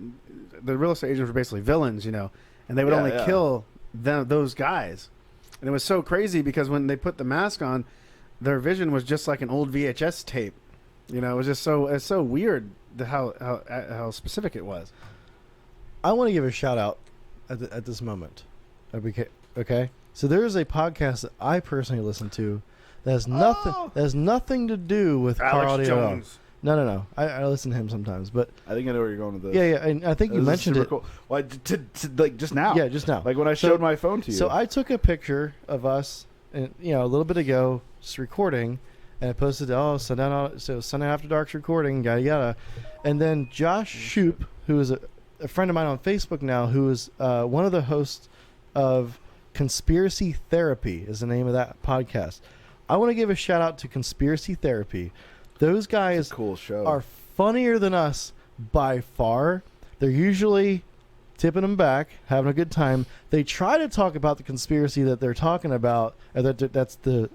real estate agents were basically villains, and they would only kill those guys. And it was so crazy because when they put the mask on, their vision was just like an old VHS tape. It was just it's so weird how specific it was. I want to give a shout out at this moment. Okay. So there is a podcast that I personally listen to that has nothing to do with car audio. Jones. No. I listen to him sometimes, but I think I know where you're going with this. Yeah. And I think you mentioned it. Cool. Well, like just now. Yeah, just now. Like when I showed my phone to you. So I took a picture of us, and a little bit ago, just recording, and I posted, Sundown After Dark's recording, yada yada, and then Josh Shoop, who is a friend of mine on Facebook now, who is one of the hosts of Conspiracy Therapy, is the name of that podcast. I want to give a shout out to Conspiracy Therapy. Those guys cool show. Are funnier than us by far. They're usually tipping them back, having a good time. They try to talk about the conspiracy that they're talking about, and that's the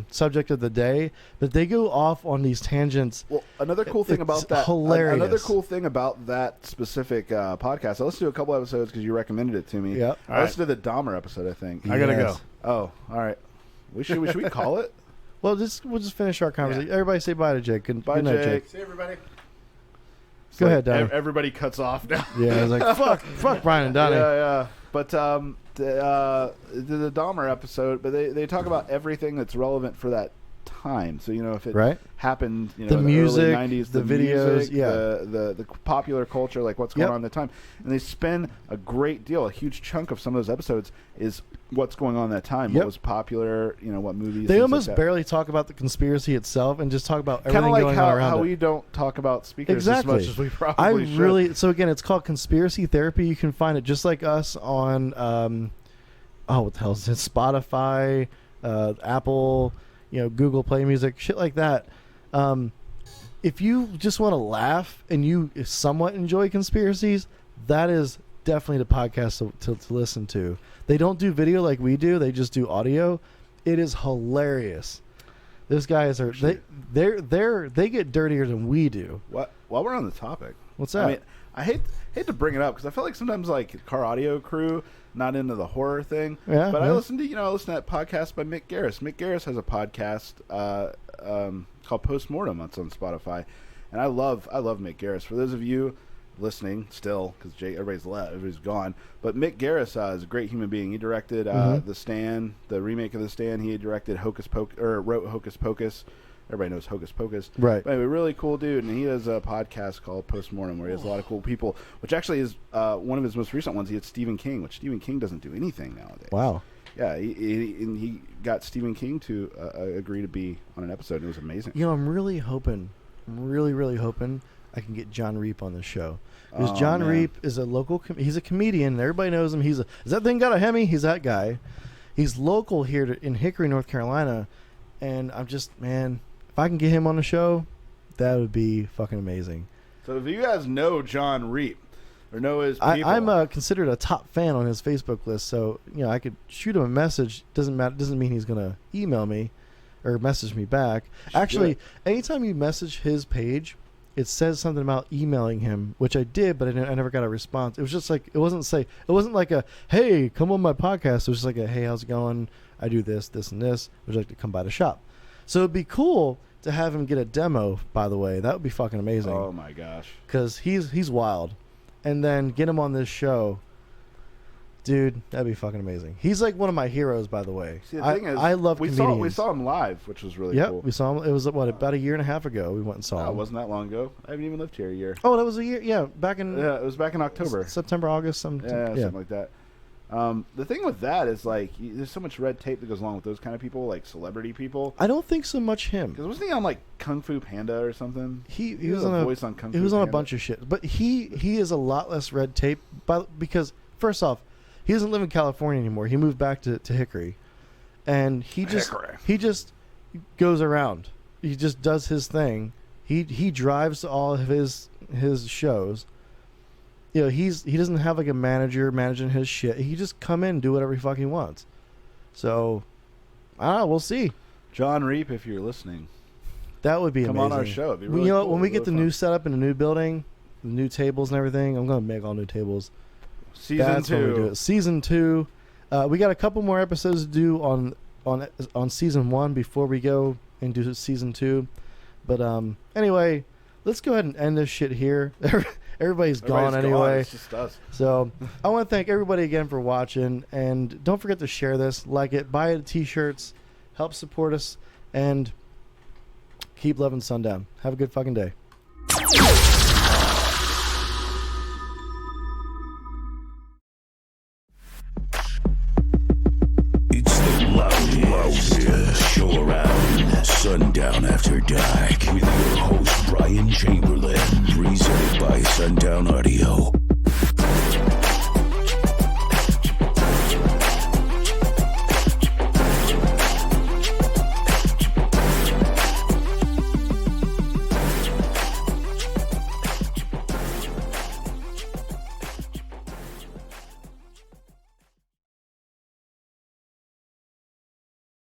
subject of the day, but they go off on these tangents. Well, another cool thing about that, hilarious. Another cool thing about that specific podcast, I listened to a couple episodes because you recommended it to me. Yep. I listened to the Dahmer episode, I think. I gotta go. Oh, all right. Should we call it? Well, we'll just finish our conversation. Yeah. Everybody say bye to Jake. Good night, Jake. See everybody. Go ahead, Donnie. Everybody cuts off now. Yeah, I was like, fuck Bryan and Donnie. Yeah. But the Dahmer episode, but they talk about everything that's relevant for that time. So if it happened, the in music, the early 90s, the videos, music, the popular culture, like what's going on at the time, and they spend a great deal, a huge chunk of some of those episodes is what's going on at that time, what was popular, what movies. They almost barely talk about the conspiracy itself and just talk about everything going on around how it. We don't talk about speakers as much as we probably should. So again, it's called Conspiracy Therapy. You can find it just like us on what the hell is it? Spotify, Apple, Google Play Music, shit like that. If you just want to laugh and you somewhat enjoy conspiracies, that is definitely the podcast to listen to. They don't do video like we do; they just do audio. It is hilarious. Those guys are they get dirtier than we do. What? While we're on the topic, what's that? I mean, I hate to bring it up because I feel like sometimes like Car Audio Crew not into the horror thing. Yeah, but I listen to that podcast by Mick Garris. Mick Garris has a podcast called Postmortem. That's on Spotify, and I love Mick Garris. For those of you listening still, because everybody's left, everybody's gone, but Mick Garris is a great human being. He directed The Stand, the remake of The Stand. He directed wrote Hocus Pocus. Everybody knows Hocus Pocus. Right. But anyway, really cool dude, and he has a podcast called Postmortem where he has a lot of cool people, which actually is one of his most recent ones. He had Stephen King, which Stephen King doesn't do anything nowadays. Wow. Yeah, he got Stephen King to agree to be on an episode, and it was amazing. I'm really hoping I can get John Reap on the show. Because John Reap is a local, he's a comedian, and everybody knows him. Is that thing got a Hemi? He's that guy. He's local here in Hickory, North Carolina, and I'm just, man, if I can get him on the show, that would be fucking amazing. So if you guys know John Reap or know his people, I'm considered a top fan on his Facebook list, so I could shoot him a message. Doesn't mean he's gonna email me or message me back. Actually, anytime you message his page, it says something about emailing him, which I did, but I never got a response. It was just like it wasn't like a hey, come on my podcast. It was just like a hey, how's it going? I do this, and this. Would you like to come by the shop? So it'd be cool to have him get a demo. By the way, that would be fucking amazing. Oh my gosh, because he's wild, and then get him on this show, dude. That'd be fucking amazing. He's like one of my heroes, by the way. See, the thing is, I love comedians. We saw him live, which was really cool. Yeah, we saw him. It was about a year and a half ago. We went and saw him. It wasn't that long ago. I haven't even lived here a year. Oh, that was a year. Yeah, it was back in October, September, August, something like that. The thing with that is like there's so much red tape that goes along with those kind of people, like celebrity people. I don't think so much him. Because wasn't he on like Kung Fu Panda or something? He was on a a voice on Kung Fu He was on a Panda. bunch of shit, but he is a lot less red tape. Because first off, he doesn't live in California anymore. He moved back to Hickory, and he just goes around. He just does his thing. He drives to all of his shows. You know, he doesn't have like a manager managing his shit. He just come in and do whatever he fucking wants. So, I don't know. We'll see. John Reap, if you're listening, that would be come amazing. on our show. It'd be really you know, cool. when we Really get the fun. new setup in the new building, the new tables and everything, I'm gonna make all new tables. Season 2. When we do it. Season 2. We got a couple more episodes to do on season 1 before we go and do season 2. But anyway, let's go ahead and end this shit here. Everybody's gone anyway. It's just us. So I want to thank everybody again for watching, and don't forget to share this, like it, buy it, t-shirts, help support us, and keep loving Sundown. Have a good fucking day. It's the loudest show around. Sundown After Dark with your host Bryan Chamberlain, presented by Sundown Audio.